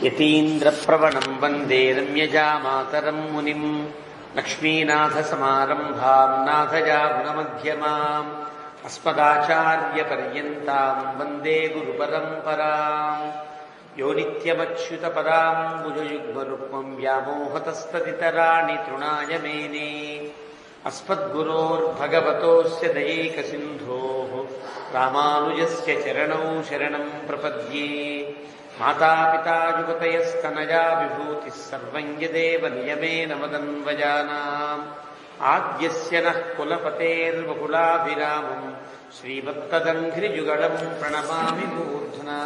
యతీంద్రప్రవణం వందే రమ్యజామాతరం మునిం లక్ష్మీనాథసమారంభాం నాథయాగుణమధ్యమాం అస్మదాచార్యపర్యంతాం వందే గురుపరంపరాం యో నిత్యమచ్యుతపదాంబుజయుగ్మరుక్మం వ్యామోహతస్తదితరాణి తృణాయ మేనే అస్మద్గురోర్భగవతోస్య దయైకసింధోః రామానుజస్య చరణౌ శరణం ప్రపద్యే. మాతాపితా యువతయస్తనయా విభూతిః సర్వం యదేవ నియమేన మదన్వయానాం. ఆద్యస్య నః కులపతేర్వకులాభిరామం శ్రీమత్తదంఘ్రియుగళం ప్రణమామి మూర్ధ్నా.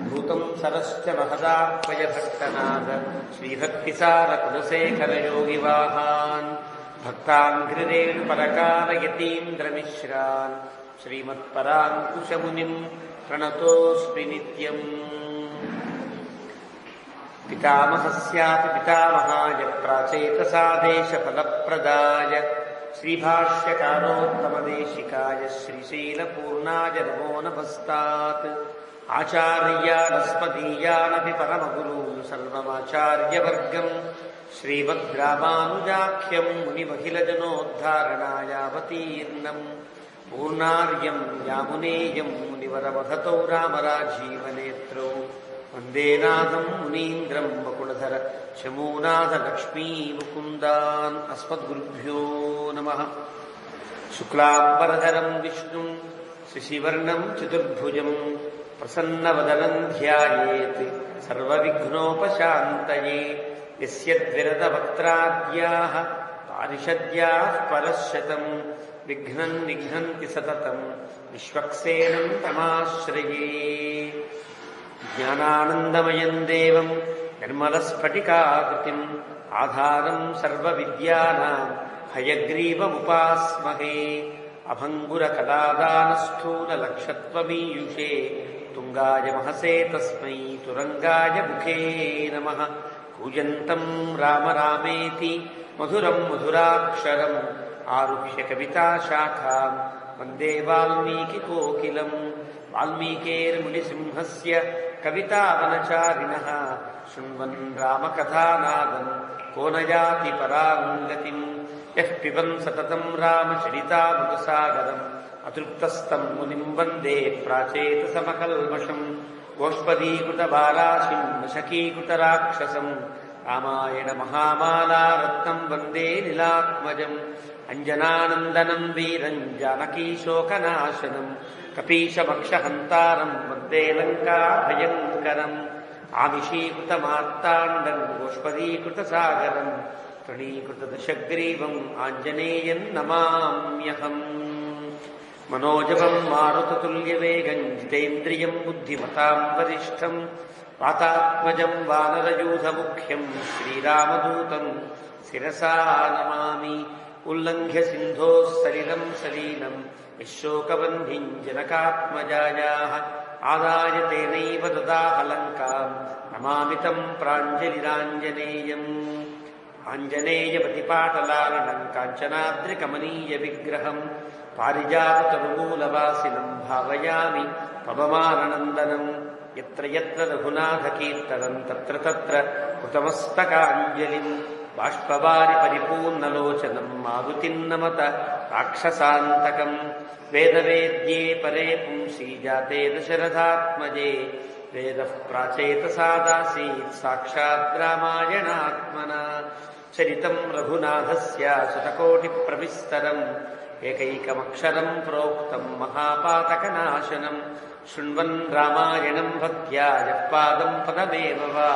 భూతం సరశ్చ మహదాహ్వయ భక్తనాథ శ్రీభక్తిసారకులశేఖరయోగివాహాన్ భక్తాంఘ్రిరేణుపరకారయతీంద్రమిశ్రాన్ శ్రీమత్పరాంకుశమునిం ప్రణతోస్మి నిత్యం. పితామహస్యాపి పితామహాయ ప్రాచేతసాదేశఫలప్రదాయ శ్రీభాష్యకారోత్తమదేశికాయ శ్రీశైలపూర్ణాయ నమో నమస్తాత్. ఆచార్యానస్మదీయానపి పరమగురూన్ సర్వమాచార్యవర్గం శ్రీమద్రామానుజాఖ్యం మునిమఖిలజనోద్ధారణాయావతీర్ణం. పూర్ణార్యం యామునేయం మునివరమహతౌ రామరాజీవనేత్రౌ వందే నాథం మునీంద్రం వకుళధర శమూనాథ లక్ష్మీ ముకుందాన్. అస్మద్గురుభ్యో నమః. శుక్లాంబరధరం విష్ణుం శశివర్ణం చతుర్భుజం ప్రసన్నవదనం ధ్యాయేత్ సర్వవిఘ్నోపశాంతయే. యస్య ద్విరదవక్త్రాద్యాః పారిషద్యాః పరశ్శతం విఘ్నం నిఘ్నంతి సతతం విశ్వక్సేనం తమాశ్రయే. జ్ఞానానందమయం దేవం నిర్మలస్ఫటికాకృతిం ఆధారం సర్వవిద్యానాం హయగ్రీవముపాస్మహే. అభంగురకలాదానస్థూలలక్షత్వమీయుషే తుంగాయ మహసే తస్మై తురంగాయ ముఖే నమః. కూజంతం రామ రామేతి మధురం మధురాక్షరం ఆరుహ్య కవితాశాఖాం వందే వాల్మీకికోకిలం. వాల్మీకేర్మునిసింహస్య కవితావనచారిణః శృణ్వన్ రామకథానాదం కో న యాతి పరాం గతిం. యః పిబన్ సతతం రామచరితామృతసాగరం అతృప్తస్తం మునిం వందే ప్రాచేతసమకల్మషం. గోష్పదీకృతబాలాశిం వశకీకృతరాక్షసం రామాయణ మహామాలారత్నం వందే నీలాత్మజం. అంజనానందనం వీరం జానకీశోకనాశనం కపీశమక్షహంతారం వందే లంకాభయంకరం. ఆమిషీకృతమార్తాండం గోష్పదీకృతసాగరం తృణీకృతదశగ్రీవం ఆంజనేయం నమామ్యహం. మనోజవం మారుతతుల్యవేగం జితేంద్రియం బుద్ధిమతాం వరిష్టం వాతాత్మజం వానరయూధముఖ్యం శ్రీరామదూతం శిరసా నమామి. ఉల్లంఘ్య సింధోః సలిలం సలీలం యశోకబంధిం జనకాత్మజాయాః ఆదాయ తేనైవ దదాహ లంకాం నమామి తం ప్రాంజలిరాంజనేయం. ఆంజనేయపతిపాటలారణం కాంచనాద్రికమనీయ విగ్రహం పారిజాతతరుమూలవాసినం భావయామి పవమాననందనం. యత్ర యత్ర రఘునాథకీర్తనం తత్ర తత్ర కృతమస్తకాంజలిం. బాష్పవారి పరిపూర్ణలోచనం మారుతిన్నమత రాక్షసాంతకం. వేదవేద్యే పరే పుంసి జాతే దశరథాత్మజే వేదః ప్రాచేతసాదాసీత్ సాక్షాత్ రామాయణాత్మనా. చరితం రఘునాథస్య శతకోటిప్రవిస్తరం ఏకైకమక్షరం ప్రోక్తం మహాపాతకనాశనం. శృణ్వన్ రామాయణం భక్త్యా యః పాదం పదమేవ వా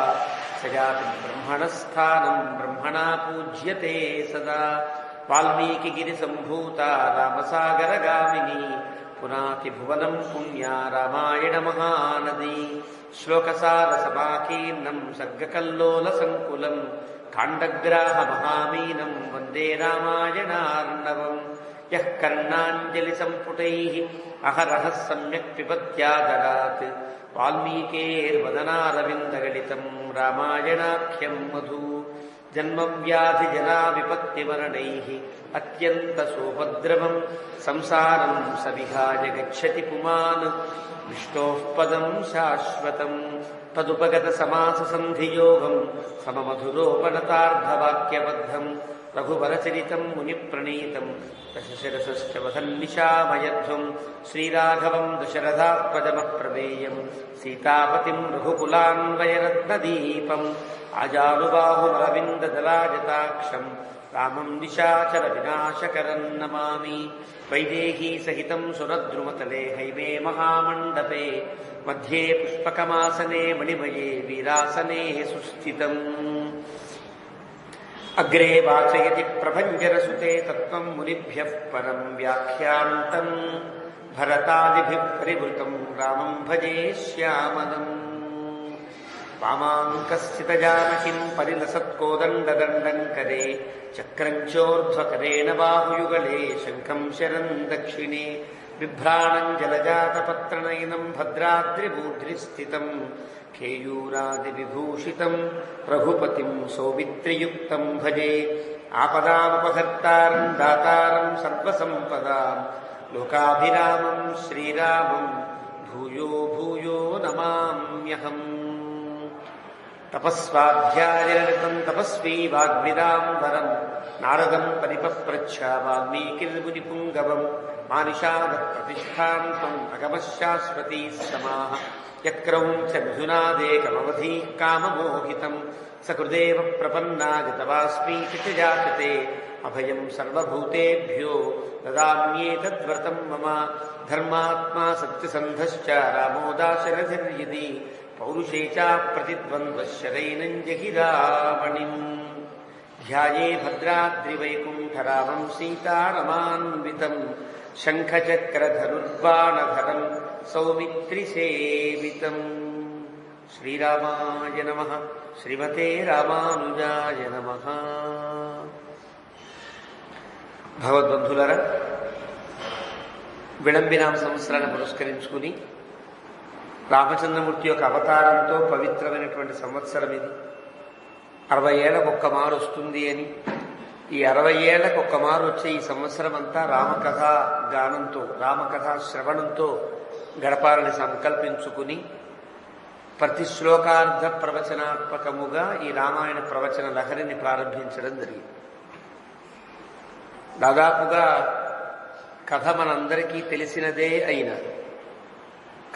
సయాతి బ్రహ్మణస్థానం బ్రహ్మణా పూజ్యతే సదా. వాల్మీకిగిరిసంభూతా రామసాగరగామినీ పునాతి భువనం పుణ్యా రామాయణ మహానదీ. శ్లోకసారసమాకీర్ణం సర్గకల్లోలసంకులం కాండగ్రాహమహామీనం వందే రామాయణార్ణవం. యః కర్ణాంజలిసంపుటైః అహరః సమ్యక్ పిబత్యాదరాత్ వాల్మీకేర్వదనారవిందగళితం రామాయణాఖ్యం మధు. జన్మవ్యాధిజరా విపత్తిమరణైః అత్యంతసోపద్రవం సంసారం సవిహాయ గచ్చతి పుమాన్. విష్ణోః పదం శాశ్వతం తదుపగత సమాస సంధియోగం సమమధురోపనతార్ధవాక్యబద్ధం రఘువరచరితం మునిప్రణీతం దశశిరసశ్చవధన్నిశామయధ్వం శ్రీరాఘవం దశరథాత్మజమప్రమేయం సీతాపతిం రఘుకులాన్వయరత్నదీపం ఆజానుబాహుమరవిందదలాజతాక్షం రామం నిశాచర వినాశకరం నమామి. వైదేహీ సహితం సురద్రుమతలే హైమే మహామండపే మధ్యే పుష్పకమాసనే మణిమయే వీరాసనే సుస్థితం. అగ్రే వాచయతి ప్రభంజనసుతే తత్వం మునిభ్యః పరం వ్యాఖ్యాంతం భరతాదిభిః పరివృతం రామం భజే శ్యామలం. వామాంకస్థితజానకిం పరిలసత్కోదండదండం కరే చక్రం చోర్ధ్వకరేణ బాహుయుగళే శంఖం శరం దక్షిణే బిభ్రాణం జలజాతపత్రనయనం భద్రాద్రిమూర్ధ్నిస్థితం కేయూరాదివిభూషితం రఘుపతిం సౌమిత్రియుక్తం భజే. ఆపదాముపహర్తారం దాతారం సర్వసంపదాం లోకాభిరామం శ్రీరామం భూయో భూయో నమామ్యహం. తపస్వాధ్యాయనిరతం తపస్వీ వాగ్విదాంబరం నారదం పరిపప్రచ్ఛ వాల్మీకిర్మునిపుంగవం మానిషాదప్రతిష్ఠాంతం అగమశాశ్వతీ సమాః యక్రౌంచ మిథునాదేకమవధీ కామమోహితం సకృదేవ ప్రపన్నాగతవాస్మీతి చ జాయతే అభయం సర్వభూతేభ్యో దదామ్యేతద్వ్రతం మమ. ధర్మాత్మా సత్యసంధశ్చ రామో దాశరథిర్యది పౌరుషే చ ప్రతిద్వంద్వశరైనం జహిరామణిం. ధ్యాయే భద్రాద్రివైకుంఠరామం సీతారమాన్వితం శంఖచక్రధనుర్బాణధరం సౌమిత్రిసేవితం. శ్రీరామాయ నమః. శ్రీమతే రామానుజాయ నమః. భగవద్బంధులారా, విళంబినామ సంవత్సరాన్ని పురస్కరించుకుని రామచంద్రమూర్తి యొక్క అవతారంతో పవిత్రమైనటువంటి సంవత్సరం ఇది. 60 ఏళ్లకు ఒక్క మారు వస్తుంది అని, ఈ 60 ఏళ్లకు ఒక్క మారు వచ్చే ఈ సంవత్సరం అంతా రామకథా గానంతో, రామకథా శ్రవణంతో గడపాలని సంకల్పించుకుని ప్రతి శ్లోకార్థ ప్రవచనాత్మకముగా ఈ రామాయణ ప్రవచన లహరిని ప్రారంభించడం జరిగింది. దాదాపుగా కథ మనందరికీ తెలిసినదే అయినా,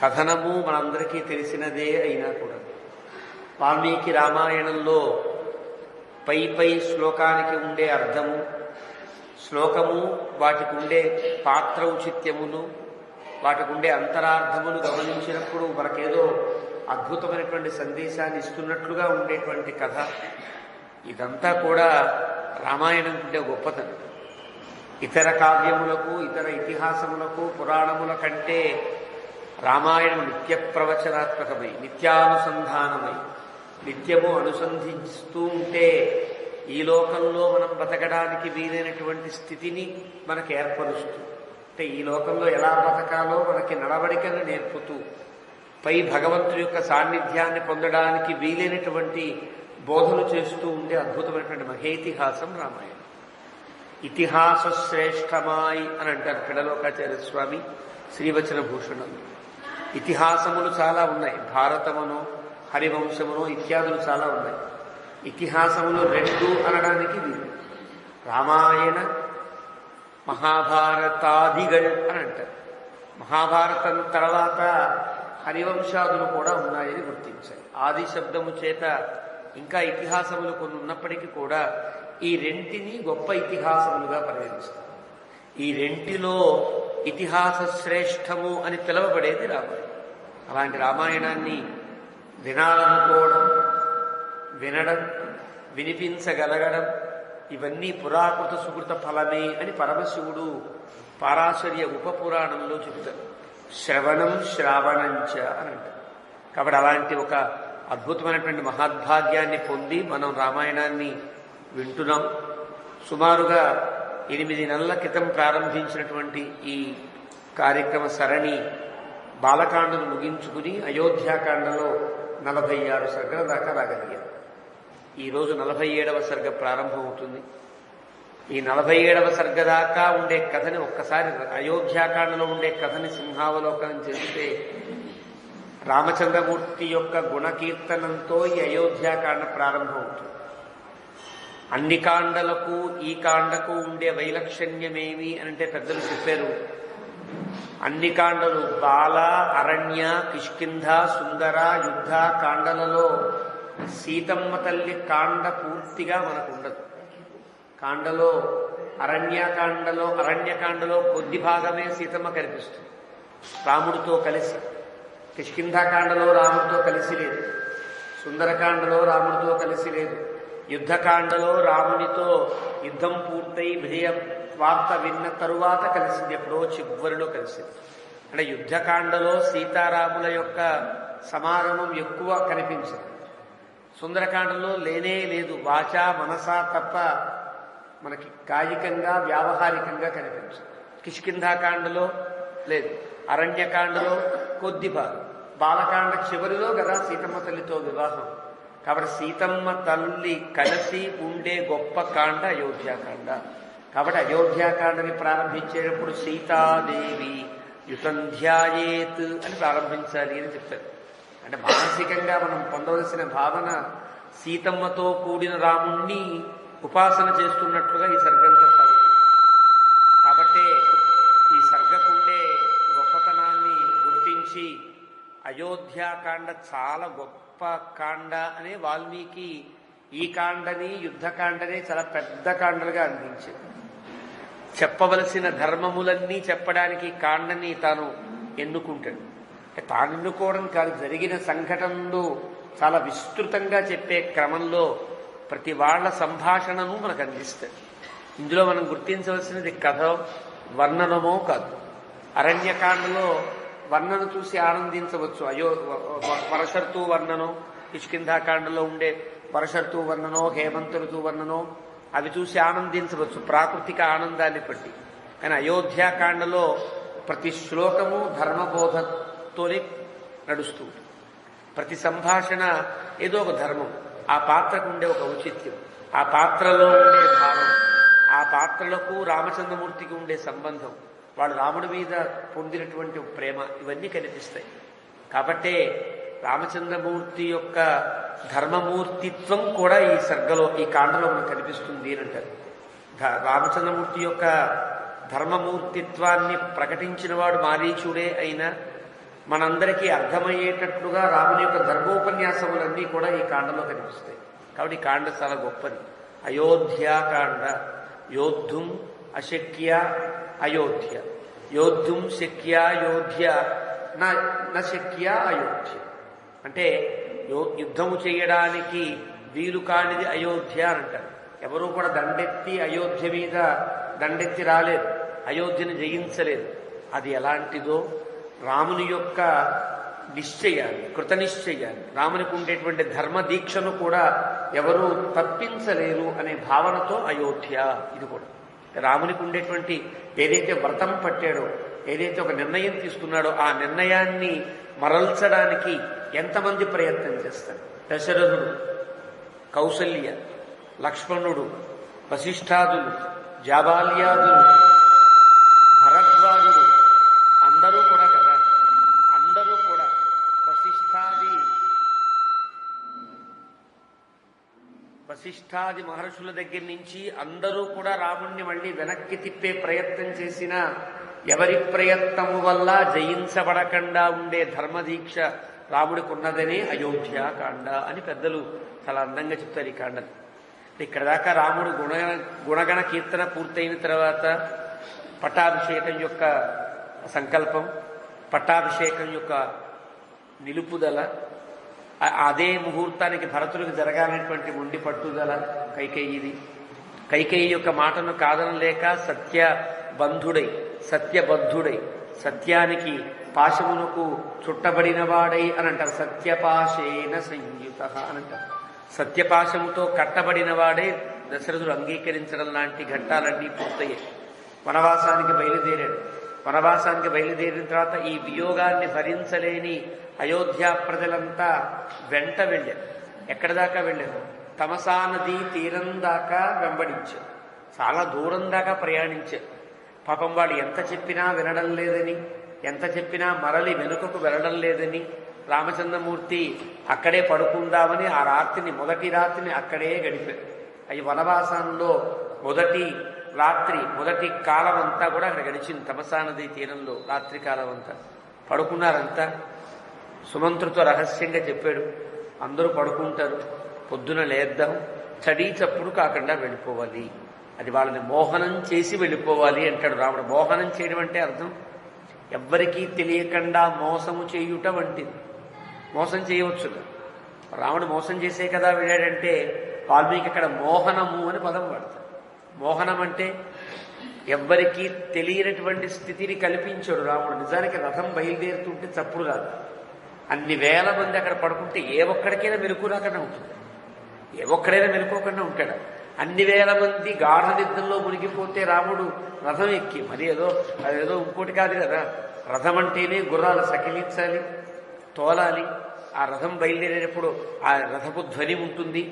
కథనము మనందరికీ తెలిసినదే అయినా కూడా వాల్మీకి రామాయణంలో పై శ్లోకానికి ఉండే అర్థము, శ్లోకము వాటికి ఉండే పాత్ర ఔచిత్యమును, వాటికి ఉండే అంతరార్థమును గమనించినప్పుడు మనకేదో అద్భుతమైనటువంటి సందేశాన్ని ఇస్తున్నట్లుగా ఉండేటువంటి కథ. ఇదంతా కూడా రామాయణం ఉండే గొప్పతనం. ఇతర కావ్యములకు, ఇతర ఇతిహాసములకు, పురాణముల కంటే రామాయణం నిత్య ప్రవచనాత్మకమై, నిత్యానుసంధానమై, నిత్యము అనుసంధిస్తూ ఉంటే ఈ లోకంలో మనం బతకడానికి వీలైనటువంటి స్థితిని మనకు ఏర్పరుస్తూ, అంటే ఈ లోకంలో ఎలా బతకాలో మనకి నడవడికను నేర్పుతూ, పై భగవంతుడి యొక్క సాన్నిధ్యాన్ని పొందడానికి వీలైనటువంటి బోధలు చేస్తూ ఉండే అద్భుతమైనటువంటి మహేతిహాసం రామాయణం. ఇతిహాస శ్రేష్టమాయి అని అంటారు పిడలోకాచార్య స్వామి శ్రీవచన భూషణం. ఇతిహాసములు చాలా ఉన్నాయి, భారతమును, హరివంశమును ఇత్యాదులు చాలా ఉన్నాయి. ఇతిహాసములు 2 అనడానికి వీలు. రామాయణ మహాభారతాదిగల్ అని అంటారు. మహాభారతం తర్వాత హరివంశాదులు కూడా ఉన్నాయని గుర్తించాలి. ఆది శబ్దము చేత ఇంకా ఇతిహాసములు కొన్ని ఉన్నప్పటికీ కూడా ఈ రెంటిని గొప్ప ఇతిహాసములుగా పరిగణిస్తారు. ఈ రెంటిలో ఇతిహాస శ్రేష్టము అని పిలువబడేది రామాయణం. అలాంటి రామాయణాన్ని వినాలనుకోవడం, వినడం, వినిపించగలగడం ఇవన్నీ పురాకృత సుకృత ఫలమే అని పరమశివుడు పారాశర్య ఉపపురాణంలో చెబుతారు. శ్రవణం శ్రావణంచ అని అంటారు. కాబట్టి అలాంటి ఒక అద్భుతమైనటువంటి మహాద్భాగ్యాన్ని పొంది మనం రామాయణాన్ని వింటున్నాం. సుమారుగా 8 నెలల క్రితం ప్రారంభించినటువంటి ఈ కార్యక్రమ సరణి బాలకాండను ముగించుకుని అయోధ్యాకాండలో 46 సర్గల దాకా రాగలిగాం. ఈరోజు 47వ సర్గ ప్రారంభమవుతుంది. ఈ 47వ సర్గ దాకా ఉండే కథని ఒక్కసారి, అయోధ్యాకాండలో ఉండే కథని సింహావలోకనం చేస్తే రామచంద్రమూర్తి యొక్క గుణకీర్తనంతో ఈ అయోధ్యాకాండ ప్రారంభం అవుతుంది. అన్ని కాండలకు ఈ కాండకు ఉండే వైలక్షణ్యమేమి అంటే పెద్దలు చెప్పారు. అన్ని కాండలు బాల, అరణ్య, కిష్కింధ, సుందర, యుద్ధ కాండలలో సీతమ్మ తల్లి కాండ పూర్తిగా మనకు ఉండదు. కాండలో అరణ్యకాండలో కొద్ది భాగమే సీతమ్మ కనిపిస్తుంది రాముడితో కలిసి. కిష్కింధాకాండలో రాముడితో కలిసి లేదు, సుందరకాండలో రాముడితో కలిసి లేదు, యుద్ధకాండలో రామునితో యుద్ధం పూర్తయి విజయ వార్త విన్న తరువాత కలిసింది, ఎప్పుడో చివరిలో కలిసింది. అంటే యుద్ధకాండలో సీతారాముల యొక్క సమాగమం ఎక్కువ కనిపించింది. సుందరకాండలో లేనే లేదు, వాచా మనసా తప్ప మనకి కాయికంగా వ్యావహారికంగా కనిపించింది. కిష్కింధాకాండలో లేదు, అరణ్యకాండలో కొద్ది భాగం, బాలకాండ చివరిలో కదా సీతమ్మ తల్లితో వివాహం. కాబట్టి సీతమ్మ తల్లి కలిసి ఉండే గొప్ప కాండ అయోధ్యాకాండ. కాబట్టి అయోధ్యాకాండని ప్రారంభించేటప్పుడు సీతాదేవి యుతంధ్యాయేత్ అని ప్రారంభించాలి అని చెప్తారు. అంటే మానసికంగా మనం పొందవలసిన భావన సీతమ్మతో కూడిన రాముణ్ణి ఉపాసన చేస్తున్నట్లుగా ఈ సర్గంతా సాగుతుంది. కాబట్టి ఈ సర్గకుండే గొప్పతనాన్ని గుర్తించి అయోధ్యాకాండ చాలా గొప్ప కాండ అనే వాల్మీకి ఈ కాండని యుద్ధకాండని చాలా పెద్ద కాండలుగా అందించింది. చెప్పవలసిన ధర్మములన్నీ చెప్పడానికి కాండని తాను ఎన్నుకుంటాడు. తాను ఎన్నుకోవడం కాదు, జరిగిన సంఘటనలు చాలా విస్తృతంగా చెప్పే క్రమంలో ప్రతి వాళ్ళ సంభాషణను మనకు అందిస్తాడు. ఇందులో మనం గుర్తించవలసినది కథ వర్ణనమో కాదు. అరణ్యకాండలో వర్ణన చూసి ఆనందించవచ్చు. వరషర్తు వర్ణనం, కిష్కింధాకాండలో ఉండే వరషర్తు వర్ణనో హేమంత ఋతు వర్ణనో అవి చూసి ఆనందించవచ్చు ప్రాకృతిక ఆనందాన్ని బట్టి. కానీ అయోధ్యాకాండలో ప్రతి శ్లోకము ధర్మబోధతోనే నడుస్తూ ఉంటుంది. ప్రతి సంభాషణ ఏదో ఒక ధర్మం, ఆ పాత్రకు ఉండే ఒక ఔచిత్యం, ఆ పాత్రలో ఉండే భావం, ఆ పాత్రలకు రామచంద్రమూర్తికి ఉండే సంబంధం, వాళ్ళు రాముడి మీద పొందినటువంటి ప్రేమ, ఇవన్నీ కనిపిస్తాయి. కాబట్టే రామచంద్రమూర్తి యొక్క ధర్మమూర్తిత్వం కూడా ఈ సర్గలో ఈ కాండలో మనకు కనిపిస్తుంది అని అంటారు. రామచంద్రమూర్తి యొక్క ధర్మమూర్తిత్వాన్ని ప్రకటించిన వాడు మారీచుడే అయినా మనందరికీ అర్థమయ్యేటట్లుగా రాముని యొక్క ధర్మోపన్యాసములన్నీ కూడా ఈ కాండలో కనిపిస్తాయి. కాబట్టి ఈ కాండ చాలా గొప్పది. అయోధ్యాకాండ యోద్ధుం అశక్య అయోధ్య, యోద్ధుం శక్య యోధ్య నశక్య అయోధ్య. అంటే యుద్ధము చేయడానికి వీలు కానిది అయోధ్య అని అంటారు. ఎవరూ కూడా దండెత్తి అయోధ్య మీద దండెత్తి రాలేదు, అయోధ్యను జయించలేదు. అది ఎలాంటిదో రాముని యొక్క నిశ్చయాన్ని, కృతనిశ్చయాన్ని, రామునికి ఉండేటువంటి ధర్మ దీక్షను కూడా ఎవరూ తప్పించలేరు అనే భావనతో అయోధ్య. ఇది కూడా రామునికి ఉండేటువంటి ఏదైతే వ్రతం పట్టాడో, ఏదైతే ఒక నిర్ణయం తీసుకున్నాడో ఆ నిర్ణయాన్ని మరల్చడానికి ఎంతమంది ప్రయత్నం చేస్తారు. దశరథుడు, కౌసల్య, లక్ష్మణుడు, వశిష్ఠాదులు, జాబాల్యాదులు, భరద్వాజుడు, అందరూ కూడా కదా, అందరూ కూడా వశిష్ఠాది మహర్షుల దగ్గర నుంచి అందరూ కూడా రాముణ్ణి మళ్ళీ వెనక్కి తిప్పే ప్రయత్నం చేసినా ఎవరి ప్రయత్నము వల్ల జయించబడకుండా ఉండే ధర్మదీక్ష రాముడికి ఉన్నదనే అయోధ్యాకాండ అని పెద్దలు చాలా అందంగా చెప్తారు ఈ కాండని. ఇక్కడ దాకా రాముడు గుణగణ కీర్తన పూర్తయిన తర్వాత పట్టాభిషేకం యొక్క సంకల్పం, పట్టాభిషేకం యొక్క నిలుపుదల, అదే ముహూర్తానికి భరతుడికి జరగాలనేటువంటి మొండి పట్టుదల కైకేయిది. కైకేయి యొక్క మాటను కాదనలేక సత్యబద్ధుడై సత్యానికి పాశమునకు చుట్టబడినవాడై అని అంటారు. సత్యపాశేన సంయుత అని అంటారు. సత్యపాశముతో కట్టబడినవాడే దశరథుడు అంగీకరించడం లాంటి ఘట్టాలన్నీ పూర్తయ్యాయి. వనవాసానికి బయలుదేరిన తర్వాత ఈ వియోగాన్ని భరించలేని అయోధ్య ప్రజలంతా వెంట వెళ్ళారు. ఎక్కడి దాకా వెళ్ళారు? తమసా నదీ తీరం దాకా వెంబడించారు. చాలా దూరం దాకా ప్రయాణించారు. పాపం వాళ్ళు ఎంత చెప్పినా వినడం లేదని, ఎంత చెప్పినా మరలి వెనుకకు వెళ్ళడం లేదని రామచంద్రమూర్తి అక్కడే పడుకుందామని ఆ రాత్రిని మొదటి రాత్రిని అక్కడే గడిపారు. అవి వనవాసంలో మొదటి రాత్రి మొదటి కాలం అంతా కూడా అక్కడ గడిచింది. తమసా నది తీరంలో రాత్రి కాలం అంతా పడుకున్నారంతా. సుమంత్రుతో రహస్యంగా చెప్పాడు, అందరూ పడుకుంటారు, పొద్దున లేద్దాం, చడీ చప్పుడు కాకుండా వెళ్ళిపోవాలి, అది వాళ్ళని మోహనం చేసి వెళ్ళిపోవాలి అంటాడు రాముడు. మోహనం చేయడం అంటే అర్థం ఎవ్వరికీ తెలియకుండా మోసము చేయుట వంటిది. మోసం చేయవచ్చు, రాముడు మోసం చేసే కదా వెళ్ళాడంటే వాల్మీకి అక్కడ మోహనము అని పదం వాడతాడు. మోహనం అంటే ఎవ్వరికీ తెలియనటువంటి స్థితిని కల్పించాడు రాముడు. నిజానికి రథం బయలుదేరుతుంటే చప్పుడు రాదు. అన్ని వేల మంది అక్కడ పడుకుంటే ఏ ఒక్కడికైనా మెలకు రాకుండా ఉంటుంది, ఏ ఒక్కడైనా మెలుకోకుండా ఉంటాడు. అన్ని వేల మంది గాఢ నిద్రలో మునిగిపోతే రాముడు రథం ఎక్కి, మరి అదేదో ఇంకోటి కాదు కదా, రథం అంటేనే గుర్రాలు సకిలించాలి, తోలాలి. ఆ రథం బయలుదేరేటప్పుడు ఆ రథపు ధ్వని ఉంటుంది.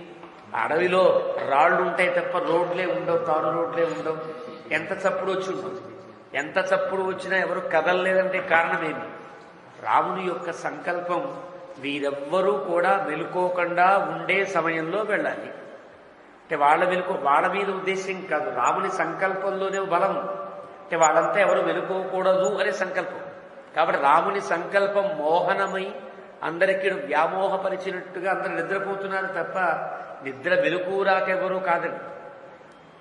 అడవిలో రాళ్లు ఉంటాయి తప్ప రోడ్లే ఉండవు, తారు రోడ్లే ఉండవు. ఎంత చప్పుడు వచ్చి ఉంటుంది, ఎంత చప్పుడు వచ్చినా ఎవరు కదలలేదంటే కారణమేమి? రాముని యొక్క సంకల్పం వీరెవ్వరూ కూడా మెలుకోకుండా ఉండే సమయంలో వెళ్ళాలి. అంటే వాళ్ళ మీద ఉద్దేశం కాదు, రాముని సంకల్పంలోనే బలం. అంటే వాళ్ళంతా ఎవరు మెలుకోకూడదు అనే సంకల్పం. కాబట్టి రాముని సంకల్పం మోహనమై అందరికీ వ్యామోహపరిచినట్టుగా అందరూ నిద్రపోతున్నారు తప్ప నిద్ర మెలుకురాకెవరూ కాదండి.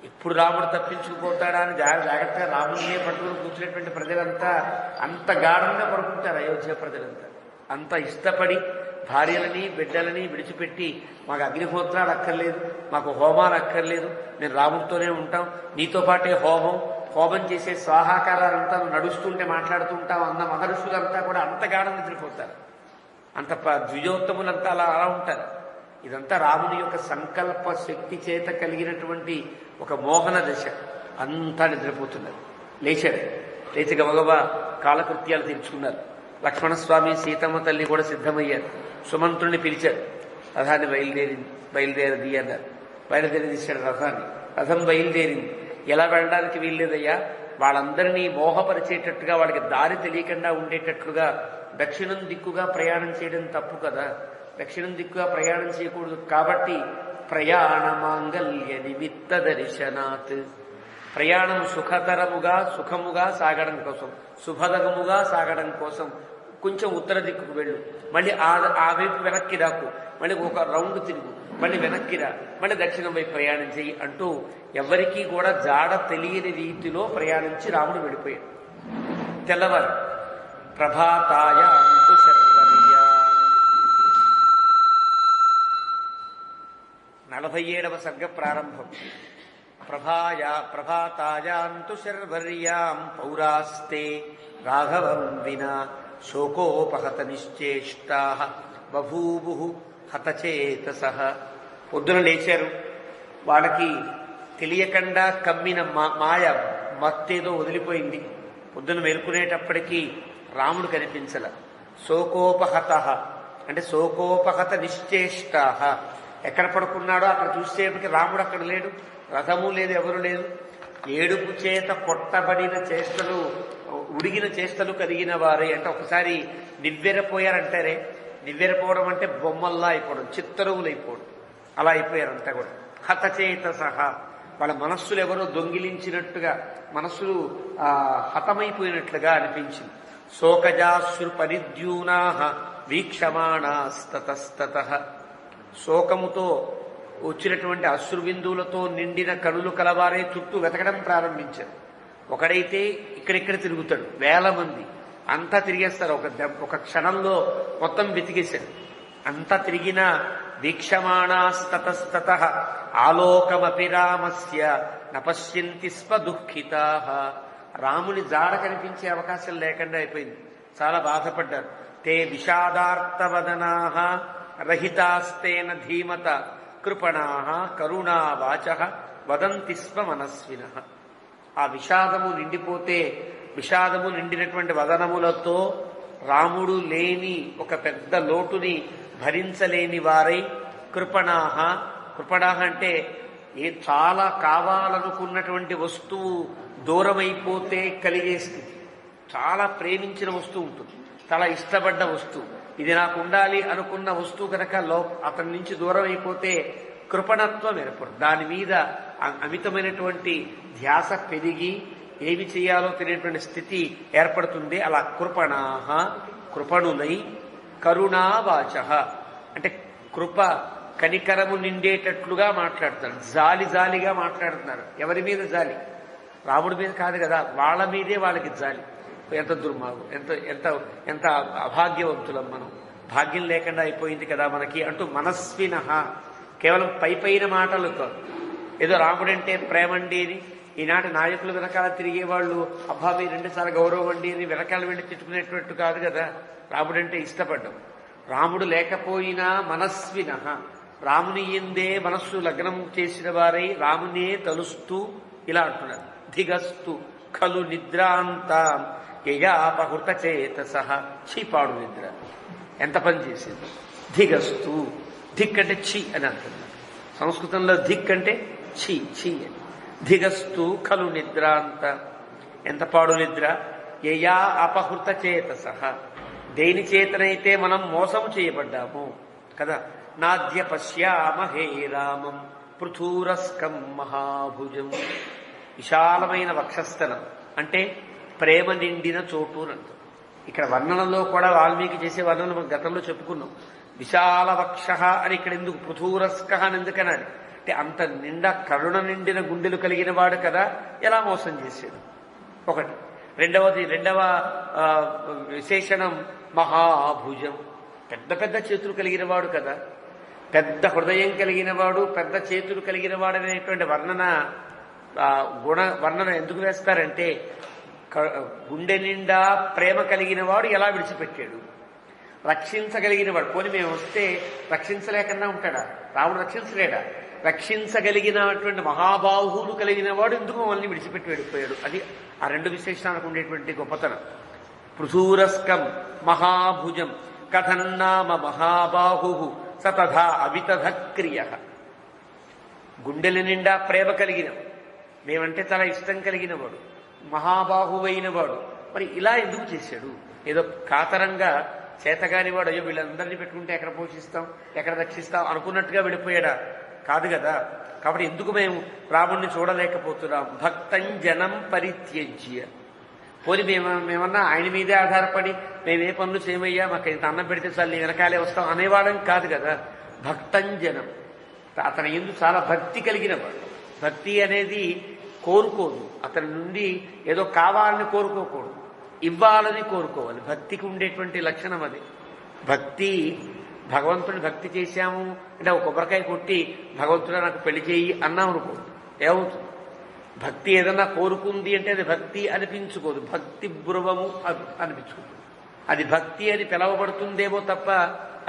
ఇప్పుడు రాముడు తప్పించుకుపోతాడా అని జాగ్రత్తగా రాముడినే పట్టుకుని కూర్చునేటువంటి ప్రజలంతా అంత గాఢంగా పడుకుంటారు. అయోధ్య ప్రజలంతా అంత ఇష్టపడి భార్యలని బిడ్డలని విడిచిపెట్టి మాకు అగ్నిహోత్రాలు అక్కర్లేదు, మాకు హోమాలు అక్కర్లేదు, మేము రాముడితోనే ఉంటాం, నీతో పాటే హోమం చేసే స్వాహాకారాలంతా నడుస్తుంటే మాట్లాడుతూ ఉంటాం అన్న మహర్షులంతా కూడా అంత గాఢం నిద్రపోతారు. అంత ద్విజోత్తములంతా అలా ఉంటారు. ఇదంతా రాముని యొక్క సంకల్ప శక్తి చేత కలిగినటువంటి ఒక మోహన దశ. అంతా నిద్రపోతున్నారు. లేచి గబగబా కాలకృత్యాలు తీర్చుకున్నారు. లక్ష్మణస్వామి సీతమ్మ తల్లి కూడా సిద్ధమయ్యారు. సుమంత్రుణ్ణి పిలిచారు. రథాన్ని బయలుదేరది అన్నారు. బయలుదేరి తీశాడు రథాన్ని. రథం బయలుదేరింది. ఎలా వెళ్ళడానికి వీల్లేదయ్యా, వాళ్ళందరినీ మోహపరిచేటట్టుగా, వాళ్ళకి దారి తెలియకుండా ఉండేటట్లుగా దక్షిణం దిక్కుగా ప్రయాణం చేయడం తప్పు కదా, దక్షిణం దిక్కుగా ప్రయాణం చేయకూడదు. కాబట్టి ప్రయాణ మాంగళ్య నిమిత్త దర్శనాత్, ప్రయాణం సుఖముగా సాగడం కోసం, శుభదగముగా సాగడం కోసం కొంచెం ఉత్తర దిక్కుకు వెళ్ళు, మళ్ళీ ఆ వైపు వెనక్కి రాకు, మళ్ళీ ఒక రౌండ్ తిరుగు, మళ్ళీ వెనక్కి రా, మళ్ళీ దక్షిణం వైపు ప్రయాణం చేయి అంటూ ఎవరికీ కూడా జాడ తెలియని రీతిలో ప్రయాణించి రాముడు వెళ్ళిపోయాడు. తెల్లవారు ప్రభాతాయ అంటూ శర్వర్య 47వ సర్గ ప్రారంభం. ప్రభాతాయాంతు శర్వర్యాం పౌరాస్తే రాఘవం వినా శోకోపహత నిశ్చేష్టా బభూవు హతచేతసః. పొద్దున లేచారు. వాళ్ళకి తెలియకుండా కమ్మిన మాయ మత్తేదో వదిలిపోయింది. పొద్దున మేల్కునేటప్పటికీ రాముడు కనిపించల. శోకోపహత అంటే శోకోపహత నిశ్చేష్టా, ఎక్కడ పడుకున్నాడో అక్కడ చూసేపటికి రాముడు అక్కడ లేడు, రథము లేదు, ఎవరు లేదు. ఏడుపు చేత కొట్టబడిన చేష్టలు, ఉడిగిన చేష్టలు కలిగిన వారే. అంటే ఒకసారి నివ్వెరపోయారంటారే, నివ్వెరపోవడం అంటే బొమ్మల్లా అయిపోవడం, చిత్తరువులు అయిపోవడం, అలా అయిపోయారంతా కూడా. హతచేత సహా, వాళ్ళ మనస్సులు ఎవరో దొంగిలించినట్టుగా, మనస్సులు హతమైపోయినట్లుగా అనిపించింది. శోకజాశ్రు పరిద్యూనా వీక్షమాణాస్తతస్తతః, శోకముతో వచ్చినటువంటి అశ్రుబిందువులతో నిండిన కనులు కలవారే చుట్టూ వెతకడం ప్రారంభించారు. ఒకడైతే ఇక్కడిక్కడ తిరుగుతాడు, వేల మంది అంతా తిరిగేస్తారు. ఒక క్షణంలో మొత్తం వెతికేశారు. అంతా తిరిగిన వీక్షమాణాస్తతస్తతః ఆలోకమపి రామస్య నపశ్యంతి స్వ దుఃఖితాః. రాముని జాడ కనిపించే అవకాశం లేకుండా అయిపోయింది. చాలా బాధపడ్డారు. తే విషాదార్తవదనాః రహితాస్తేన ధీమత కృపణాః కరుణావాచః వదంతి స్వ మనస్వినః. ఆ విషాదము నిండిపోతే, విషాదము నిండినటువంటి వదనములతో రాముడు లేని ఒక పెద్ద లోటుని భరించలేని వారై కృపణాః, కృపణాః అంటే చాలా కావాలనుకున్నటువంటి వస్తువు దూరమైపోతే కలిగే స్థితి. చాలా ప్రేమించిన వస్తువు ఉంటుంది, చాలా ఇష్టపడ్డ వస్తువు, ఇది నాకు ఉండాలి అనుకున్న వస్తువు కనుక అతని నుంచి దూరం అయిపోతే కృపణత్వం ఏర్పడు. దాని మీద అమితమైనటువంటి ధ్యాస పెరిగి ఏమి చేయాలో తెలియనటువంటి స్థితి ఏర్పడుతుంది. అలా కృపణాహ కృపణులై కరుణావాచ అంటే కృప కనికరము నిండేటట్లుగా మాట్లాడుతున్నారు. జాలి జాలిగా మాట్లాడుతున్నారు. ఎవరి మీద జాలి? రాముడి మీద కాదు కదా, వాళ్ళ మీదే వాళ్ళకి జాలి. ఎంత దుర్మార్గం, ఎంత ఎంత ఎంత అభాగ్యవంతులం మనం, భాగ్యం లేకుండా అయిపోయింది కదా మనకి అంటూ మనస్వినః కేవలం పైన మాటలు కాదు. ఏదో రాముడంటే ప్రేమండి అని ఈనాటి నాయకులు వెనకాల తిరిగేవాళ్ళు అబ్బా మీ 2 సార్లు గౌరవం అండి అని వెనకాల వెళ్ళి తిట్టుకునేటట్టు కాదు కదా. రాముడంటే ఇష్టపడ్డం. రాముడు లేకపోయినా మనస్వినః రాముని ఎందే మనస్సు లగ్నం చేసిన వారై రామునే తలుస్తూ ఇలా అంటున్నారు. ధిగస్తు ఖలు నిద్రాంతాం యయాపహృత చేతసః. చీపాడు నిద్ర ఎంత పని చేసింది. ధిగస్తు ధిక్ అంటే ఛీ అని అంటున్నారు. సంస్కృతంలో ధిక్ అంటే ఛీ ఛీ అని. ధిగస్తు ఖలు నిద్రాంత ఎంత పాడు నిద్ర. యయా అపహృత చేతసః దేని చేతనైతే మనం మోసము చేయబడ్డాము కదా. నాద్య పశ్యామహే రామం పృథూరస్కం మహాభుజం. విశాలమైన వక్షస్థలం అంటే ప్రేమ నిండిన చోటు అంటారు. ఇక్కడ వర్ణనలో కూడా వాల్మీకి చేసే వర్ణన మనం గతంలో చెప్పుకున్నాం. విశాల వక్ష అని ఇక్కడ ఎందుకు, పృథూరస్క అని ఎందుకనాలి అంటే అంత నిండా కరుణ నిండిన గుండెలు కలిగిన వాడు కదా, ఎలా మోసం చేశాడు ఒకటి. రెండవ విశేషణం మహాభుజం, పెద్ద పెద్ద చేతులు కలిగిన వాడు కదా, పెద్ద హృదయం కలిగిన వాడు, పెద్ద చేతులు కలిగిన వాడు అనేటువంటి వర్ణన ఎందుకు వేస్తారంటే గుండె నిండా ప్రేమ కలిగిన వాడు ఎలా విడిచిపెట్టాడు, రక్షించగలిగిన వాడు. పోనీ మేము వస్తే రక్షించలేకుండా ఉంటాడా? రాముడు రక్షించలేడా? రక్షించగలిగినటువంటి మహాబాహువులు కలిగిన వాడు ఎందుకు మమ్మల్ని విడిచిపెట్టి వెళ్ళిపోయాడు. అది ఆ 2 విశేషణాలకు ఉండేటువంటి గొప్పతనం. పృథూరస్కం మహాభుజం కథన్నామ మహాబాహు సతథా అవితథ క్రియ. గుండెల నిండా ప్రేమ కలిగిన, మేమంటే చాలా ఇష్టం కలిగిన వాడు, మహాబాహువైన వాడు, మరి ఇలా ఎందుకు చేశాడు? ఏదో కాతరంగా చేతగాని వాడు అయ్యో వీళ్ళందరినీ పెట్టుకుంటే ఎక్కడ పోషిస్తాం, ఎక్కడ రక్షిస్తాం అనుకున్నట్టుగా వెళ్ళిపోయాడా? కాదు కదా. కాబట్టి ఎందుకు మేము రాముణ్ణి చూడలేకపోతున్నాం? భక్తం జనం పరిత్యజ్య. పోని మేమన్నా ఆయన మీదే ఆధారపడి మేమే పనులు చేయమయ్యా, మాకు ఇంత అన్నం పెడితే చాలు నీ వెనకాలే వస్తాం అనేవాళ్ళం కాదు కదా. భక్తం జనం, అతని ఎందు చాలా భక్తి కలిగిన వాడు. భక్తి అనేది కోరుకోదు, అతని నుండి ఏదో కావాలని కోరుకోకూడదు, ఇవ్వాలని కోరుకోవాలి. భక్తికి ఉండేటువంటి లక్షణం అది. భక్తి భగవంతుని భక్తి చేశాము అంటే ఒక కొబ్బరికాయ కొట్టి భగవంతుడా నాకు పెళ్లి చేయి అన్నాం అనుకో, ఏమవుతుంది? భక్తి ఏదన్నా కోరుకుంది అంటే అది భక్తి అనిపించుకోదు, భక్తి బృవము అనిపించుకుంటుంది. అది భక్తి అని పిలవబడుతుందేమో తప్ప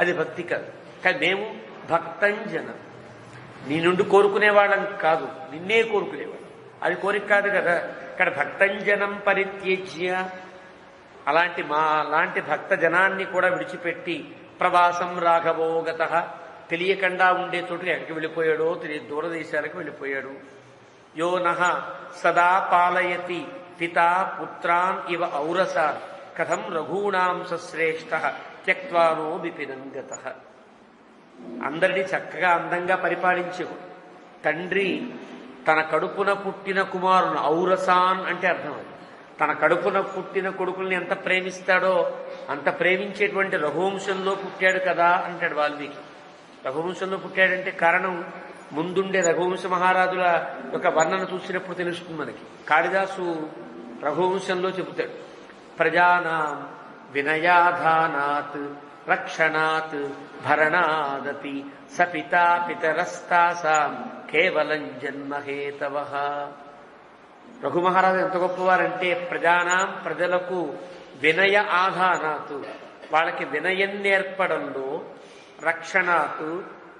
అది భక్తి కాదు. కానీ మేము భక్తంజనం, నీ నుండి కోరుకునేవాళ్ళం కాదు, నిన్నే కోరుకునేవాళ్ళం. అది కోరిక కాదు కదా. ఇక్కడ భక్తంజనం పరిత్యజ్య, అలాంటి భక్త జనాన్ని కూడా విడిచిపెట్టి ప్రవాసం రాఘవోగత, తెలియకుండా ఉండే చోటుకి ఎక్కడికి వెళ్ళిపోయాడో దూరదేశాలకు వెళ్ళిపోయాడు. యో నః సదా పాలయతి పితా పుత్రాన్ ఇవ ఔరసాన్ కథం రఘూణాం సశ్రేష్ఠ త్యక్త్వానో విపినంగత. అందరినీ చక్కగా అందంగా పరిపాలించేవాడు. తండ్రి తన కడుపున పుట్టిన కుమారుని, ఔరసాన్ అంటే అర్థం అది, తన కడుపున పుట్టిన కొడుకుల్ని ఎంత ప్రేమిస్తాడో అంత ప్రేమించేటువంటి రఘువంశంలో పుట్టాడు కదా అంటాడు వాల్మీకి. రఘువంశంలో పుట్టాడంటే కారణం ముందుండే రఘువంశ మహారాజుల యొక్క వర్ణన చూసినప్పుడు తెలుస్తుంది మనకి. కాళిదాసు రఘువంశంలో చెబుతాడు, ప్రజానాం వినయాధానాత్ రక్షణాత్ భరణాదపి సపితా పితరస్తాసాం కేవలం జన్మహేతవః. రఘుమహారాజు ఎంత గొప్పవారంటే ప్రజానాం ప్రజలకు వినయ ఆధానాత్ వాళ్ళకి వినయం నేర్పడంలో, రక్షణాత్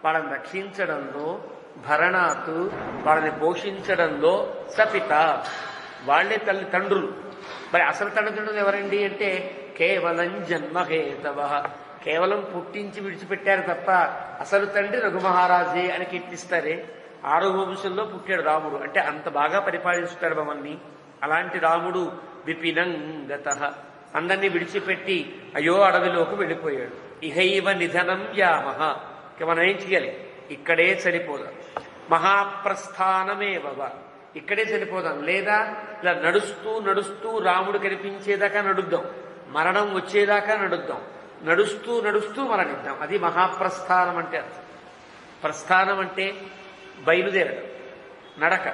వాళ్ళని రక్షించడంలో, భరణాత్ వాళ్ళని పోషించడంలో, సపిత వాళ్లే తండ్రులు. మరి అసలు తల్లిదండ్రులు ఎవరండి అంటే కేవలం జన్మహేతవ, కేవలం పుట్టించి విడిచిపెట్టారు తప్ప అసలు తండ్రి రఘుమహారాజే అని కీర్తిస్తారే. 6వ వంశంలో పుట్టాడు రాముడు అంటే అంత బాగా పరిపాలిస్తాడు మమ్మల్ని. అలాంటి రాముడు విపినంగత, అందరినీ విడిచిపెట్టి అయ్యో అడవిలోకి వెళ్ళిపోయాడు. ఇహైవ నిధనం యామహ. ఇక మనం ఏం చేయాలి? ఇక్కడే చనిపోదాం. మహాప్రస్థానమేవ, ఇక్కడే చనిపోదాం. లేదా ఇలా నడుస్తూ నడుస్తూ రాముడు కనిపించేదాకా నడుద్దాం, మరణం వచ్చేదాకా నడుద్దాం, నడుస్తూ నడుస్తూ మరణిద్దాం. అది మహాప్రస్థానం అంటే అర్థం. ప్రస్థానం అంటే బయలుదేరడం, నడక,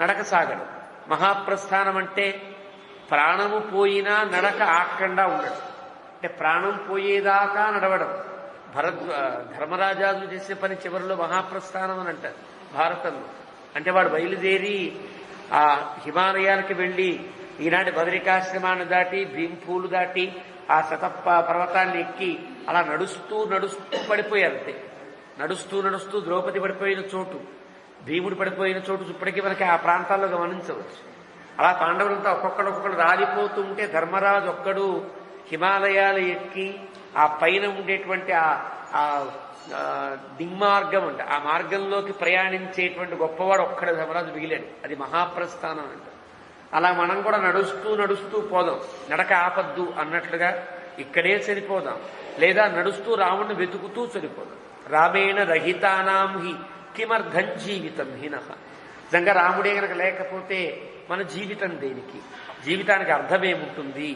నడక సాగడం. మహాప్రస్థానం అంటే ప్రాణము పోయినా నడక ఆకుండా ఉండడం, అంటే ప్రాణం పోయేదాకా నడవడం. ధర్మరాజాలు చేసే పని చివరిలో మహాప్రస్థానం అని అంటారు భారతంలో. అంటే వాడు బయలుదేరి ఆ హిమాలయాలకి వెళ్ళి ఈనాటి బదరికాశ్రమాన్ని దాటి భీంపూలు దాటి ఆ పర్వతాన్ని ఎక్కి అలా నడుస్తూ నడుస్తూ పడిపోయారంతే. నడుస్తూ నడుస్తూ ద్రౌపది పడిపోయిన చోటు, భీముడు పడిపోయిన చోటు ఇప్పటికీ మనకి ఆ ప్రాంతాల్లో గమనించవచ్చు. అలా పాండవులంతా ఒక్కొక్కడు రాలిపోతూ ఉంటే ధర్మరాజు ఒక్కడు హిమాలయాలు ఎక్కి ఆ పైన ఉండేటువంటి ఆ దిగ్మార్గం అంటే ఆ మార్గంలోకి ప్రయాణించేటువంటి గొప్పవాడు ఒక్కడ ధర్మరాజు మిగిలాడు. అది మహాప్రస్థానం అంటే. అలా మనం కూడా నడుస్తూ నడుస్తూ పోదాం, నడక ఆపద్దు అన్నట్లుగా ఇక్కడే చనిపోదాం. లేదా నడుస్తూ రాముడిని వెతుకుతూ చనిపోదాం. రామేణ రహితానాం హి కిమర్థం జీవితం హినః. నిజంగా రాముడే గనక లేకపోతే మన జీవితం దేనికి? జీవితానికి అర్థమేముంటుంది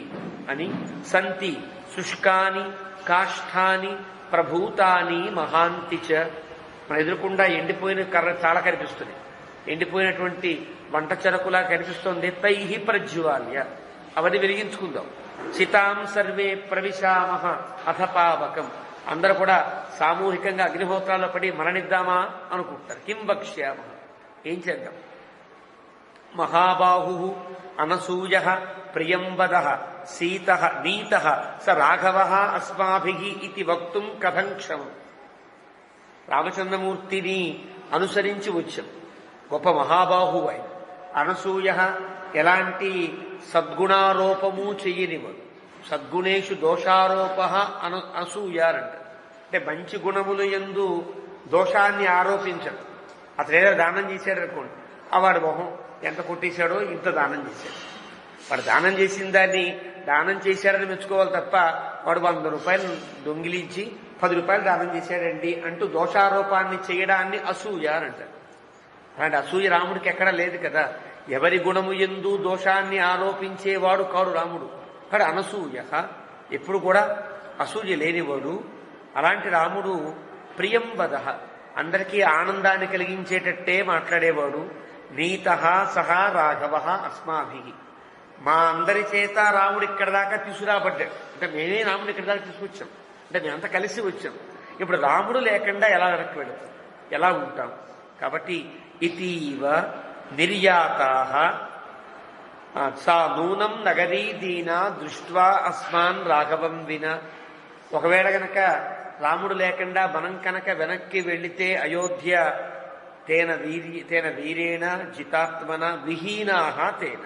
అని. సంతి శుష్కాని కాష్ఠాని ప్రభూతాని మహాంతిచ. మన ఎదురుకుండా ఎండిపోయిన కర్ర చాలా కనిపిస్తుంది, ఎండిపోయినటువంటి వంట చెరకులా కనిపిస్తోంది. తైహి ప్రజ్వాల్య, అవన్నీ వెలిగించుకుందాం. చితాం సర్వే ప్రవిశామహ అథ పావకం. అందరూ కూడా సామూహికంగా అగ్నిహోత్రాల్లో పడి మరణిద్దామా అనుకుంటారు. కిం వక్ష్యామ, ఏం చేద్దాం? మహాబాహు అనసూయ ప్రియంవద సీత నీత స రాఘవ అస్మాభి ఇది వక్తుం కథం క్షమం. రామచంద్రమూర్తిని అనుసరించి వచ్చాం. గొప్ప మహాబాహు ఆయన. అనసూయ ఎలాంటి సద్గుణారోపము చెయ్యనివాడు. సద్గుణేషు దోషారోప అనసూయారంట. అంటే మంచి గుణములు యందు దోషాన్ని ఆరోపించడు. అతను ఏదో దానం చేశాడు అనుకోండి, ఆ వాడు మొహం ఎంత కొట్టేశాడో ఇంత దానం చేశాడు. వాడు దానం చేసిన దాన్ని దానం చేశాడని మెచ్చుకోవాలి తప్ప వాడు 100 రూపాయలు దొంగిలించి 10 రూపాయలు దానం చేశాడండి అంటూ దోషారోపాన్ని చేయడాన్ని అసూయ అని అంటారు. అలాంటి అసూయ రాముడికి ఎక్కడా లేదు కదా. ఎవరి గుణము యందు దోషాన్ని ఆరోపించేవాడు కాడు రాముడు. అక్కడ అనసూయ, ఎప్పుడు కూడా అసూయ లేనివాడు. అలాంటి రాముడు ప్రియంవద, అందరికీ ఆనందాన్ని కలిగించేటట్టే మాట్లాడేవాడు. నీత సహా రాఘవ అస్మాభి, మా అందరి చేత రాముడు ఇక్కడి దాకా తీసుకురాబడ్డాడు. అంటే మేమే రాముడు ఇక్కడి దాకా తీసుకొచ్చాం, అంటే మేమంతా కలిసి వచ్చాం. ఇప్పుడు రాముడు లేకుండా ఎలా వెనక్కి వెళతాం, ఎలా ఉంటాం? కాబట్టి ఇతీవ నిర్యాతాః సా నూనం నగరీ దీనా దృష్ట్వా అస్మాన్ రాఘవం విన. ఒకవేళ గనక రాముడు లేకుండా మనం కనుక వెనక్కి వెళితే అయోధ్య తేన వీరేణ జితాత్మన విహీనాః తేన.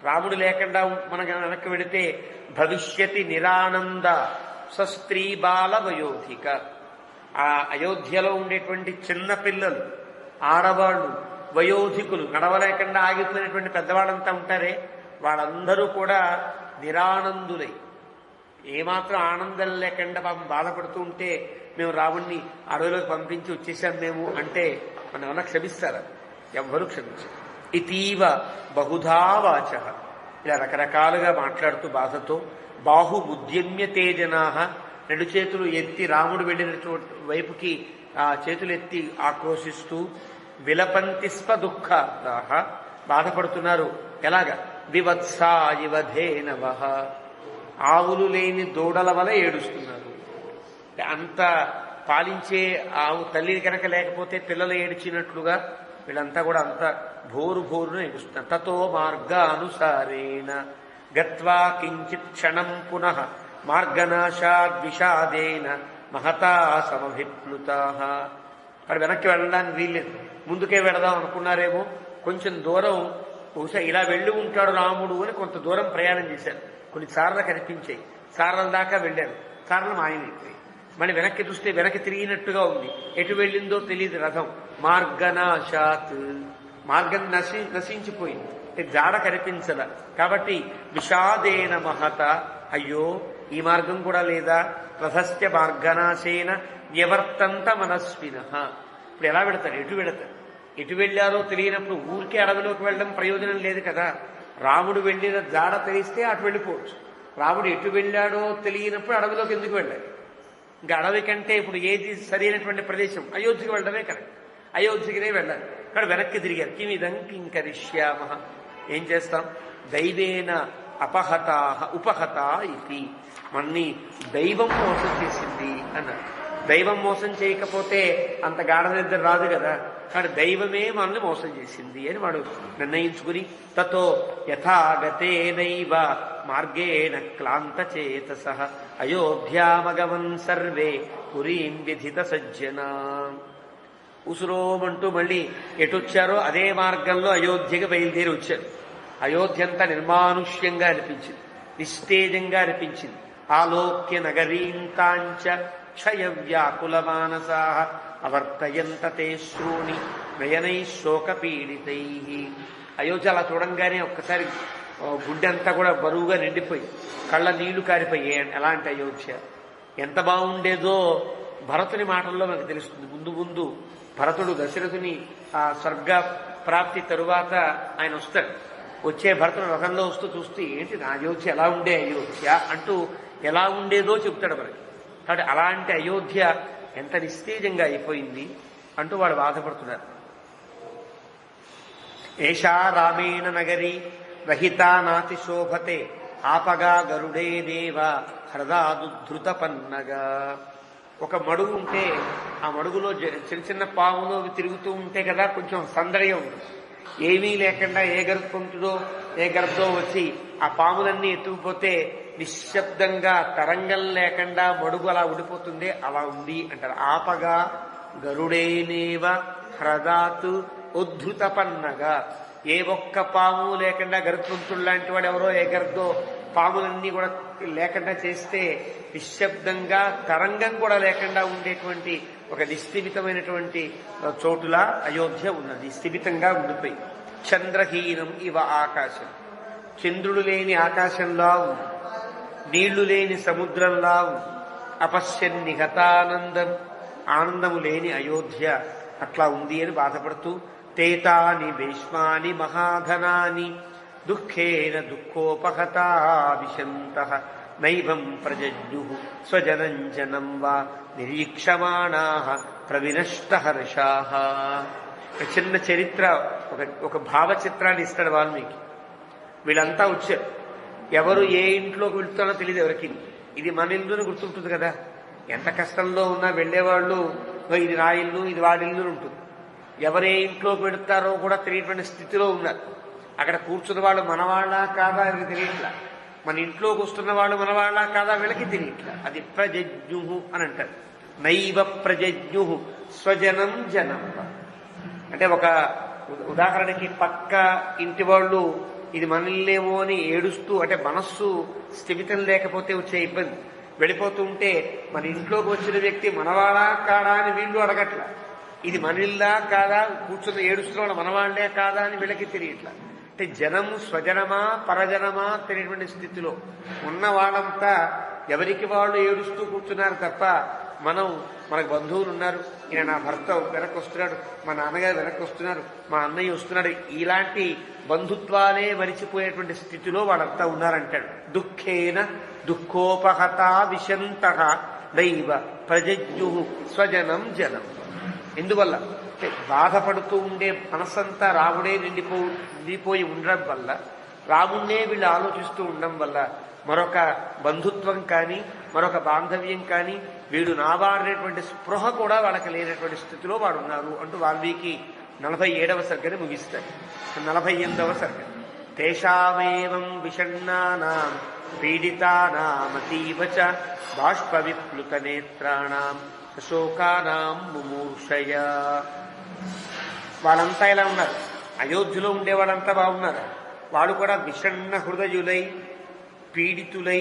రాముడు లేకుండా మనం వెనక్కి వెళితే భవిష్యతి నిరానంద సస్త్రీ బాల వయోధిక. ఆ అయోధ్యలో ఉండేటువంటి చిన్న పిల్లలు, ఆడవాళ్లు, వయోధికులు, నడవలేకుండా ఆగిపోయినటువంటి పెద్దవాళ్ళంతా ఉంటారే, వాళ్ళందరూ కూడా నిరానందులై ఏమాత్రం ఆనందం లేకుండా పాపం బాధపడుతూ ఉంటే మేము రాముణ్ణి అడవిలోకి పంపించి వచ్చేసాం మేము అంటే మనం ఏమన్నా క్షమిస్తారా? ఎవ్వరూ క్షమించారు. ఇతీవ బహుధా వాచ, ఇలా రకరకాలుగా మాట్లాడుతూ బాధతో. బాహు ఉద్యమ్య తేజనాహ, 2 చేతులు ఎత్తి రాముడు వెళ్ళిన వైపుకి ఆ చేతులు ఎత్తి ఆక్రోశిస్తూ. విలపంతి స్వ దుఃఖాః, బాధపడుతున్నారు. ఎలాగా? వివత్సా ఇవ ధేనవః, ఆవులు లేని దూడల వల్ల ఏడుస్తున్నారు. అంత పాలించే ఆవు తల్లి కనుక లేకపోతే పిల్లలు ఏడ్చినట్లుగా వీళ్ళంతా కూడా అంత భోరు భోరును ఏడుస్తున్నారు. తతో మార్గానుసారేణ గత్వా కించిత్ క్షణం పునః మార్గనాశాద్విషాదేన మహతా సమభిప్లుతాః. అక్కడ వెనక్కి వెళ్ళడానికి వీల్లేదు, ముందుకే వెళదాం అనుకున్నారేమో. కొంచెం దూరం బహుశా ఇలా వెళ్ళి ఉంటాడు రాముడు అని కొంత దూరం ప్రయాణం చేశారు. కొన్ని సార్లు కనిపించాయి, సార్ల దాకా వెళ్ళారు, సార్లు మాయమైపోయి. మళ్ళీ వెనక్కి చూస్తే వెనక్కి తిరిగినట్టుగా ఉంది. ఎటు వెళ్ళిందో తెలియదు రథం. మార్గనాశాత్, మార్గం నశించిపోయింది, జాడ కనిపించద. కాబట్టి విషాదేన మహత, అయ్యో ఈ మార్గం కూడా లేదా? రథస్య మార్గనాశేన నివర్తంత మనస్విన. ఇప్పుడు ఎలా వెళతారు? ఎటు వెళతారు? ఎటు వెళ్ళారో తెలియనప్పుడు ఊరికే అడవిలోకి వెళ్ళడం ప్రయోజనం లేదు కదా. రాముడు వెళ్ళిన జాడ తెలిస్తే అటు వెళ్ళిపోవచ్చు. రాముడు ఎటు వెళ్ళాడో తెలియనప్పుడు అడవిలోకి ఎందుకు వెళ్ళాలి? ఇంకా అడవి కంటే ఇప్పుడు ఏది సరైనటువంటి ప్రదేశం? అయోధ్యకి వెళ్ళడమే కరెక్ట్. అయోధ్యకినే వెళ్ళాలి. ఇక్కడ వెనక్కి తిరిగారు. కిమిదం కింకరిష్యామ, ఏం చేస్తాం? దైవేన అపహతా ఉపహత ఇది, మన్ని దైవం మోసం చేసింది అన్నారు. దైవం మోసం చేయకపోతే అంత గాఢ నిద్ర రాదు కదా. కానీ దైవమే మనల్ని మోసం చేసింది అని వాడు నిర్ణయించుకుని తతో యథాగతేనైవ మార్గేణ క్లాంత చేతస అయోధ్యామగమన్ సర్వే పురీం విధిత సజ్జనా. ఉసురోమంటూ మళ్ళీ ఎటొచ్చారో అదే మార్గంలో అయోధ్యకి బయలుదేరి వచ్చారు. అయోధ్య అంతా నిర్మానుష్యంగా అనిపించింది, నిస్తేజంగా అనిపించింది. ఆలోక్య నగరీంతాంచ క్షయ వ్యాకుల మానసా అవర్తయంత తే శ్రోణి నయనై శోకపీడితై. అయోధ్య అలా చూడంగానే ఒక్కసారి గుడ్డె అంతా కూడా బరువుగా నిండిపోయి కళ్ళ నీళ్లు కారిపోయాయి. ఎలాంటి అయోధ్య ఎంత బాగుండేదో భరతుని మాటల్లో మనకు తెలుస్తుంది. ముందు ముందు భరతుడు దశరథుని ఆ స్వర్గ ప్రాప్తి తరువాత ఆయన వస్తాడు. వచ్చే భరతుడు రథంలో వస్తూ చూస్తూ ఏంటి నా అయోధ్య ఎలా ఉండే అయోధ్య అంటూ ఎలా ఉండేదో చెప్తాడు మనకి. కాబట్టి అలాంటి అయోధ్య ఎంత నిస్తేజంగా అయిపోయింది అంటూ వాడు బాధపడుతున్నారు. ఏషా రామేణ నగరి రహితా నాతి శోభతే ఆపగా గరుడే దేవ హ్రదాదుధృత పన్నగా. ఒక మడుగు ఉంటే ఆ మడుగులో చిన్న చిన్న పాములు అవి తిరుగుతూ ఉంటే కదా కొంచెం సందడిగా ఉంటుంది. ఏమీ లేకుండా ఏ గరుపుకుంటుందో ఏ గర్భో వచ్చి ఆ పాములన్నీ ఎత్తుకుపోతే నిశ్శబ్దంగా తరంగం లేకుండా మడుగు అలా ఉడిపోతుంది. అలా ఉంది అంటారు. ఆపగా గరుడేనేవ హ్రదాత్ ఉద్ధృత పన్నగా. ఏ ఒక్క పాము లేకుండా గరుత్మంతుడు లాంటి వాడు ఎవరో ఏ గర్దో పాములన్నీ కూడా లేకుండా చేస్తే నిశ్శబ్దంగా తరంగం కూడా లేకుండా ఉండేటువంటి ఒక నిస్థిమితమైనటువంటి చోటులా అయోధ్య ఉన్నది. స్థిమితంగా ఉండిపోయి చంద్రహీనం ఇవ ఆకాశం, చంద్రుడు లేని ఆకాశంలా ఉంది, నీళ్లు లేని సముద్రంలా ఉంది. అపశ్యన్ నిహతానందం, ఆనందము లేని అయోధ్య అట్లా ఉంది అని బాధపడుతూ తేతాని భీష్మాని మహాధనాని దుఃఖేన దుఃఖోపహతా విశంతః నైవం ప్రజజ్ఞు స్వజనం జనం వా నిరీక్షమాణాః ప్రవినష్ట హర్షాః. చిన్న చరిత్ర, ఒక భావచిత్రాన్ని ఇస్తాడు వాల్మీకి. వీళ్ళంతా వచ్చారు. ఎవరు ఏ ఇంట్లోకి వెళ్తారో తెలియదు ఎవరికి. ఇది మన ఇల్లుని గుర్తుంటుంది కదా. ఎంత కష్టంలో ఉన్నా వెళ్లేవాళ్ళు ఇది నా ఇల్లు ఇది వాడి ఇల్లు ఉంటుంది. ఎవరే ఇంట్లోకి వెళుతారో కూడా తెలియటువంటి స్థితిలో ఉన్నారు. అక్కడ కూర్చున్న వాళ్ళు మనవాళ్ళ కాదా వీళ్ళకి తెలియట్లా, మన ఇంట్లోకి వస్తున్న వాళ్ళు మనవాళ్ళ కాదా వీళ్ళకి తెలియట్లా. అది ప్రజజ్ఞు అని అంటారు. నైవ ప్రజజ్ఞు స్వజనం జనం. అంటే ఒక ఉదాహరణకి పక్క ఇంటి వాళ్ళు ఇది మనల్లేమో అని ఏడుస్తూ, అంటే మనస్సు స్థిమితం లేకపోతే వచ్చే ఇబ్బంది. వెళ్ళిపోతుంటే మన ఇంట్లోకి వచ్చిన వ్యక్తి మనవాడా కాదా అని వీళ్ళు అడగట్లా. ఇది మనల్లా కాదా, కూర్చుని ఏడుస్తున్నాడు మనవాళ్లే కాదా అని వీళ్ళకి తెలియట్లా. అంటే జనము స్వజనమా పరజనమా తెలియటువంటి స్థితిలో ఉన్న వాళ్ళంతా ఎవరికి వాళ్ళు ఏడుస్తూ కూర్చున్నారు తప్ప మనకు బంధువులు ఉన్నారు, ఈయన నా భర్త వెనక్కి వస్తున్నాడు, మా నాన్నగారు వెనక్కి వస్తున్నారు, మా అన్నయ్య వస్తున్నాడు, ఇలాంటి బంధుత్వాలే మరిచిపోయేటువంటి స్థితిలో వాళ్ళంతా ఉన్నారంటాడు. దుఃఖేన దుఃఖోపహత విశంతః దైవ ప్రజజ్ఞు స్వజనం జనం. ఎందువల్ల అంటే బాధపడుతూ ఉండే మనసంతా రాముడే నిండిపోయి ఉండడం వల్ల, రాముణ్ణే వీళ్ళు ఆలోచిస్తూ ఉండడం వల్ల మరొక బంధుత్వం కానీ మరొక బాంధవ్యం కానీ వీడు నావాడనేటువంటి స్పృహ కూడా వాళ్ళకి లేనటువంటి స్థితిలో వాడు ఉన్నారు అంటూ వాల్మీకి 47వ సర్గని ముగిస్తారు. 48వ సర్గ తేషామేవం విషణ్ణానాం పీడితానామతీవ చ బాష్ప విప్లుత నేత్రాణాం శోకానాం ముమూర్షయ. వాళ్ళంతా ఇలా ఉన్నారు. అయోధ్యలో ఉండే వాళ్ళంతా బాగున్నారు. వాళ్ళు కూడా విషణ్ణ హృదయులై పీడితులై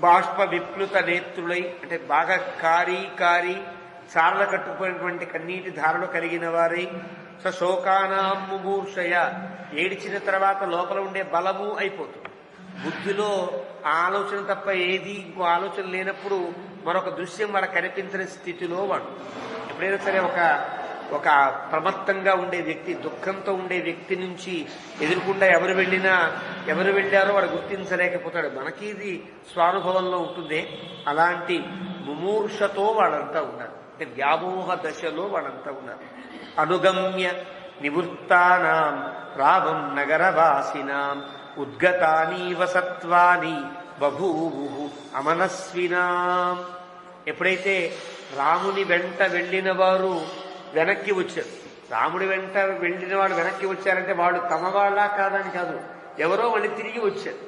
బాష్ప విప్లుత నేత్రులై, అంటే బాగా కారి చారల కట్టుకున్నటువంటి కన్నీటి ధారలు కలిగిన వారై శోకానాం ముమూర్షయ, ఏడిచిన తర్వాత లోపల ఉండే బలము అయిపోతుంది. బుద్ధిలో ఆలోచన తప్ప ఏది ఇంకో ఆలోచన లేనప్పుడు మరొక దృశ్యం వాళ్ళకి కనిపించని స్థితిలో వాడు. ఎప్పుడైనా సరే ఒక ప్రమత్తంగా ఉండే వ్యక్తి, దుఃఖంతో ఉండే వ్యక్తి నుంచి ఎదురుకుండా ఎవరు వెళ్ళారో వాడు గుర్తించలేకపోతాడు. మనకి ఇది స్వానుభవంలో ఉంటుంది. అలాంటి ముమూర్షతో వాళ్ళంతా ఉన్నారు, అంటే వ్యామోహ దశలో వాళ్ళంతా ఉన్నారు. అనుగమ్య నివృత్తానాం రామం నగరవాసినాం ఉద్గతానీవ సత్వాని బభూవు అమనస్వినాం. ఎప్పుడైతే రాముని వెంట వెళ్ళిన వారు వెనక్కి వచ్చారు, రాముడి వెంట వెళ్ళిన వాడు వెనక్కి వచ్చారంటే వాళ్ళు తమ వాళ్ళ కాదని కాదు, ఎవరో వాళ్ళు తిరిగి వచ్చారు.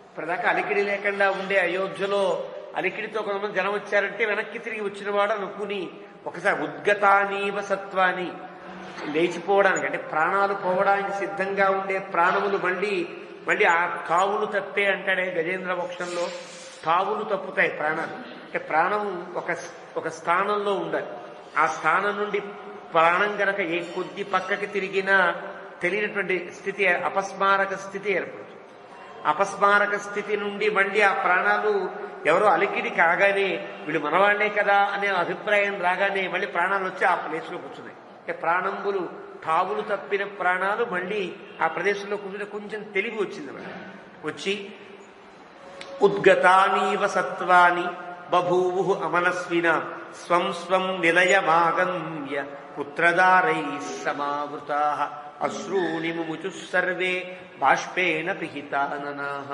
ఇప్పటిదాకా అలికిడి లేకుండా ఉండే అయోధ్యలో అలికిడితో కొంతమంది జనం వచ్చారంటే వెనక్కి తిరిగి వచ్చిన వాడు అనుకుని ఒకసారి ఉద్గతానీవ సత్వాన్ని లేచిపోవడానికి, అంటే ప్రాణాలు పోవడానికి సిద్ధంగా ఉండే ప్రాణములు మళ్ళీ ఆ తావులు తప్పే అంటాడే గజేంద్ర మోక్షంలో. తావులు తప్పుతాయి ప్రాణాలు, అంటే ప్రాణం ఒక స్థానంలో ఉండాలి. ఆ స్థానం నుండి ప్రాణం గనక ఏ కొద్ది పక్కకి తిరిగినా తెలియనటువంటి స్థితి, అపస్మారక స్థితి ఏర్పడుతుంది. అపస్మారక స్థితి నుండి మళ్ళీ ఆ ప్రాణాలు ఎవరో అలికిడి కాగానే వీళ్ళు మనవాళ్లే కదా అనే అభిప్రాయం రాగానే మళ్ళీ ప్రాణాలు వచ్చి ఆ ప్లేస్లో కూర్చున్నాయి. అంటే ప్రాణంబులు తావులు తప్పిన ప్రాణాలు మళ్ళీ ఆ ప్రదేశంలో కూర్చుని కొంచెం తెలివి వచ్చింది. వచ్చి ఉద్గతానీవ సత్వాని బభూవు అమనస్వినా స్వం స్వం నిలయమాగమ్య పుత్రదారై సమావృతా అశ్రూని ముముచు సర్వే బాష్పేణ పిహితాననాః.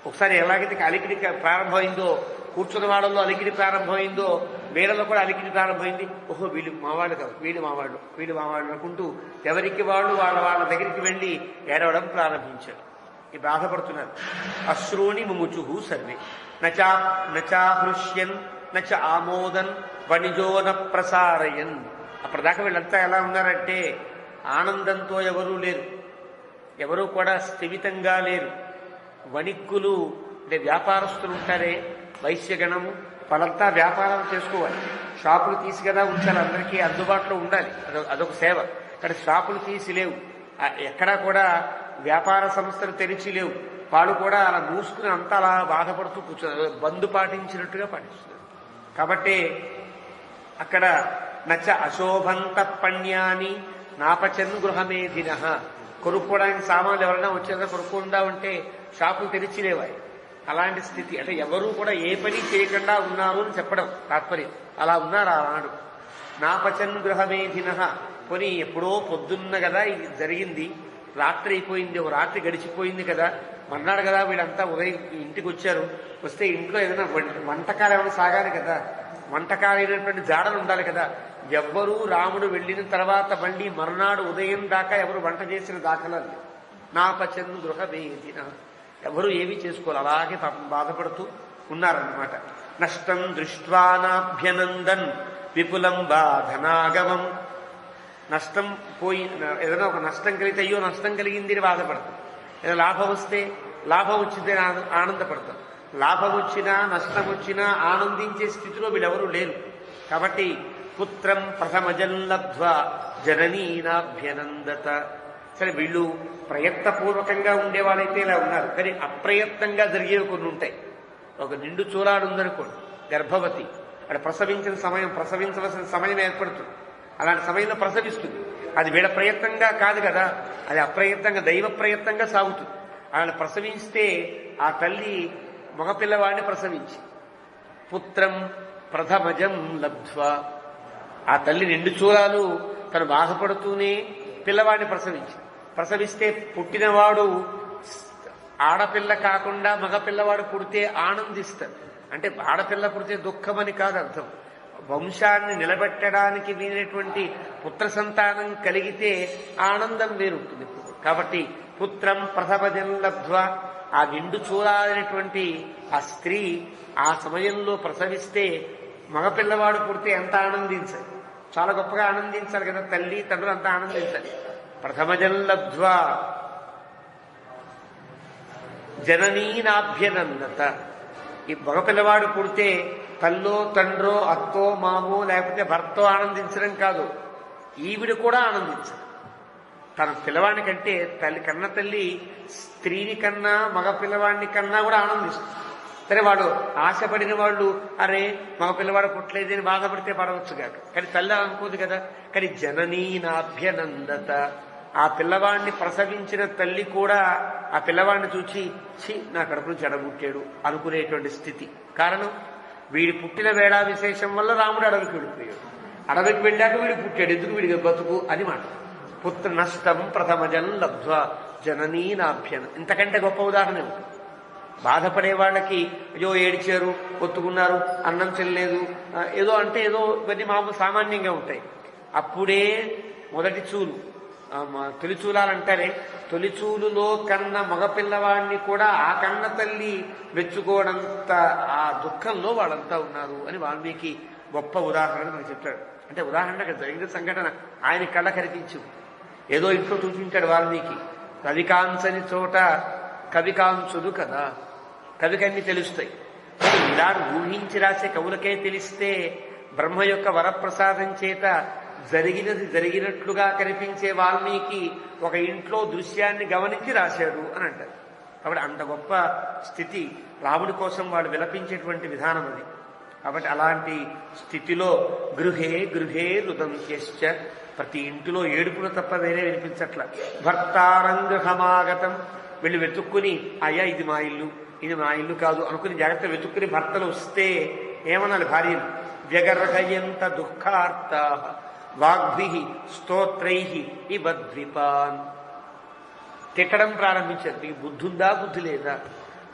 ఒకసారి ఎలాగైతే అలికిడి ప్రారంభమైందో, కూర్చున్న వాళ్ళలో అలికిడి ప్రారంభమైందో వీళ్ళలో కూడా అలికిడి ప్రారంభమైంది. ఓహో వీళ్ళు మావాళ్ళు కాదు, వీళ్ళు మావాళ్ళు అనుకుంటూ ఎవరికి వాళ్ళు వాళ్ళ దగ్గరికి వెళ్ళి ఏడవడం ప్రారంభించారు. ఈ బాధపడుతున్నారు. అశ్రూని ముముచు సర్వే నచాహృష్యన్ నచ ఆమోదన్ వణిజోన ప్రసారయన్. అప్పటిదాకా వీళ్ళంతా ఎలా ఉన్నారంటే ఆనందంతో ఎవరూ లేరు, ఎవరూ కూడా స్థిమితంగా లేరు. వణిక్కులు అంటే వ్యాపారస్తులు ఉంటారే, వైశ్యగణము, వాళ్ళంతా వ్యాపారం చేసుకోవాలి. షాపులు తీసి కదా ఉంచాలి, అందరికీ అందుబాటులో ఉండాలి, అదొక సేవ. ఇక్కడ షాపులు తీసి లేవు, ఎక్కడా కూడా వ్యాపార సంస్థలు తెరిచి లేవు. వాళ్ళు కూడా అలా మూసుకుని అంతా అలా బాధపడుతూ కూర్చున్నారు, బంధు పాటించినట్టుగా పాటిస్తున్నారు. కాబట్టి అక్కడ నచ్చ అశోభంత పణ్యాని నాపచన్ గృహమేధిన. కొనుక్కోవడానికి సామాన్లు ఎవరైనా వచ్చేదా కొనుక్కుందా ఉంటే షాపులు తెరిచిలేవాయి. అలాంటి స్థితి, అంటే ఎవరూ కూడా ఏ పని చేయకుండా ఉన్నారు అని చెప్పడం తాత్పర్యం. అలా ఉన్నారు ఆనాడు. నాపచన్ గృహమేధిన. కొని ఎప్పుడో పొద్దున్న కదా ఇది జరిగింది, రాత్రి అయిపోయింది, ఒక రాత్రి గడిచిపోయింది కదా, మన్నాడు కదా వీళ్ళంతా ఉదయం ఇంటికి వచ్చారు. వస్తే ఇంట్లో ఏదైనా వంటకాలు ఏమైనా సాగాలి కదా, వంటకాలైనటువంటి జాడలు ఉండాలి కదా. ఎవ్వరూ రాముడు వెళ్ళిన తర్వాత మళ్ళీ మర్నాడు ఉదయం దాకా ఎవరు వంట చేసిన దాఖలాలు నాపచన్ గృహమేధిన. ఎవరు ఏమీ చేసుకోవాలి, అలాగే బాధపడుతూ ఉన్నారన్నమాట. నష్టం దృష్ట్వానాభ్యనందన్ విపులం బాధనాగమం. నష్టం పోయి ఏదైనా ఒక నష్టం కలిగితే అయ్యో నష్టం కలిగింది అని బాధపడతాం. ఏదైనా లాభం వస్తే లాభం వచ్చింది ఆనందపడతాం. లాభం వచ్చినా నష్టం వచ్చినా ఆనందించే స్థితిలో వీళ్ళెవరూ లేరు. కాబట్టి పుత్రం ప్రథమజం లబ్ధ్వా జననీనాభ్యనందత. సరే వీళ్ళు ప్రయత్నపూర్వకంగా ఉండేవాళ్ళైతే ఇలా ఉన్నారు, కానీ అప్రయత్నంగా జరిగేవి కొన్ని ఉంటాయి. ఒక నిండు చూలాడు ఉందనుకోండి, గర్భవతి, అక్కడ ప్రసవించవలసిన సమయం ఏర్పడుతుంది. అలాంటి సమయంలో ప్రసవిస్తుంది. అది వీళ్ళ ప్రయత్నంగా కాదు కదా, అది అప్రయత్నంగా దైవ ప్రయత్నంగా సాగుతుంది. అలా ప్రసవిస్తే ఆ తల్లి మగపిల్లవాడిని ప్రసవించి పుత్రం ప్రథమజం లబ్ధ్వా, ఆ తల్లి నిండు చూలాలు తను బాధపడుతూనే పిల్లవాడిని ప్రసవిస్తే పుట్టినవాడు ఆడపిల్ల కాకుండా మగపిల్లవాడు పుడితే ఆనందిస్తారు. అంటే ఆడపిల్ల పుడితే దుఃఖమని కాదు అర్థం. వంశాన్ని నిలబెట్టడానికి వీలైనటువంటి పుత్ర సంతానం కలిగితే ఆనందం వేరుంటుంది. కాబట్టి పుత్రం ప్రథమజం లబ్ధ్వా, ఆ నిండు చూడాలనేటువంటి ఆ స్త్రీ ఆ సమయంలో ప్రసవిస్తే మగపిల్లవాడు పుడితే ఎంత ఆనందించాలి, చాలా గొప్పగా ఆనందించాలి కదా, తల్లి తండ్రులు అంతా ఆనందించాలి. ప్రథమజం లబ్ధ్వా జననీనాభ్యనందత. ఈ మగపిల్లవాడు పుడితే తల్లో తండ్రో అత్తో మామో లేకపోతే భర్తో ఆనందించడం కాదు, ఈవిడ కూడా ఆనందించాలి. తన పిల్లవాడిని కంటే కన్న తల్లి స్త్రీని కన్నా మగ పిల్లవాడిని కన్నా కూడా ఆనందిస్తుంది. సరే వాడు ఆశపడిన వాళ్ళు అరే మగ పిల్లవాడు పుట్టలేదని బాధపడితే పడవచ్చు కాక, కానీ తల్లి అనుకోదు కదా. కానీ జననీనాభ్యనందత, ఆ పిల్లవాడిని ప్రసవించిన తల్లి కూడా ఆ పిల్లవాడిని చూచి ఛీ నా కడుపును చెడబుట్టాడు అనుకునేటువంటి స్థితి. కారణం వీడి పుట్టిన వేళా విశేషం వల్ల రాముడు అడవికి వెళ్ళిపోయాడు. అడవికి వెళ్ళాక వీడు పుట్టాడు, ఎందుకు వీడికి బతుకు అని మాట. పుత్ర నష్టం ప్రథమజం లబ్ధ్వ జననీనాభ్యన, ఇంతకంటే గొప్ప ఉదాహరణ ఉంటుంది. బాధపడే వాళ్ళకి అయ్యో ఏడిచారు, ఒత్తుకున్నారు, అన్నం చెల్లలేదు, ఏదో అంటే ఏదో ఇవన్నీ మామూలు సామాన్యంగా ఉంటాయి. అప్పుడే మొదటి చూలు తొలిచూలాలంటారే, తొలిచూలులో కన్న మగపిల్లవాడిని కూడా ఆ కన్న తల్లి మెచ్చుకోవడంత ఆ దుఃఖంలో వాళ్ళంతా ఉన్నారు అని వాల్మీకి గొప్ప ఉదాహరణ మనకు చెప్తాడు. అంటే ఉదాహరణగా జరిగిన సంఘటన ఆయన కళ్ళ కనిపించు, ఏదో ఇంట్లో చూపించాడు వాల్మీకి. కవికాంచని చోట కవికాంచుడు కదా, కవికన్నీ తెలుస్తాయి. ఇలా ఊహించి రాసే కవులకే తెలిస్తే బ్రహ్మ యొక్క వరప్రసాదం చేత జరిగినది జరిగినట్లుగా కనిపించే వాల్మీకి ఒక ఇంట్లో దృశ్యాన్ని గమనించి రాశాడు అని అంటారు. కాబట్టి అంత గొప్ప స్థితి రాముడి కోసం వాడు విలపించేటువంటి విధానం అది. కాబట్టి అలాంటి స్థితిలో గృహే గృహే రుదంత్యశ్చ, ప్రతి ఇంటిలో ఏడుపులు తప్ప వేరే వినిపించట్ల. భర్తారంగహమాగతం, వీళ్ళు వెతుక్కుని అయ్యా ఇది మా ఇల్లు, ఇది మా ఇల్లు కాదు అనుకుని జాగ్రత్త వెతుక్కుని భర్తలు వస్తే ఏమనాలి భార్యలు, వ్యగర్హయంత దుఃఖార్త వాగ్భి స్తోత్రై ఇవద్విపాన్, తిట్టడం ప్రారంభించారు. మీకు బుద్ధుందా బుద్ధి లేదా?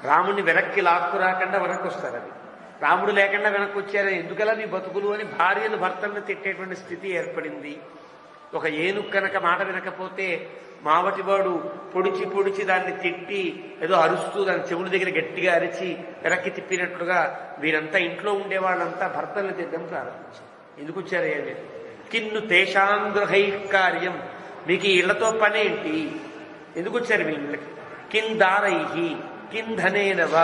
రాముడిని వెనక్కి లాక్కు రాకుండా వెనక్కి వస్తారు. అది రాముడు లేకుండా వెనక్కి వచ్చారు, ఎందుకలా మీ బతుకులు అని భార్యలు భర్తలను తిట్టేటువంటి స్థితి ఏర్పడింది. ఒక ఏనుగు కనుక మాట వినకపోతే మావటివాడు పొడిచి పొడిచి దాన్ని తిట్టి ఏదో అరుస్తూ దాని చెవుల దగ్గర గట్టిగా అరిచి వెనక్కి తిప్పినట్లుగా వీరంతా ఇంట్లో ఉండేవాళ్ళంతా భర్తల్ని తిట్టడం ప్రారంభించారు. ఎందుకు వచ్చారు? ఏమి కిన్ను తేషాంగృహై కార్యం, మీకు ఈ ఇళ్లతో పనేంటి? ఎందుకు వచ్చారు మీ ఇళ్ళకి? కిన్ దారైహి కిన్ ధనేనవ,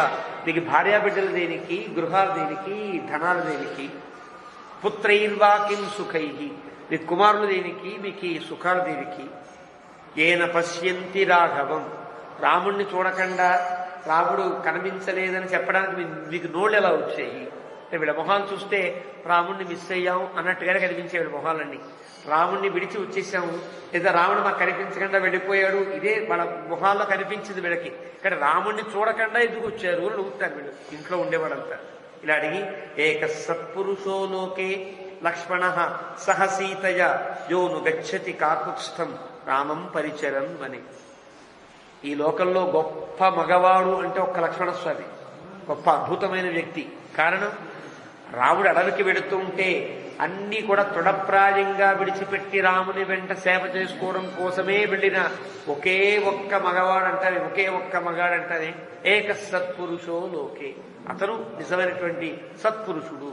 మీకు భార్యాబిడ్డలు దేనికి, గృహాలు దేనికి, ధనాలు దేనికి? పుత్రైర్వా కిం సుఖై, మీ కుమారులు దేనికి, మీకు ఈ సుఖాలు దేనికి? ఏన పశ్యంతి రాఘవం, రాముణ్ణి చూడకుండా రాముడు కనిపించలేదని చెప్పడానికి మీకు నోళ్ళు ఎలా వచ్చాయి? వీళ్ళ మొహాలు చూస్తే రాముణ్ణి మిస్ అయ్యాం అన్నట్టుగానే కనిపించే వీళ్ళ మొహాలన్నీ. రాముణ్ణి విడిచి వచ్చేసాము, లేదా రాముడు మాకు కనిపించకుండా వెళ్ళిపోయాడు, ఇదే వాళ్ళ మొహాల్లో కనిపించింది వీళ్ళకి. ఇక్కడ రాముణ్ణి చూడకుండా ఎందుకు వచ్చారు అని అడుగుతారు వీళ్ళు ఇంట్లో ఉండేవాడంతా. ఇలా అడిగి ఏక సత్పురుషో లోకే లక్ష్మణ సహ సీతయ యోను గచ్చతి కాకుత్స్థం రామం పరిచరన్ అని. ఈ లోకంలో గొప్ప మగవాడు అంటే ఒక్క లక్ష్మణస్వామి, గొప్ప అద్భుతమైన వ్యక్తి. కారణం రాముడు అడవికి వెడుతూ ఉంటే అన్నీ కూడా తృఢప్రాయంగా విడిచిపెట్టి రాముని వెంట సేవ చేసుకోవడం కోసమే వెళ్ళిన ఒకే ఒక్క మగవాడంటానే, ఒకే ఒక్క మగాడంటానే ఏక సత్పురుషో లోకే, అతను నిజమైనటువంటి సత్పురుషుడు.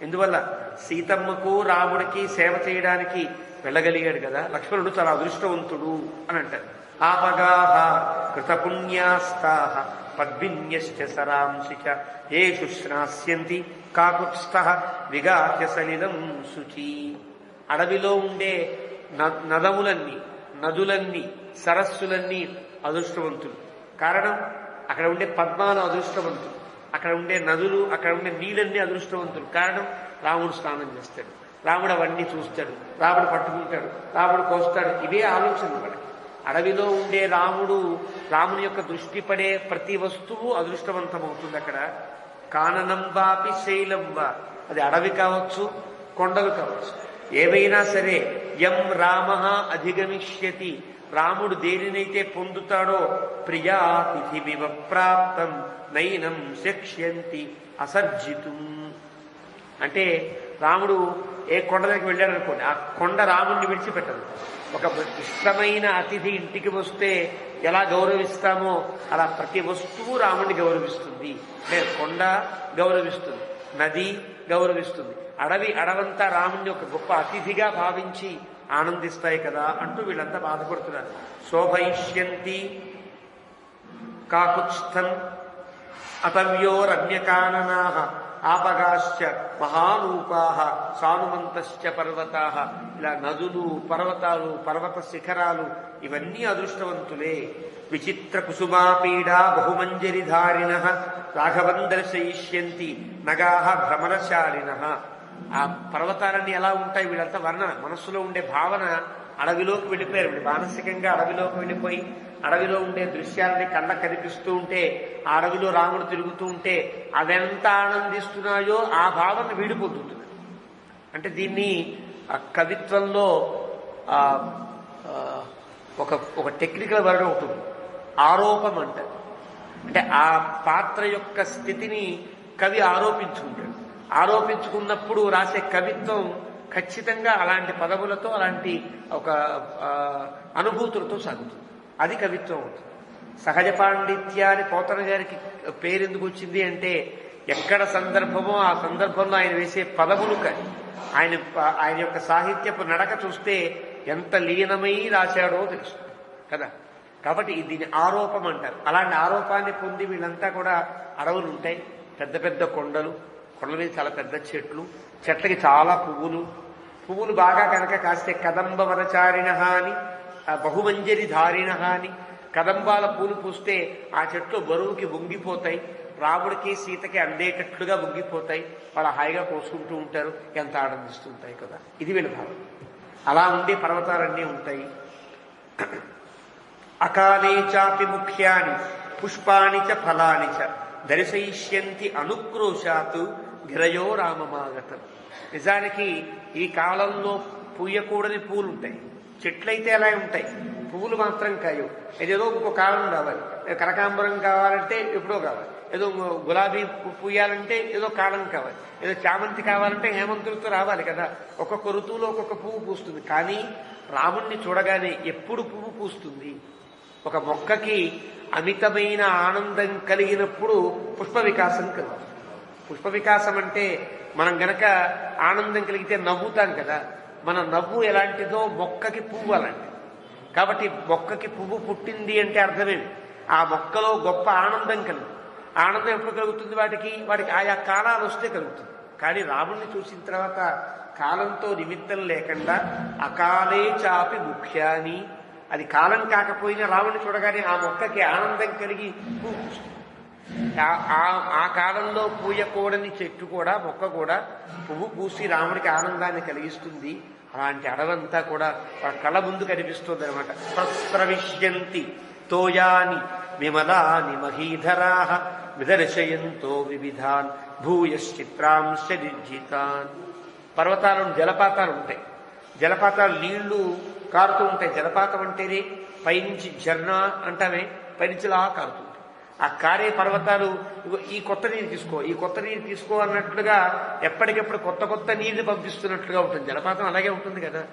ఎందువల్ల సీతమ్మకు రాముడికి సేవ చేయడానికి వెళ్ళగలిగాడు కదా. లక్ష్మణుడు చాలా అదృష్టవంతుడు అని అంటారు. ఆపగాహ కృతపుణ్యాస్తాహ పద్మిన్యశ్చ సరాంశి చ ఏషు శ్నాస్యంతి కాకుత్స్థః విగాహ్య సలిలం శుచి. అడవిలో ఉండే నదములన్నీ, నదులన్నీ, సరస్సులన్నీ అదృష్టవంతులు. కారణం అక్కడ ఉండే పద్మాలు అదృష్టవంతులు, అక్కడ ఉండే నదులు, అక్కడ ఉండే నీళ్ళన్నీ అదృష్టవంతులు. కారణం రాముడు స్నానం చేస్తాడు, రాముడు అవన్నీ చూస్తాడు, రాముడు పట్టుకుంటాడు, రాముడు కోస్తాడు. ఇవే ఆలోచనలు మనకి. అడవిలో ఉండే రాముని యొక్క దృష్టి పడే ప్రతి వస్తువు అదృష్టవంతమవుతుంది అక్కడ. కాననం వాపి శైలం వా, అది అడవి కావచ్చు, కొండలు కావచ్చు, ఏవైనా సరే. యం రామ అధిగమిష్యతి, రాముడు దేనినైతే పొందుతాడో ప్రియాతిథిమివ ప్రాప్తం నైనం శక్ష్యంతి అసర్జితుం. అంటే రాముడు ఏ కొండ దగ్గరికి వెళ్ళాడు అనుకోండి, ఆ కొండ రాముడిని విడిచిపెట్టదు. ఒక ఇష్టమైన అతిథి ఇంటికి వస్తే ఎలా గౌరవిస్తామో అలా ప్రతి వస్తువు రాముడిని గౌరవిస్తుంది. కొండ గౌరవిస్తుంది, నది గౌరవిస్తుంది, అడవంతా రాముడిని ఒక గొప్ప అతిథిగా భావించి ఆనందిస్తాయి కదా అంటూ వీళ్ళంతా బాధపడుతున్నారు. శోభయిష్యంతి కాకుత్స్థం అతవ్యోరన్యకాననాః ఆపగాశ్చ మహానూపాహ సానుమంతశ్చ పర్వతాహ. ఇలా నదులు, పర్వతాలు, పర్వత శిఖరాలు ఇవన్నీ అదృష్టవంతులే. విచిత్ర కుసుమాపీడా బహుమంజరిధారిణ రాఘవం దర్శయిష్యంతి నగాహ భ్రమరశాలిన. ఆ పర్వతాలన్నీ ఎలా ఉంటాయి, వీళ్ళంతా వర్ణన, మనస్సులో ఉండే భావన అడవిలోకి వెళ్ళిపోయారు. మానసికంగా అడవిలోకి వెళ్ళిపోయి అడవిలో ఉండే దృశ్యాలని కళ్ళకు కనిపిస్తూ ఉంటే, ఆ అడవిలో రాముడు తిరుగుతూ ఉంటే అవెంత ఆనందిస్తున్నాయో ఆ భావన వీడు పొందుతుంది. అంటే దీన్ని కవిత్వంలో ఒక టెక్నికల్ వర్డ్ ఉంటుంది, ఆరోపం అంటారు. అంటే ఆ పాత్ర యొక్క స్థితిని కవి ఆరోపించుకుంటాడు. ఆరోపించుకున్నప్పుడు రాసే కవిత్వం ఖచ్చితంగా అలాంటి పదవులతో, అలాంటి ఒక అనుభూతులతో సాగుతుంది. అది కవిత్వం అవుతుంది. సహజ పాండిత్యాన్ని పోతన గారికి పేరెందుకు వచ్చింది అంటే, ఎక్కడ సందర్భమో ఆ సందర్భంలో ఆయన వేసే పదములు కానీ ఆయన యొక్క సాహిత్యపు నడక చూస్తే ఎంత లీనమై రాశాడో తెలుస్తుంది కదా. కాబట్టి దీన్ని ఆరోపం అంటారు. అలాంటి ఆరోపాన్ని పొంది వీళ్ళంతా కూడా అడవులు ఉంటాయి, పెద్ద పెద్ద కొండల మీద చాలా పెద్ద చెట్లు, చెట్లకి చాలా పువ్వులు బాగా కనుక కాస్తే కదంబ వనచారిణ అని, బహుమంజరి ధారిణ అని, కదంబాల పూలు పూస్తే ఆ చెట్లు బరువుకి వంగిపోతాయి, రాముడికి సీతకి అందేటట్లుగా వంగిపోతాయి. వాళ్ళు హాయిగా కోసుకుంటూ ఉంటారు, ఎంత ఆనందిస్తుంటాయి కదా. ఇది వీళ్ళ భావం. అలా ఉండే పర్వతాలన్నీ ఉంటాయి. అకాలే చాపి ముఖ్యాని పుష్పాని చ ఫలాని చ దర్శయిష్యంతి అనుక్రోశాత్ గిరయో రామమాగతం. నిజానికి ఈ కాలంలో పూయకూడని పూలు ఉంటాయి, చెట్లయితే అలా ఉంటాయి, పువ్వులు మాత్రం కాయవు. ఏదేదో ఇంకో కాలం రావాలి. కనకాంబరం కావాలంటే ఎప్పుడో కావాలి, ఏదో గులాబీ పూయాలంటే ఏదో కాలం కావాలి, ఏదో చామంతి కావాలంటే హేమంతులతో రావాలి కదా. ఒక్కొక్క ఋతువులో ఒక్కొక్క పువ్వు పూస్తుంది. కానీ రాముణ్ణి చూడగానే ఎప్పుడు పువ్వు పూస్తుంది? ఒక మొక్కకి అమితమైన ఆనందం కలిగినప్పుడు పుష్ప వికాసం కలుగుతుంది. పుష్ప వికాసం అంటే మనం గనక ఆనందం కలిగితే నవ్వుతాం కదా, మన నవ్వు ఎలాంటిదో మొక్కకి పువ్వు అలాంటిది. కాబట్టి మొక్కకి పువ్వు పుట్టింది అంటే అర్థమేమి? ఆ మొక్కలో గొప్ప ఆనందం కలుగుతుంది. ఆనందం ఎప్పుడు కలుగుతుంది? వాటికి ఆయా కాలాలు వస్తే కలుగుతుంది. కానీ రాముణ్ణి చూసిన తర్వాత కాలంతో నిమిత్తం లేకుండా అకాలే చాపి ముఖ్యాని, అది కాలం కాకపోయినా రాముడిని చూడగానే ఆ మొక్కకి ఆనందం కలిగి పువ్వు పూస్తుంది. ఆ కాలంలో పూయకూడని చెట్టు కూడా, మొక్క కూడా పువ్వు పూసి రాముడికి ఆనందాన్ని కలిగిస్తుంది. అలాంటి అడవంతా కూడా కళ్ళ ముందు కనిపిస్తుంది అనమాట. ప్రస్రవిష్యంతి తోయాని విమలాని మహీధరా విదర్శయంతో వివిధాన్ భూయశ్చిత్రాంశ నిర్జితాన్. పర్వతాలను జలపాతాలు ఉంటాయి, జలపాతాలు నీళ్లు కారుతూ ఉంటాయి. జలపాతం అంటేనే పైనుంచి ఝర్నా అంటామే, పైనుంచిలా కారుతూ ఉంటాయి. ఆ కారే పర్వతాలు ఈ కొత్త నీరు తీసుకో, ఈ కొత్త నీరు తీసుకో అన్నట్లుగా ఎప్పటికెప్పుడు కొత్త కొత్త నీరుని పంపిస్తున్నట్లుగా ఉంటుంది. జలపాతం అలాగే ఉంటుంది కదా.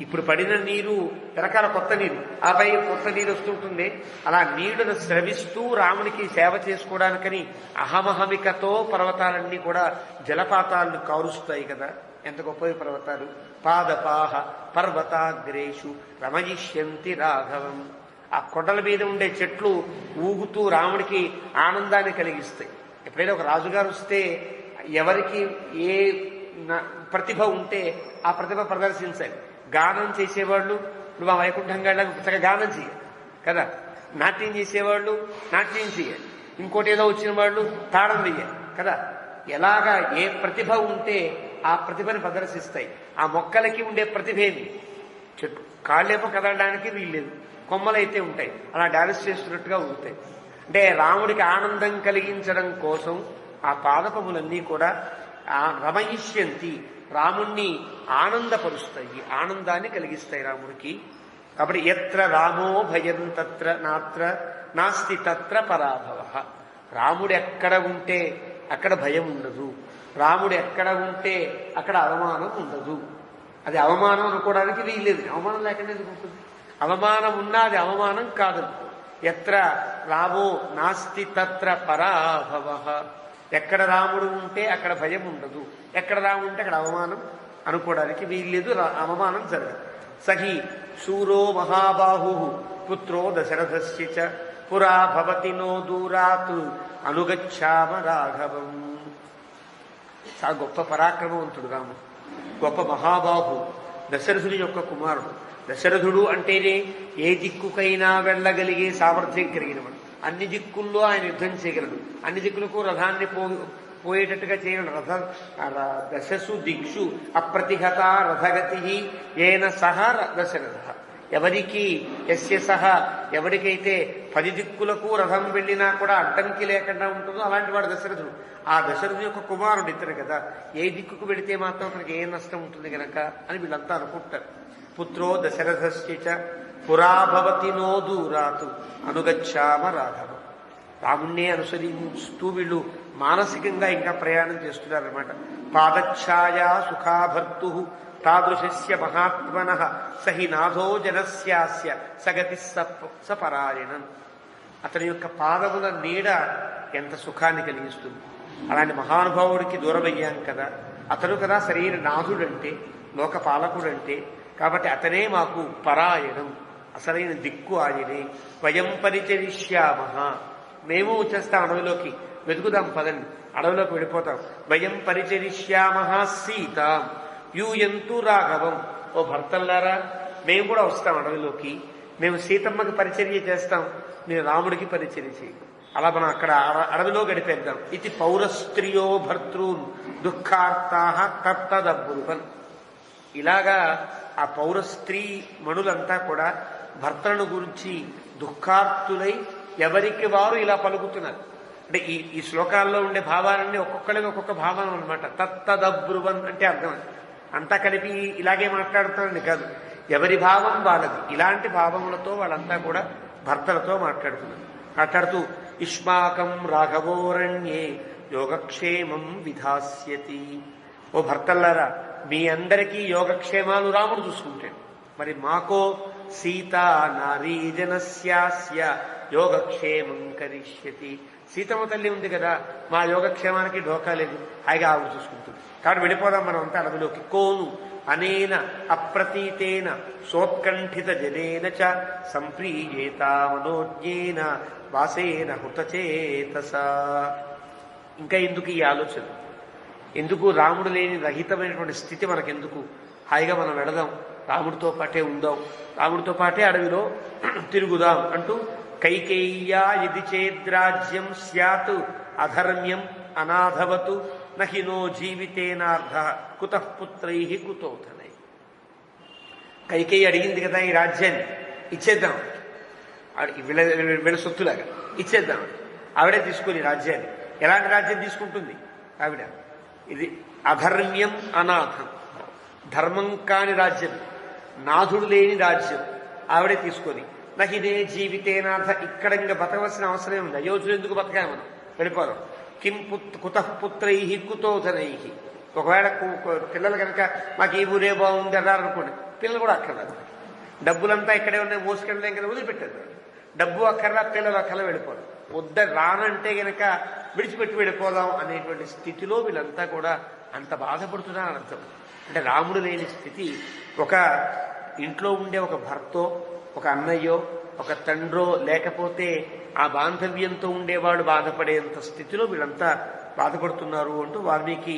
ఇప్పుడు పడిన నీరు వెనకాల కొత్త నీరు, ఆపై కొత్త నీరు వస్తుంటుంది. అలా నీళ్లను స్రవిస్తూ రామునికి సేవ చేసుకోవడానికని అహమహమికతో పర్వతాలన్నీ కూడా జలపాతాలను కారుస్తాయి కదా. ఎంత గొప్పవి పర్వతాలు. పాదపాహ పర్వతాగ్రేషు రమయిష్యంతి రాఘవం. ఆ కొండల మీద ఉండే చెట్లు ఊగుతూ రాముడికి ఆనందాన్ని కలిగిస్తాయి. ఎప్పుడైనా ఒక రాజుగారు వస్తే ఎవరికి ఏ ప్రతిభ ఉంటే ఆ ప్రతిభ ప్రదర్శించాలి. గానం చేసేవాళ్ళు ఇప్పుడు మా వైకుంఠంగా పుస్తక గానం చేయాలి కదా. నాట్యం చేసేవాళ్ళు నాట్యం చేయాలి. ఇంకోటి ఏదో వచ్చిన వాళ్ళు తాళం వేయాలి కదా. ఎలాగా ఏ ప్రతిభ ఉంటే ఆ ప్రతిభని ప్రదర్శిస్తాయి. ఆ మొక్కలకి ఉండే ప్రతిభ ఏమి? చెట్టు కాళ్ళేమో కదలడానికి వీల్లేదు, కొమ్మలైతే ఉంటాయి, అలా డాన్స్ చేస్తున్నట్టుగా ఉంటాయి. అంటే రాముడికి ఆనందం కలిగించడం కోసం ఆ పాదపములన్నీ కూడా రమయిష్యంతి, రాముణ్ణి ఆనందపరుస్తాయి, ఆనందాన్ని కలిగిస్తాయి రాముడికి. కాబట్టి ఎత్ర రామో భయం తత్ర నాత్ర నాస్తి తత్ర పరాభవ. రాముడు ఎక్కడ ఉంటే అక్కడ భయం ఉండదు, రాముడు ఎక్కడ ఉంటే అక్కడ అవమానం ఉండదు. అది అవమానం అనుకోవడానికి వీల్లేదు. అవమానం లేకుండా ఎందుకు ఉంటుంది? అవమానం ఉన్నా అది అవమానం కాదు. ఎత్ర రామో నాస్తి తత్ర పరాభవ. ఎక్కడ రాముడు ఉంటే అక్కడ భయం ఉండదు, ఎక్కడ రాముడు ఉంటే అక్కడ అవమానం అనుకోవడానికి వీల్లేదు, అవమానం జరగదు. సహి శూరో మహాబాహు పుత్రో దశరథస్య చ పురా భవతి నో దూరాత్ అనుగచ్చామ రాఘవం. చాలా గొప్ప పరాక్రమవంతుడు రాముడు, గొప్ప మహాబాహు, దశరథుడి యొక్క కుమారుడు. దశరథుడు అంటేనే ఏ దిక్కుకైనా వెళ్ళగలిగే సామర్థ్యం కలిగినవాడు. అన్ని దిక్కుల్లో ఆయన యుద్ధం చేయగలడు, అన్ని దిక్కులకు రథాన్ని పోయేటట్టుగా చేయగలడు. దశసు దిక్షు అప్రతిహత రథగతి ఏన సహ దశరథ. ఎవరికి ఎస్య సహ, ఎవరికైతే 10 దిక్కులకు రథం వెళ్ళినా కూడా అడ్డంకి లేకుండా ఉంటుందో అలాంటి వాడు దశరథుడు. ఆ దశరథుడు యొక్క కుమారుడు ఇతను కదా, ఏ దిక్కుకు వెళితే మాత్రం అతనికి ఏ నష్టం ఉంటుంది గనక అని వీళ్ళంతా అనుకుంటారు. పుత్రో దశరథశ్చ పురాభవతి నో దూరాతు అనుగచ్చామ రాఘవం. రాముణ్ణే అనుసరిస్తూ వీళ్ళు మానసికంగా ఇంకా ప్రయాణం చేస్తున్నారన్నమాట. పాదఛాయా సుఖాభర్తు తాదృశస్య మహాత్మన సహి నాథో జనస్యాస్య సగతి సపరాయణం. అతని యొక్క పాదముల నీడ ఎంత సుఖాన్ని కలిగిస్తుంది. అలాంటి మహానుభావుడికి దూరమయ్యాం కదా, అతను కదా శరీర నాథుడంటే, లోకపాలకుడంటే. కాబట్టి అతనే మాకు పరాయణం, అసలైన దిక్కు ఆయనే. వయం పరిచరిష్యామః, మేము వచ్చేస్తాం అడవిలోకి, వెతుకుదాం పదండి, అడవిలోకి వెళ్ళిపోతాం. వయం పరిచరిష్యామః సీతాం యూయంతు రాఘవం. ఓ భర్తల్లారా, మేము కూడా వస్తాం అడవిలోకి, మేము సీతమ్మకి పరిచర్య చేస్తాం, నేను రాముడికి పరిచర్య చేయి. అలా మనం అక్కడ అడవిలో గడిపేద్దాం. ఇది పౌరస్త్రియో భర్తృన్ దుఃఖార్తాః తత్తదబ్రువన్. ఇలాగా ఆ పౌరస్త్రీ మణులంతా కూడా భర్తలను గురించి దుఃఖార్తులై ఎవరికి వారు ఇలా పలుకుతున్నారు. అంటే ఈ శ్లోకాల్లో ఉండే భావాలన్నీ ఒక్కొక్కరికి ఒక్కొక్క భావం అనమాట. తత్తదబ్రువన్ అంటే అర్థం అంతా కలిపి ఇలాగే మాట్లాడుతారని కాదు, ఎవరి భావం వాళ్ళది. ఇలాంటి భావములతో వాళ్ళంతా కూడా భర్తలతో మాట్లాడుతూ ఇష్మాకం రాఘవోరణ్యే యోగక్షేమం విధాస్యతి. ఓ భర్తల్లారా, మీ అందరికీ యోగక్షేమాలు రాముడు చూసుకుంటాడు, మరి మాకో సీతా నారీజనస్యాస్య యోగక్షేమం కరిష్యతి. సీతమ్మ తల్లి ఉంది కదా, మా యోగక్షేమానికి ఢోకా లేదు, హాయిగా ఆవిడ చూసుకుంటుంది. కాబట్టి వెళ్ళిపోదాం మనం అంతా అడవిలోకి. కోను అనేన అప్రతీతేన సోత్కంఠిత జనేన చ సంప్రీయేత మనోజ్ఞేన వాసేన హృతచేతస. ఇంకా ఎందుకు ఈ ఆలోచన, ఎందుకు రాముడు లేని రహితమైనటువంటి స్థితి మనకెందుకు? హాయిగా మనం వెళదాం, రాముడితో పాటే ఉందాం, రాముడితో పాటే అడవిలో తిరుగుదాం అంటూ కైకేయ్యా యది చేద్రాజ్యం స్యాత్ అధర్మ్యం అనాథవతు నహినో జీవితేనార్థ కుతః పుత్రై కుతోధనై. కైకేయి అడిగింది కదా ఈ రాజ్యాన్ని, ఇచ్చేద్దాం, వీళ్ళ సొత్తులాగా ఇచ్చేద్దాం. ఆవిడే తీసుకుని రాజ్యాన్ని. ఎలాంటి రాజ్యం తీసుకుంటుంది ఆవిడ? ఇది అధర్మ్యం అనాథం, ధర్మం కాని రాజ్యం, నాథుడు లేని రాజ్యం ఆవిడే తీసుకొని. నహినే జీవితేనాథ, ఇక్కడ ఇంకా బతకవలసిన అవసరం ఉంది. అయోధ్యలో ఎందుకు బతకాలి మనం, వెళ్ళిపోదాం. కిం కుతః పుత్రై కుతోధనై. ఒకవేళ పిల్లలు కనుక మాకు ఈ ఊరే బాగుంది అన్నారనుకోండి, పిల్లలు కూడా అక్కర్లేదు. డబ్బులంతా ఇక్కడే ఉన్నాయి, మోసుకెళ్ళలేం కదా, వదిలిపెట్టారు. డబ్బు అక్కర్లా, పిల్లలు అక్కర్లా, వెళ్ళిపోదాం. రానంటే గనక విడిచిపెట్టి వెళ్ళిపోదాం అనేటువంటి స్థితిలో వీళ్ళంతా కూడా అంత బాధపడుతున్నారని అర్థం. అంటే రాముడు లేని స్థితి, ఒక ఇంట్లో ఉండే ఒక భర్తో, ఒక అన్నయ్యో, ఒక తండ్రో లేకపోతే ఆ బాంధవ్యంతో ఉండేవాడు బాధపడేంత స్థితిలో వీళ్ళంతా బాధపడుతున్నారు అంటూ వాల్మీకి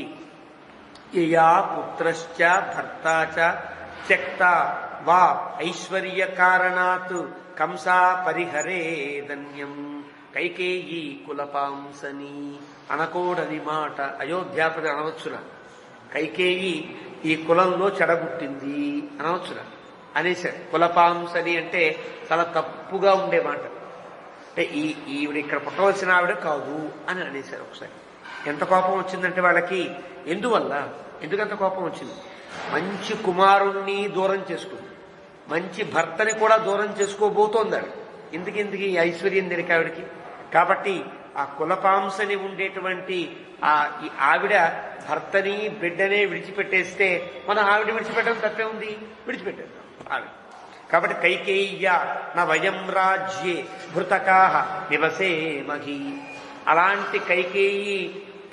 యయా పుత్రశ్చ భర్తాచ త్యక్త వా ఐశ్వర్య కారణాత్ కంసా పరిహరేదన్యం కైకేయి కులపాంసని. అనకూడని మాట అయోధ్యాపతి అనవచ్చున. కైకేయి ఈ కులంలో చెడబుట్టింది అనవచ్చున అనేసారు. కులపాంసని అంటే చాలా తప్పుగా ఉండే మాట. అంటే ఈవిడ ఇక్కడ పుట్టవలసిన ఆవిడ కాదు అని అనేశారు. ఒకసారి ఎంత కోపం వచ్చిందంటే వాళ్ళకి. ఎందుకంత కోపం వచ్చింది? మంచి కుమారుణ్ణి దూరం చేసుకుంది, మంచి భర్తని కూడా దూరం చేసుకోబోతోంది ఆవిడ. ఎందుకు ఈ ఐశ్వర్యం దేనికి ఆవిడికి? కాబట్టి ఆ కులపాంసని ఉండేటువంటి ఈ ఆవిడ భర్తని బిడ్డనే విడిచిపెట్టేస్తే మనం ఆవిడ విడిచిపెట్టడం తప్పే ఉంది, విడిచిపెట్టేద్దాం ఆవిడ. కాబట్టి కైకేయ్య న వయం రాజ్యే భృతకాహ నివసేమహి. అలాంటి కైకేయి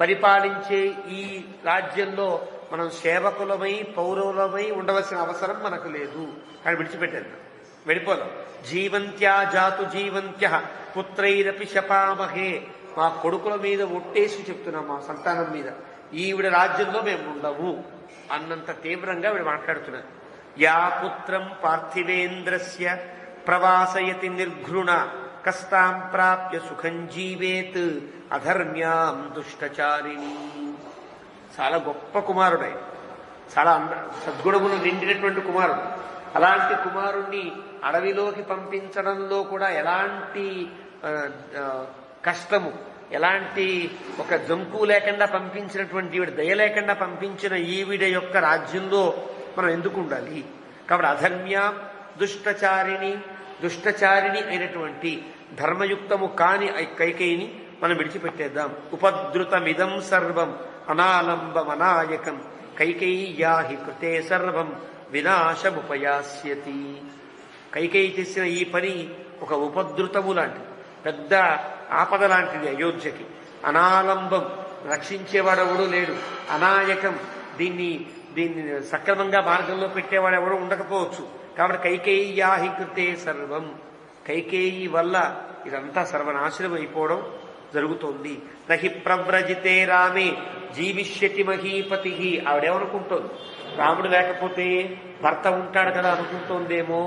పరిపాలించే ఈ రాజ్యంలో మనం సేవకులమై పౌరవులమై ఉండవలసిన అవసరం మనకు లేదు. కానీ విడిచిపెట్టేద్దాం, వెళ్ళిపోదాం. జీవంత్యా జాతు జీవంత్య పుత్రైరపి శపామహే. మా కొడుకుల మీద ఒట్టేసి చెప్తున్నాం, మా సంతానం మీద ఈవిడ రాజ్యంలో మేము ఉండము అన్నంత తీవ్రంగా వీడు మాట్లాడుతున్నారు. యా పుత్రం పార్థివేంద్రస్య ప్రవాసయతి నిర్ఘృణ కస్తాం ప్రాప్య సుఖం జీవేత్ అధర్మ్యాం దుష్టచారిణి. చాలా గొప్ప కుమారుడు ఆయన, చాలా సద్గుణములు నిండినటువంటి కుమారుడు. అలాంటి కుమారుణ్ణి అడవిలోకి పంపించడంలో కూడా ఎలాంటి కష్టము, ఎలాంటి ఒక జంకు లేకుండా పంపించినటువంటి ఈవిడ, దయ లేకుండా పంపించిన ఈవిడ యొక్క రాజ్యంలో మనం ఎందుకు ఉండాలి? కాబట్టి అధర్మ్యాం దుష్టచారిణి, దుష్టచారిణి అయినటువంటి ధర్మయుక్తము కాని కైకేయిని మనం విడిచిపెట్టేద్దాం. ఉపద్రుతమిదం సర్వం అనాలంబమనాయకం కైకేయి యాహి కృతే సర్వం వినాశముపయాస్యతి. కైకేయి చేసిన ఈ పని ఒక ఉపద్రుతము లాంటిది, పెద్ద ఆపద లాంటిది అయోధ్యకి. అనాలంబం, రక్షించేవాడెవడూ లేడు. అనాయకం, దీన్ని సక్రమంగా మార్గంలో పెట్టేవాడు ఎవడూ ఉండకపోవచ్చు. కాబట్టి కైకేయి యాహి కృతే సర్వం, కైకేయి వల్ల ఇదంతా సర్వనాశనం అయిపోవడం జరుగుతోంది. నహి ప్రవ్రజితే రామే జీవిష్యతి మహీపతి. ఆవిడేమనుకుంటోంది? రాముడు లేకపోతే భర్త ఉంటాడు కదా అనుకుంటోందేమో.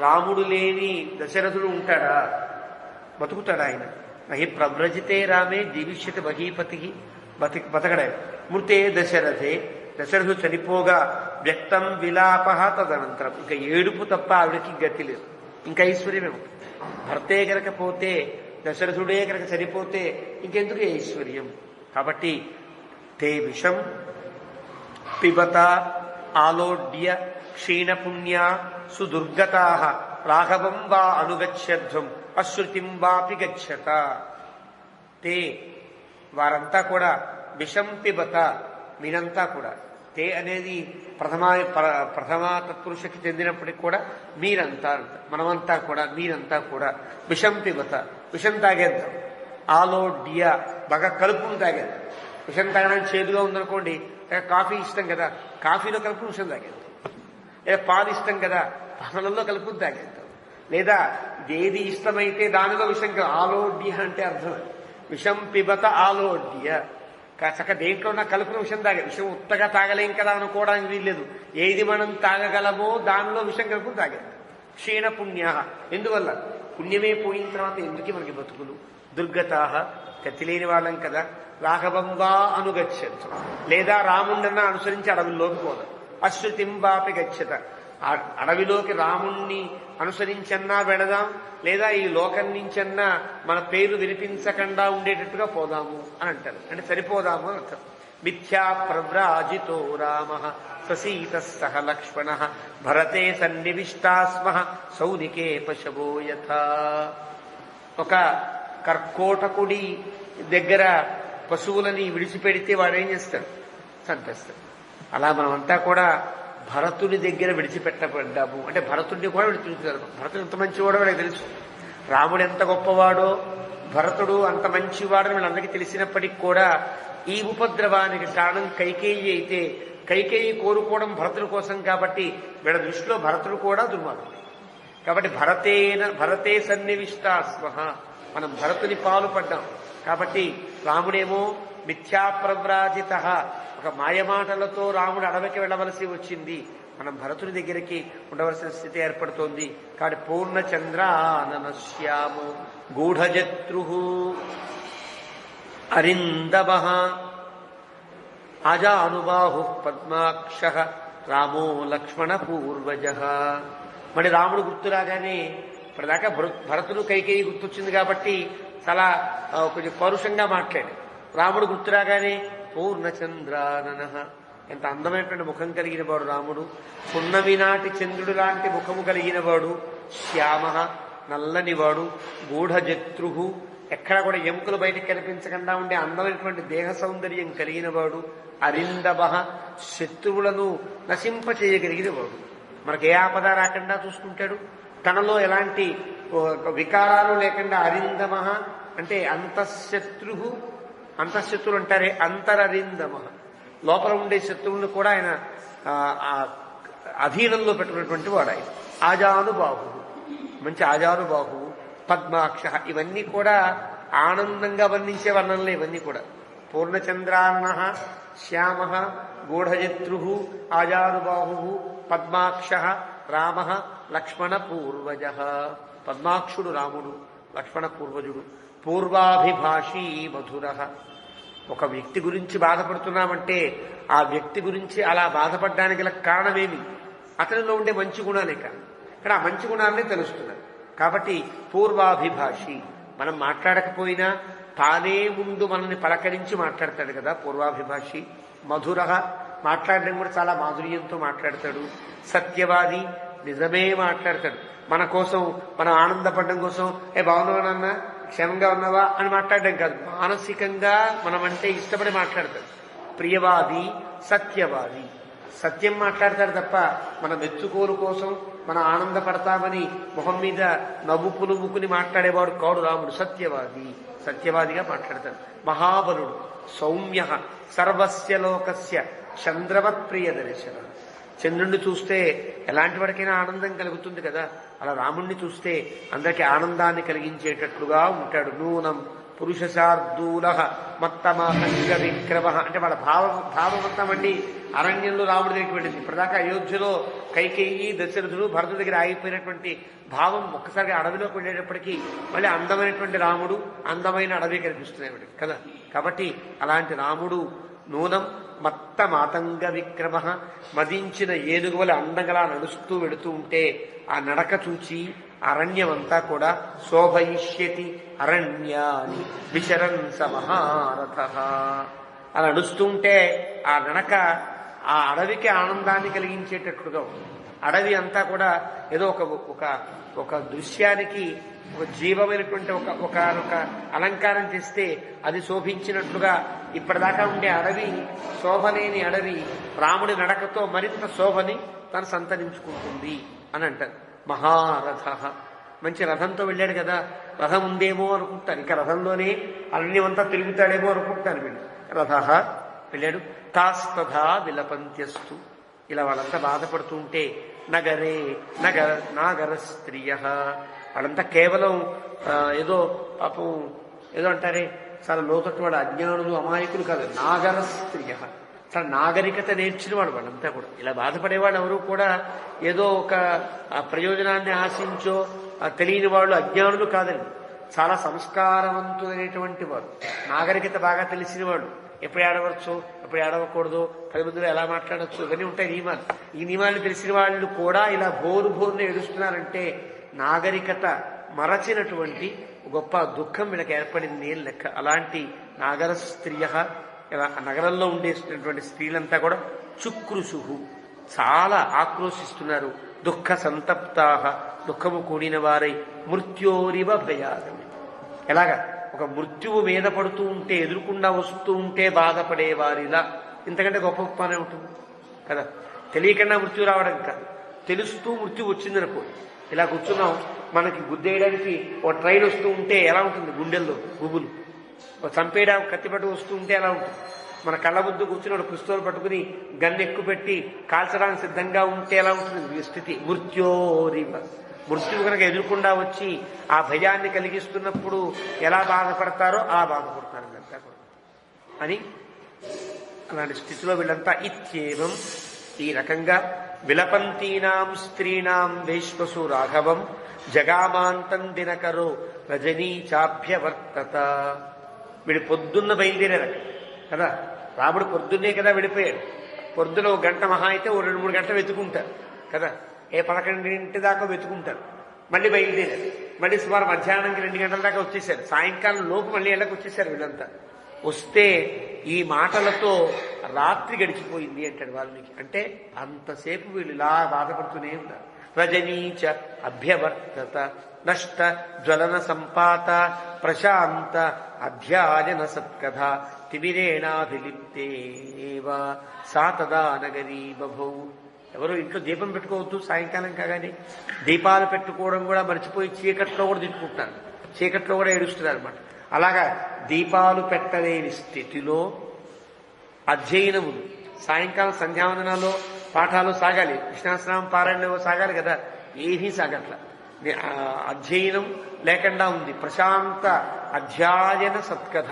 రాముడు లేని దశరథుడు ఉంటాడా? బతుకుతాడు ఆయన? నహి ప్రవ్రజితే రామే జీవిష్యతి మహీపతి, బతకడా? మృతే దశరథే, దశరథుడు చనిపోగా వ్యక్తం విలాప తదనంతరం, ఇంకా ఏడుపు తప్ప ఆవిడకి గతి లేదు, ఇంకా ఐశ్వర్యమే. భర్తే కనుకపోతే, దశరథుడే కనుక చనిపోతే ఇంకెందుకు ఐశ్వర్యం? కాబట్టి తే విషం పిబత ఆలోడ్య క్షీణపుణ్య సుదుర్గతా రాఘవం వా అనుగచ్చధ్వం అశ్రుతిం వాపి గచ్చత. తే, వారంతా కూడా విషం పిబత, మీరంతా కూడా. తే అనేది ప్రథమా తత్పురుషకి చెందినప్పటికి కూడా మీరంతా, మనమంతా కూడా, మీరంతా కూడా విషం పిబత, విషం తాగేద్దాం. ఆలోడ్య, బాగా కలుపును తాగేద్దాం. విషం తాగడానికి చేదుగా ఉందనుకోండి, కాఫీ ఇష్టం కదా, కాఫీలో కలుపు విషం తాగేద్దాం. లేదా పాలు ఇష్టం కదా, పాలలో కలుపును తాగేద్దాం. లేదా ఏది ఇష్టమైతే దానిలో విషం. ఆలోడ్య అంటే అర్థం విషం పిబత ఆలోడ్య. చక్క దేంట్లో ఉన్న కలుపున విషం తాగే, విషం ఉత్తగా తాగలేం కదా అనుకోవడానికి వీల్లేదు. ఏది మనం తాగగలమో దానిలో విషం కలుపుని తాగేది. క్షీణ పుణ్య, ఎందువల్ల? పుణ్యమే పోయిన తర్వాత ఎందుకు మనకి బతుకులు? దుర్గతా, గతి లేని వాళ్ళం కదా. రాఘవం వా అనుగచ్చత్, లేదా రాముణ్ణన్నా అనుసరించి అడవుల్లోకి పోదాం. అశ్రుతిం వాపి గచ్చత, అడవిలోకి రాముణ్ణి అనుసరించన్నా వెళదాం, లేదా ఈ లోకం నుంచన్నా మన పేరు వినిపించకుండా ఉండేటట్టుగా పోదాము అని అంటారు. అంటే సరిపోదాము అని అంటారు. మిథ్యా ప్రవ్రాజితో రామ ససీత సహ లక్ష్మణ భరతే సన్నివిష్టాస్మ సౌనికే పశవో యథా. ఒక కర్కోటకుడి దగ్గర పశువులని విడిచిపెడితే వాడేం చేస్తాడు? చంపేస్తాడు. అలా మనమంతా కూడా భరతుడి దగ్గర విడిచిపెట్టబడ్డాము. అంటే భరతుడిని కూడా విడిచిపెట్టారు. భరతుడు ఎంత మంచివాడో వాళ్ళకి తెలుసు. రాముడు ఎంత గొప్పవాడో, భరతుడు అంత మంచివాడని వీళ్ళందరికీ తెలిసినప్పటికీ కూడా ఈ ఉపద్రవానికి కారణం కైకేయి అయితే, కైకేయి కోరుకోవడం భరతుడి కోసం కాబట్టి వీళ్ళ దృష్టిలో భరతుడు కూడా దుర్మార్గుడు. కాబట్టి భరతే సన్నివిష్టాస్మ, మనం భరతుని పాలు పడ్డాం. కాబట్టి రాముడేమో మిథ్యాప్రవ్రాజిత, ఒక మాయమాటలతో రాముడు అడవికి వెళ్ళవలసి వచ్చింది. మనం భరతుని దగ్గరికి ఉండవలసిన స్థితి ఏర్పడుతోంది. కాబట్టి పూర్ణచంద్రాననశ్యామో గూఢజత్రు అరిందమ అజానుబాహు పద్మాక్ష రామో లక్ష్మణ పూర్వజ. మరి రాముడు గుర్తు రాగానే ఇప్పటిదాకా భరతుడు కైకేయి గుర్తొచ్చింది కాబట్టి చాలా కొంచెం పౌరుషంగా మాట్లాడు. రాముడు గుర్తు రాగానే పూర్ణచంద్రానన, ఎంత అందమైనటువంటి ముఖం కలిగిన వాడు రాముడు. పున్నమి నాటి చంద్రుడు లాంటి ముఖము కలిగిన వాడు. శ్యామ, నల్లనివాడు. గూఢజత్రు, ఎక్కడ కూడా ఎముకలు బయటకు కనిపించకుండా ఉండే అందమైనటువంటి దేహ సౌందర్యం కలిగిన వాడు. అరిందమ, శత్రువులను నశింపచేయగలిగిన వాడు. మనకు ఏ ఆపద రాకుండా చూసుకుంటాడు. తనలో ఎలాంటి వికారాలు లేకుండా. అరిందమ అంటే అంతఃశత్రు, అంతఃశత్రులు అంటారే అంతరరిందమ, లోపల ఉండే శత్రువులను కూడా ఆయన అధీనంలో పెట్టుకున్నటువంటి వాడు ఆయన. ఆజానుబాహు, మంచి ఆజానుబాహు. పద్మాక్ష, ఇవన్నీ కూడా ఆనందంగా వర్ణించే వర్ణనలే. ఇవన్నీ కూడా పూర్ణచంద్రాన్న శ్యామ గూఢజత్రు ఆజానుబాహు పద్మాక్ష రామ లక్ష్మణ పూర్వజ. పద్మాక్షుడు రాముడు, లక్ష్మణ పూర్వజుడు. పూర్వాభిభాషీ మధుర. ఒక వ్యక్తి గురించి బాధపడుతున్నామంటే ఆ వ్యక్తి గురించి అలా బాధపడడానికి గల కారణమేమి? అతనిలో ఉండే మంచి గుణాలే కాదు. ఇక్కడ ఆ మంచి గుణాలనే తెలుస్తున్నారు. కాబట్టి పూర్వాభిభాషి, మనం మాట్లాడకపోయినా తానే ముందు మనల్ని పలకరించి మాట్లాడతాడు కదా పూర్వాభిభాషి. మధుర, మాట్లాడడం కూడా చాలా మాధుర్యంతో మాట్లాడతాడు. సత్యవాది, నిజమే మాట్లాడతాడు. మన కోసం, మనం ఆనందపడడం కోసం బాగున్నావా, క్షేమంగా ఉన్నావా అని మాట్లాడడం కాదు, మానసికంగా మనం అంటే ఇష్టపడి మాట్లాడతాడు. ప్రియవాది, సత్యవాది, సత్యం మాట్లాడతాడు తప్ప మన మెచ్చుకోలు కోసం, మనం ఆనందపడతామని మొహం మీద నవ్వు పులుముకుని మాట్లాడేవాడు కాడు రాముడు. సత్యవాది, సత్యవాదిగా మాట్లాడతాడు. మహాబలుడు, సౌమ్య, సర్వస్య లోకస్య చంద్రవత్ ప్రియ దర్శన. చంద్రుణ్ణి చూస్తే ఎలాంటి వాడికైనా ఆనందం కలుగుతుంది కదా, అలా రాముణ్ణి చూస్తే అందరికీ ఆనందాన్ని కలిగించేటట్లుగా ఉంటాడు. నూనం పురుషశార్దూల మత్తమాహంగ విక్రమ. అంటే వాళ్ళ భావమంతా మళ్ళీ అరణ్యంలో రాముడి దగ్గరికి వెళ్ళింది. ఇప్పటిదాకా అయోధ్యలో కైకేయి, దశరథుడు, భరతుడి దగ్గర ఆగిపోయినటువంటి భావం ఒక్కసారిగా అడవిలోకి వెళ్ళేటప్పటికీ మళ్ళీ అందమైనటువంటి రాముడు, అందమైన అడవి కనిపిస్తున్నాయి కదా. కాబట్టి అలాంటి రాముడు నూనం మత్త మాతంగ విక్రమ, మదించిన ఏనుగు వలె అందంగా నడుస్తూ వెడుతూ ఉంటే ఆ నడక చూచి అరణ్యమంతా కూడా శోభయిష్యతి అరణ్యాని విచరన్ సమహారథ. అలా నడుస్తుంటే ఆ నడక ఆ అడవికి ఆనందాన్ని కలిగించేటట్లుగా ఉంది. అడవి అంతా కూడా ఏదో ఒక దృశ్యానికి ఒక జీవమైనటువంటి ఒక అలంకారం చేస్తే అది శోభించినట్లుగా ఇప్పటిదాకా ఉండే అడవి శోభలేని అడవి రాముడి నడకతో మరింత శోభని తను సంతరించుకుంటుంది అని అంటారు. మహారథ, మంచి రథంతో వెళ్ళాడు కదా, రథం ఉందేమో అనుకుంటాను, ఇంకా రథంలోనే అరణ్యమంతా తిరుగుతాడేమో అనుకుంటాను. వీళ్ళు రథ వెళ్ళాడు. తాస్తథా విలపంత్యస్తు, ఇలా వాళ్ళంతా బాధపడుతూ ఉంటే నగరే నాగర స్త్రియ, వాళ్ళంతా కేవలం ఏదో పాపం ఏదో అంటారే చాలా లోతట్టు వాడు, అజ్ఞానులు అమాయకులు కాదు, నాగర స్త్రియ, చాలా నాగరికత నేర్చిన వాడు. వాళ్ళంతా కూడా ఇలా బాధపడేవాడు ఎవరు కూడా ఏదో ఒక ప్రయోజనాన్ని ఆశించో తెలియని వాళ్ళు, అజ్ఞానులు కాదండి, చాలా సంస్కారవంతులైనటువంటి వాడు, నాగరికత బాగా తెలిసిన వాడు. ఎప్పుడు ఏడవచ్చు, ఎప్పుడు ఏడవకూడదు, 10 మందిలో ఎలా మాట్లాడవచ్చు, ఇవన్నీ ఉంటాయి నియమాలు. ఈ నియమాలు తెలిసిన వాళ్ళు కూడా ఇలా బోరుని ఏడుస్తున్నారంటే నాగరికత మరచినటువంటి గొప్ప దుఃఖం వీళ్ళకి ఏర్పడింది అని లెక్క. అలాంటి నాగర స్త్రియ, నగరంలో ఉండేటువంటి స్త్రీలంతా కూడా చుక్రుషు, చాలా ఆక్రోశిస్తున్నారు. దుఃఖ సంతప్తాహ, దుఃఖము కూడిన వారై మృత్యోరివ భయాగమి. ఎలాగా ఒక మృత్యువు మీద పడుతూ ఉంటే, ఎదురుకుండా వస్తూ ఉంటే బాధపడేవారిలా, ఇంతకంటే గొప్ప పనే ఉంటుంది కదా. తెలియకుండా మృత్యు రావడం కాదు, తెలుస్తూ మృత్యు వచ్చిందనుకో, ఇలా కూర్చున్నాం, మనకి గుద్దేయడానికి ఒక ట్రైన్ వస్తూ ఉంటే ఎలా ఉంటుంది, గుండెల్లో గుబులు, చంపేయడానికి కత్తిపట్టు వస్తూ ఉంటే ఎలా ఉంటుంది, మన కళ్ళ ముందు కూర్చుని ఒక పిస్తోల్ పట్టుకుని గన్ను ఎక్కుపెట్టి కాల్చడానికి సిద్ధంగా ఉంటే ఎలా ఉంటుంది స్థితి. మృత్యోరివ, మృత్యువు కనుక ఎదురుకుండా వచ్చి ఆ భయాన్ని కలిగిస్తున్నప్పుడు ఎలా బాధపడతారో అలా బాధపడతారు వీళ్ళంతా కూడా అని. అలాంటి స్థితిలో వీళ్ళంతా ఇత్యేవం, ఈ రకంగా విలపంతీనాం స్త్రీణాం వేశ్వసు రాఘవం జగామాంతం దినకరో రజనీ చాభ్యవర్తత. వీడు పొద్దున్న బయలుదేరారు కదా, రాముడు పొద్దున్నే కదా వెళ్ళిపోయాడు. పొద్దున 1 గంట మహా అయితే 2-3 గంటలు వెతుకుంటారు కదా, 11 దాకా వెతుకుంటారు. మళ్ళీ బయలుదేరారు, మళ్ళీ సుమారు మధ్యాహ్నానికి 2 గంటల దాకా వచ్చేసారు. సాయంకాలం లోపు మళ్ళీ ఎళ్ళకి వచ్చేసారు వీళ్ళంతా. వస్తే ఈ మాటలతో రాత్రి గడిచిపోయింది అంటాడు వాల్మీకి. అంటే అంతసేపు వీళ్ళు ఇలా బాధపడుతూనే ఉన్నారు. రజనీచ అభ్యవర్తత నష్ట జ్వలన సంపాత ప్రశాంత అధ్యాయన సత్కథ తిమిరేణాభిలిప్తేవ సా తదా నగరీ బభౌ. ఎవరు ఇంట్లో దీపం పెట్టుకోవద్దు, సాయంకాలం కాగానే దీపాలు పెట్టుకోవడం కూడా మర్చిపోయి చీకట్లో కూడా తిట్టుకుంటున్నారు, చీకట్లో కూడా ఏడుస్తున్నారు అనమాట. అలాగా దీపాలు పెట్టలేని స్థితిలో అధ్యయనములు, సాయంకాలం సంధ్యావందనాల్లో పాఠాలు సాగాలి, కృష్ణాస్నానం పారాయణలో సాగాలి కదా, ఏమీ సాగట్ల. అధ్యయనం లేకుండా ఉంది. ప్రశాంత అధ్యాయన సత్కథ,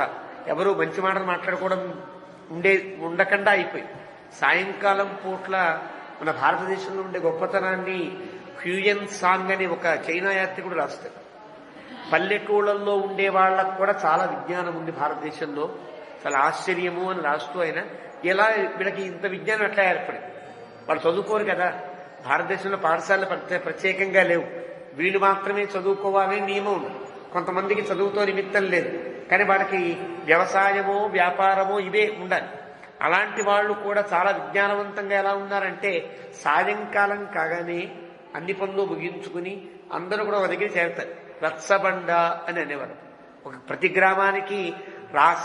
ఎవరు మంచి మాటలు మాట్లాడుకోవడం ఉండకుండా అయిపోయింది. సాయంకాలం పూట్ల మన భారతదేశంలో ఉండే గొప్పతనాన్ని హ్యూయన్ సాంగ్ అని ఒక చైనా యాత్రికుడు రాస్తాడు. పల్లెటూళ్ళల్లో ఉండే వాళ్ళకు కూడా చాలా విజ్ఞానం ఉంది భారతదేశంలో, చాలా ఆశ్చర్యము అని రాస్తూ ఆయన ఎలా వీళ్ళకి ఇంత విజ్ఞానం ఎట్లా ఏర్పడింది. వాళ్ళు చదువుకోరు కదా, భారతదేశంలో పాఠశాలలు ప్రత్యేకంగా లేవు, వీళ్ళు మాత్రమే చదువుకోవాలని నియమం ఉంది. కొంతమందికి చదువుతో నిమిత్తం లేదు, కానీ వాళ్ళకి వ్యవసాయమో వ్యాపారమో ఇవే ఉండాలి. అలాంటి వాళ్ళు కూడా చాలా విజ్ఞానవంతంగా ఎలా ఉన్నారంటే సాయంకాలం కాగానే అన్ని పనులు ముగించుకుని అందరూ కూడా ఒక దగ్గర చేరుతారు. రత్సబండ అని అనేవారు. ప్రతి గ్రామానికి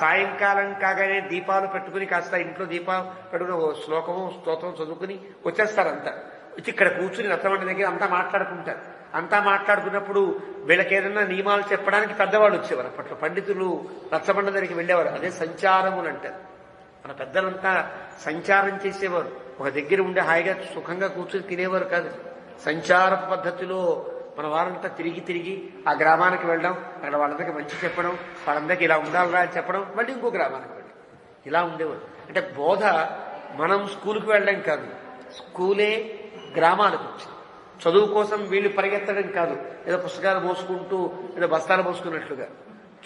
సాయంకాలం కాగానే దీపాలు పెట్టుకుని కాస్త ఇంట్లో దీపాలు పెట్టుకుని ఓ శ్లోకము స్తోత్రం చదువుకుని వచ్చేస్తారంతా. వచ్చి ఇక్కడ కూర్చుని రత్సబండ దగ్గర అంతా మాట్లాడుకుంటారు. అంతా మాట్లాడుకున్నప్పుడు వీళ్ళకి ఏదైనా నియమాలు చెప్పడానికి పెద్దవాళ్ళు వచ్చేవారు. అప్పట్లో పండితులు రత్సబండ దగ్గరికి వెళ్ళేవారు. అదే సంచారములు అంటారు. మన పెద్దలంతా సంచారం చేసేవారు. ఒక దగ్గర ఉండే హాయిగా సుఖంగా కూర్చుని తినేవారు కాదు. సంచార పద్ధతిలో మన వారంతా తిరిగి ఆ గ్రామానికి వెళ్ళడం, అక్కడ వాళ్ళందరికీ మంచి చెప్పడం, వాళ్ళందరికీ ఇలా ఉండాలిరా అని చెప్పడం, మళ్ళీ ఇంకో గ్రామానికి వెళ్ళడం, ఇలా ఉండేవారు. అంటే బోధ మనం స్కూల్కి వెళ్ళడం కాదు, స్కూలే గ్రామాలకు వచ్చింది. చదువు కోసం వీళ్ళు పరిగెత్తడం కాదు, ఏదో పుస్తకాలు మోసుకుంటూ ఏదో బస్తాలు మోసుకున్నట్లుగా.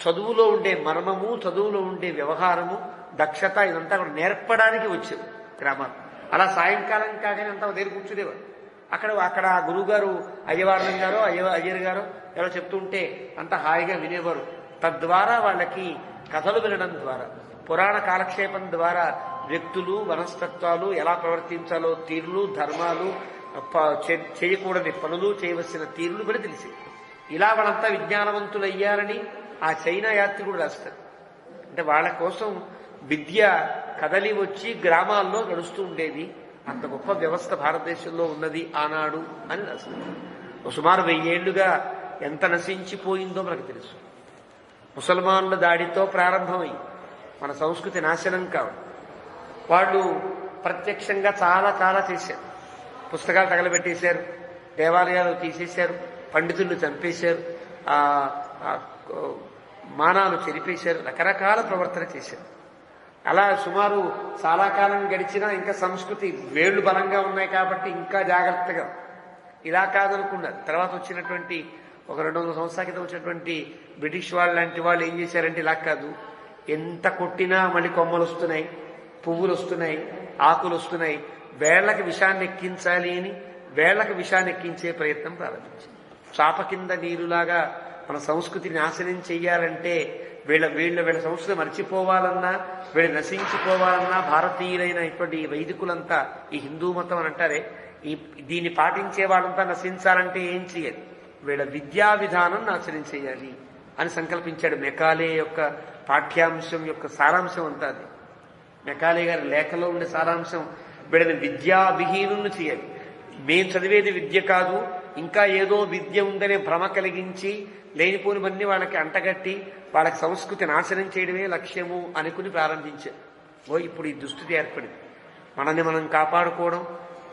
చదువులో ఉండే మర్మము, చదువులో ఉండే వ్యవహారము, దక్షత ఇదంతా కూడా నేర్పడానికి వచ్చేది గ్రామాలు. అలా సాయంకాలం కాగానే అంతా దగ్గర కూర్చునేవారు. అక్కడ ఆ గురువు గారు అయ్యవారణం గారో అయ్యర్ గారో ఎవరో చెప్తుంటే అంత హాయిగా వినేవారు. తద్వారా వాళ్ళకి కథలు వినడం ద్వారా, పురాణ కాలక్షేపం ద్వారా వ్యక్తులు, వనస్తత్వాలు ఎలా ప్రవర్తించాలో తీరులు, ధర్మాలు, చేయకూడని పనులు, చేయవలసిన తీరులు కూడా తెలిసి ఇలా వాళ్ళంతా విజ్ఞానవంతులయ్యారని ఆ చైనా యాత్రికుడు రాస్తారు. అంటే వాళ్ళ కోసం విద్య కదలి వచ్చి గ్రామాల్లో నడుస్తూ ఉండేది. అంత గొప్ప వ్యవస్థ భారతదేశంలో ఉన్నది ఆనాడు అని రాస్తారు. సుమారు 1000 ఏళ్లుగా ఎంత నశించిపోయిందో మనకు తెలుసు. ముసల్మానుల దాడితో ప్రారంభమై మన సంస్కృతి నాశనం కావడం. వాళ్ళు ప్రత్యక్షంగా చాలా చాలా చేశారు. పుస్తకాలు తగలబెట్టేశారు, దేవాలయాలు తీసేశారు, పండితులను చంపేశారు, మానాలు చెరిపేశారు, రకరకాల ప్రవర్తన చేశారు. అలా సుమారు చాలా కాలం గడిచినా ఇంకా సంస్కృతి వేళ్లు బలంగా ఉన్నాయి కాబట్టి ఇంకా జాగ్రత్తగా ఇలా కాదనుకున్నారు. తర్వాత వచ్చినటువంటి ఒక 200 సంవత్సరాల క్రితం వచ్చినటువంటి బ్రిటిష్ వాళ్ళు లాంటి వాళ్ళు ఏం చేశారంటే ఇలా కాదు, ఎంత కొట్టినా మళ్ళీ కొమ్మలు వస్తున్నాయి, పువ్వులు వస్తున్నాయి, ఆకులు వస్తున్నాయి, వేళ్లకు విషాన్ని ఎక్కించాలి అని వేళ్లకు విషాన్ని ఎక్కించే ప్రయత్నం ప్రారంభించింది. చాప కింద నీరులాగా మన సంస్కృతిని నాశనం చెయ్యాలంటే వీళ్ళ సంస్కృతి మర్చిపోవాలన్నా, వీళ్ళు నశించిపోవాలన్నా భారతీయులైన ఇటువంటి వైదికులంతా, ఈ హిందూ మతం అని అంటారే, దీన్ని పాటించే వాళ్ళంతా నశించాలంటే ఏం చేయాలి? వీళ్ళ విద్యా విధానం నాశనం చేయాలి అని సంకల్పించాడు. మెకాలే యొక్క పాఠ్యాంశం యొక్క సారాంశం అంతా అది. మెకాలే గారి లేఖలో ఉండే సారాంశం వీళ్ళని విద్యా విహీనులను చేయాలి. మేం చదివేది విద్య కాదు, ఇంకా ఏదో విద్య ఉందనే భ్రమ కలిగించి లేనిపోనివన్నీ వాళ్ళకి అంటగట్టి వాళ్ళకి సంస్కృతి నాశనం చేయడమే లక్ష్యము అనుకుని ప్రారంభించారు. ఇప్పుడు ఈ దుస్థితి ఏర్పడింది. మనల్ని మనం కాపాడుకోవడం,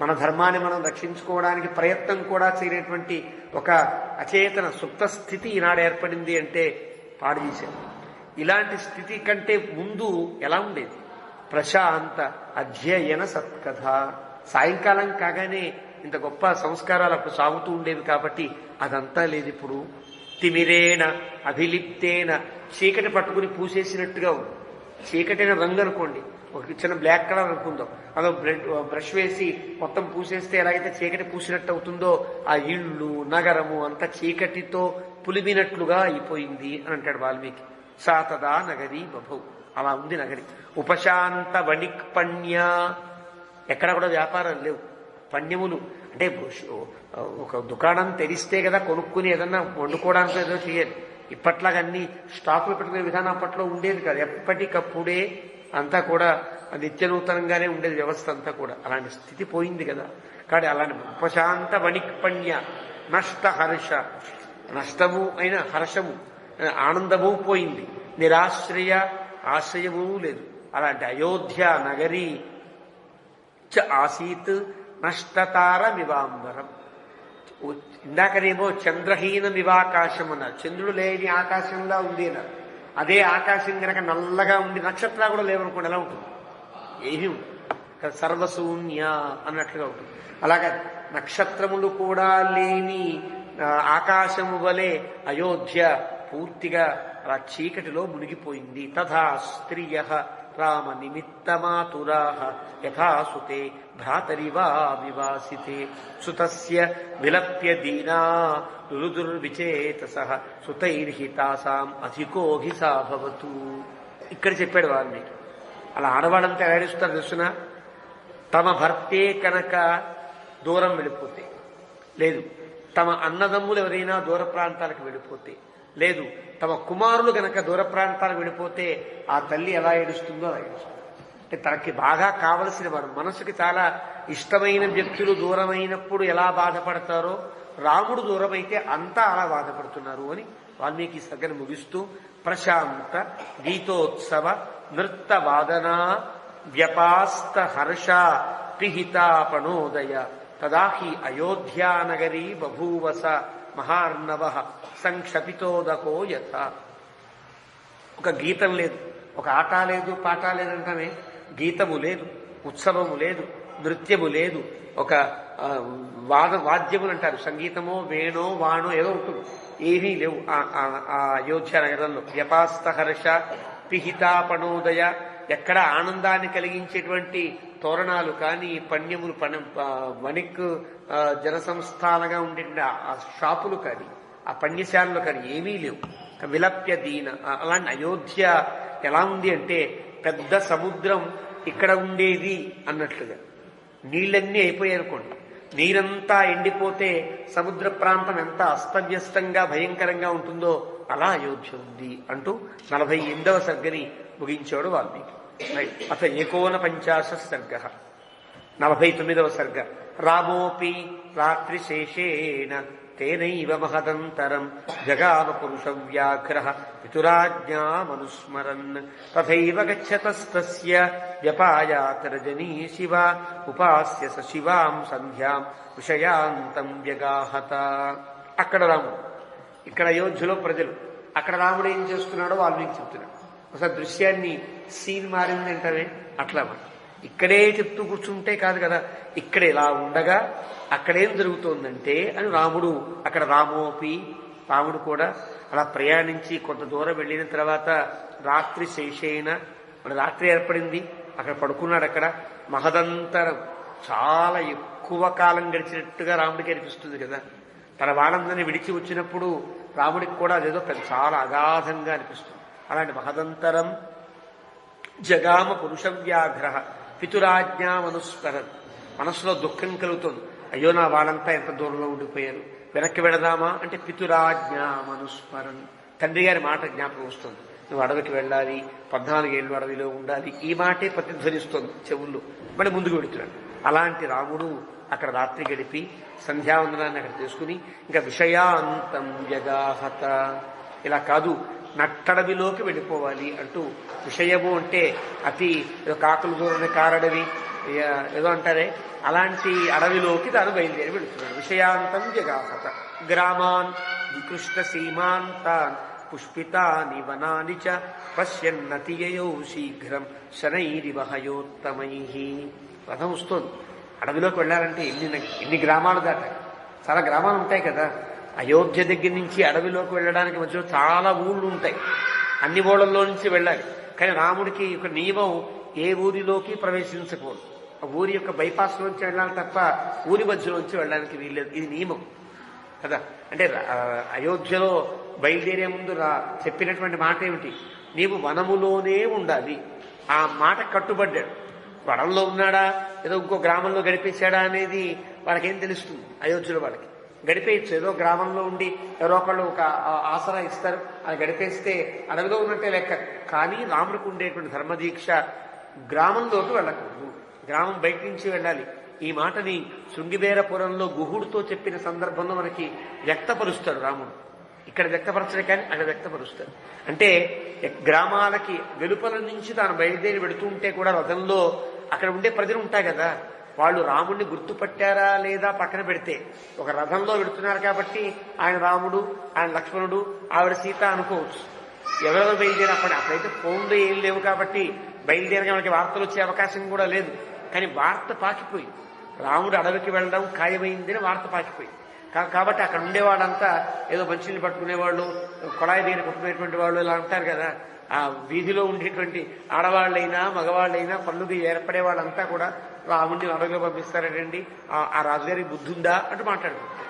మన ధర్మాన్ని మనం రక్షించుకోవడానికి ప్రయత్నం కూడా చేయనటువంటి ఒక అచేతన సుప్త స్థితి ఈనాడు ఏర్పడింది అంటే పాడు చేశారు. ఇలాంటి స్థితి కంటే ముందు ఎలా ఉండేది? ప్రశాంత అధ్యయన సత్కథ. సాయంకాలం కాగానే ఇంత గొప్ప సంస్కారాలు అప్పుడు సాగుతూ ఉండేవి కాబట్టి అదంతా లేదు ఇప్పుడు. తిమిరేణ అభిలిప్తేన, చీకటి పట్టుకుని పూసేసినట్టుగా ఉంది. చీకటిన రంగు అనుకోండి, ఒక చిన్న బ్లాక్ కలర్ అనుకుందాం, అదో బ్రష్ వేసి మొత్తం పూసేస్తే ఎలాగైతే చీకటి పూసినట్టు అవుతుందో ఆ ఇళ్ళు నగరము అంత చీకటితో పులిమినట్లుగా అయిపోయింది అని అంటాడు వాల్మీకి. సాతదా నగరి బభౌ, అలా ఉంది నగరి. ఉపశాంత వణిక్పణ్య, ఎక్కడ కూడా వ్యాపారం లేవు, పణ్యములు అంటే ఒక దుకాణం తెరిస్తే కదా కొనుక్కుని ఏదన్నా వండుకోవడానికి ఏదో చేయాలి. ఇప్పట్లాగా అన్ని స్టాకులు పెట్టుకునే విధానం అప్పట్లో ఉండేది కాదు. ఎప్పటికప్పుడే అంతా కూడా నిత్య నూతనంగానే ఉండేది వ్యవస్థ అంతా కూడా. అలాంటి స్థితి పోయింది కదా. కాబట్టి అలాంటి ఉపశాంత వణిక్పణ్య నష్ట హర్ష, నష్టము అయిన హర్షము ఆనందము పోయింది. నిరాశ్రయ, ఆశ్రయము లేదు. అలాంటి అయోధ్య నగరీ చ ఆసీత్ నష్టతారమివాంబరం. ఇందాకనేమో చంద్రహీనమివాకాశం అన్నారు, చంద్రుడు లేని ఆకాశంలా ఉంది అన్నారు. అదే ఆకాశం గనక నల్లగా ఉండి నక్షత్రాలు కూడా లేవనుకోండి ఎలా ఉంటుంది? ఏమీ ఉంటుంది. సర్వశూన్య అన్నట్లుగా ఉంటుంది. అలాగే నక్షత్రములు కూడా లేని ఆకాశము వలె అయోధ్య పూర్తిగా అలా చీకటిలో మునిగిపోయింది. తథా స్త్రియ రామ నిమిత్తమాతురా యథా సుతే భ్రాతరివా వివాసితే సుతస్య విలప్య దీనా దుర్విచేతసః సుతైర్హితాసాం అధికోహిసా భవతు. ఇక్కడ చెప్పాడు వాల్మీకి. అలా ఆడవాళ్ళంతా ఎలా ఏడుస్తారు తెలుసిన? తమ భర్తే కనుక దూరం వెళ్ళిపోతే, లేదు తమ అన్నదమ్ములు ఎవరైనా దూర ప్రాంతాలకు వెళ్ళిపోతే, లేదు తమ కుమారులు గనక దూర ప్రాంతాలకు వెళ్ళిపోతే ఆ తల్లి ఎలా ఏడుస్తుందో అలా ఏడుస్తుంది. అంటే తనకి బాగా కావలసిన వారు, మనసుకి చాలా ఇష్టమైన వ్యక్తులు దూరమైనప్పుడు ఎలా బాధపడతారో రాముడు దూరమైతే అంతా అలా బాధపడుతున్నారు అని వాల్మీకి సర్గను ముగిస్తూ ప్రశాంత గీతోత్సవ నృత్త వాదన వ్యపాస్త హర్ష పిహితాపణోదయ తదాహి అయోధ్యానగరీ బభూవస మహార్ణవ సంక్షపితోదకో యథ. ఒక గీతం లేదు, ఒక ఆట లేదు, పాట లేదంటామే. గీతము లేదు, ఉత్సవము లేదు, నృత్యము లేదు, ఒక వాద్యములు అంటారు, సంగీతమో వేణో వాణో ఏదో ఉంటుంది, ఏమీ లేవు ఆ అయోధ్య నగరంలో. వ్యపాస్త హర్ష పిహితాపణోదయ, ఎక్కడ ఆనందాన్ని కలిగించేటువంటి తోరణాలు కానీ పణ్యములు వణిక్ జనసంస్థానగా ఉండేటువంటి ఆ షాపులు కానీ ఆ పణ్యశాలలు కానీ ఏమీ లేవు. విలప్య దీన. అలాంటి అయోధ్య ఎలా ఉంది అంటే పెద్ద సముద్రం ఇక్కడ ఉండేది అన్నట్లుగా. నీళ్ళన్నీ అయిపోయాయి అనుకోండి, నీరంతా ఎండిపోతే సముద్ర ప్రాంతం ఎంత అస్తవ్యస్తంగా భయంకరంగా ఉంటుందో అలా అయోధ్య ఉంది అంటూ 48వ సర్గని ముగించాడు వాల్మీకి. అత 49 సర్గ. 49వ సర్గ. రామోపి రాత్రిశేషేణ తేనైవ మహదంతరం జగామ పురుష వ్యాఘ్రః పితురాజ్ఞామనుస్మరన్ తథైవ గచ్చతస్తస్య వ్యపాయాత రజనీ శివ ఉపాస్య స శివాం సంధ్యాం విషయాంతం వ్యగాహత. అక్కడ రాముడు, ఇక్కడ అయోధ్యలో ప్రజలు. అక్కడ రాముడు ఏం చేస్తున్నాడో వాల్మీకి చెప్తున్నాడు. ఒకసారి దృశ్యాన్ని సీన్ మారింది అంటారే అట్లా ఇక్కడే చెప్తూ కూర్చుంటే కాదు కదా, ఇక్కడ ఇలా ఉండగా అక్కడేం జరుగుతోందంటే అని రాముడు అక్కడ రామోపి, రాముడు కూడా అలా ప్రయాణించి కొంత దూరం వెళ్ళిన తర్వాత రాత్రి శేషేన, రాత్రి ఏర్పడింది, అక్కడ పడుకున్నాడు. అక్కడ మహదంతరం, చాలా ఎక్కువ కాలం గడిచినట్టుగా రాముడికి అనిపిస్తుంది కదా. తన వాళ్ళందరినీ విడిచి వచ్చినప్పుడు రాముడికి కూడా అదేదో చాలా అగాధంగా అనిపిస్తుంది. అలాంటి మహదంతరం జగామ పురుష వ్యాఘ్ర పితురాజ్ఞామనుస్మరన్. మనసులో దుఃఖం కలుగుతుంది. అయ్యో నా వాళ్ళంతా ఎంత దూరంలో ఉండిపోయారు, వెనక్కి వెళదామా అంటే పితురాజ్ఞామనుస్మరన్. తండ్రి గారి మాట జ్ఞాపకం వస్తుంది. నువ్వు అడవికి వెళ్ళాలి, 14 ఏళ్ళు అడవిలో ఉండాలి, ఈ మాటే ప్రతిధ్వనిస్తోంది చెవుల్లో. మళ్ళీ ముందుకు వెళుతున్నాడు. అలాంటి రాముడు అక్కడ రాత్రి గడిపి సంధ్యావందనాన్ని అక్కడ చేసుకుని ఇంకా విషయాంతం వ్యగాహత. ఇలా కాదు, నట్టడవిలోకి వెళ్ళిపోవాలి అంటూ, విషయము అంటే అతి కాకులు దూరని కారడవి ఏదో అంటారే, అలాంటి అడవిలోకి తాను బయలుదేరి వెళుతున్నాడు. విషయాంతం జగాహత. గ్రామాన్ వికృష్ట సీమాంతాన్ పుష్పితాని వనాని చ పశ్యన్నతియయౌ శీఘ్రం శనైరివ హయోత్తమైః. రథం వస్తోంది. అడవిలోకి వెళ్ళాలంటే ఎన్ని గ్రామాలు దాటాలి, చాలా గ్రామాలు ఉంటాయి కదా. అయోధ్య దగ్గర నుంచి అడవిలోకి వెళ్ళడానికి మధ్యలో చాలా ఊళ్ళు ఉంటాయి, అన్ని ఊళ్ళల్లో నుంచి వెళ్ళాలి. కానీ రాముడికి ఒక నియమం, ఏ ఊరిలోకి ప్రవేశించకూడదు. ఆ ఊరి యొక్క బైపాస్ లోంచి వెళ్ళాలి తప్ప ఊరి మధ్యలోంచి వెళ్ళడానికి వీల్లేదు. ఇది నియమం కదా. అంటే అయోధ్యలో బయలుదేరే ముందు చెప్పినటువంటి మాట ఏమిటి? నీవు వనములోనే ఉండాలి. ఆ మాట కట్టుబడ్డాడు. వనంలో ఉన్నాడా, ఏదో ఇంకో గ్రామంలో గడిపేశాడా అనేది వాళ్ళకేం తెలుస్తుంది? అయోధ్యలో వాళ్ళకి గడిపేయచ్చు. ఏదో గ్రామంలో ఉండి ఎవరో ఒకళ్ళు ఒక ఆసరా ఇస్తారు, అది గడిపేస్తే అడవిలో ఉన్నట్టే లెక్క. కానీ రాముడికి ఉండేటువంటి ధర్మదీక్ష గ్రామంలోకి వెళ్ళకూడదు, గ్రామం బయట నుంచి వెళ్ళాలి. ఈ మాటని శృంగిబేరపురంలో గుహుడితో చెప్పిన సందర్భంలో మనకి వ్యక్తపరుస్తాడు రాముడు. ఇక్కడ వ్యక్తపరచడే కానీ అక్కడ వ్యక్తపరుస్తాడు. అంటే గ్రామాలకి వెలుపల నుంచి తాను బయలుదేరి వెడుతూ ఉంటే కూడా రథంలో అక్కడ ఉండే ప్రజలు ఉంటాయి కదా, వాళ్ళు రాముడిని గుర్తుపట్టారా లేదా పక్కన పెడితే, ఒక రథంలో వెడుతున్నారు కాబట్టి ఆయన రాముడు, ఆయన లక్ష్మణుడు, ఆవిడ సీత అనుకోవచ్చు. ఎవరెవరు బయలుదేరప్పుడు అప్పుడైతే ఫోన్లు ఏం లేవు కాబట్టి బయలుదేరగా మనకి వార్తలు వచ్చే అవకాశం కూడా లేదు. కానీ వార్త పాకిపోయింది. రాముడు అడవికి వెళ్ళడం ఖాయమైందని వార్త పాకిపోయింది. కాబట్టి అక్కడ ఉండేవాళ్ళంతా ఏదో మంచినీళ్ళు పట్టుకునేవాళ్ళు, కొళాయి దగ్గర కొట్టుకునేటువంటి వాళ్ళు ఇలా అంటారు కదా. ఆ వీధిలో ఉండేటువంటి ఆడవాళ్ళైనా మగవాళ్ళైనా పనులకి ఏర్పడే వాళ్ళంతా కూడా రాముడిని అడవిలో పంపిస్తారండి, ఆ రాజుగారికి బుద్ధి ఉందా అంటూ మాట్లాడుకుంటారు.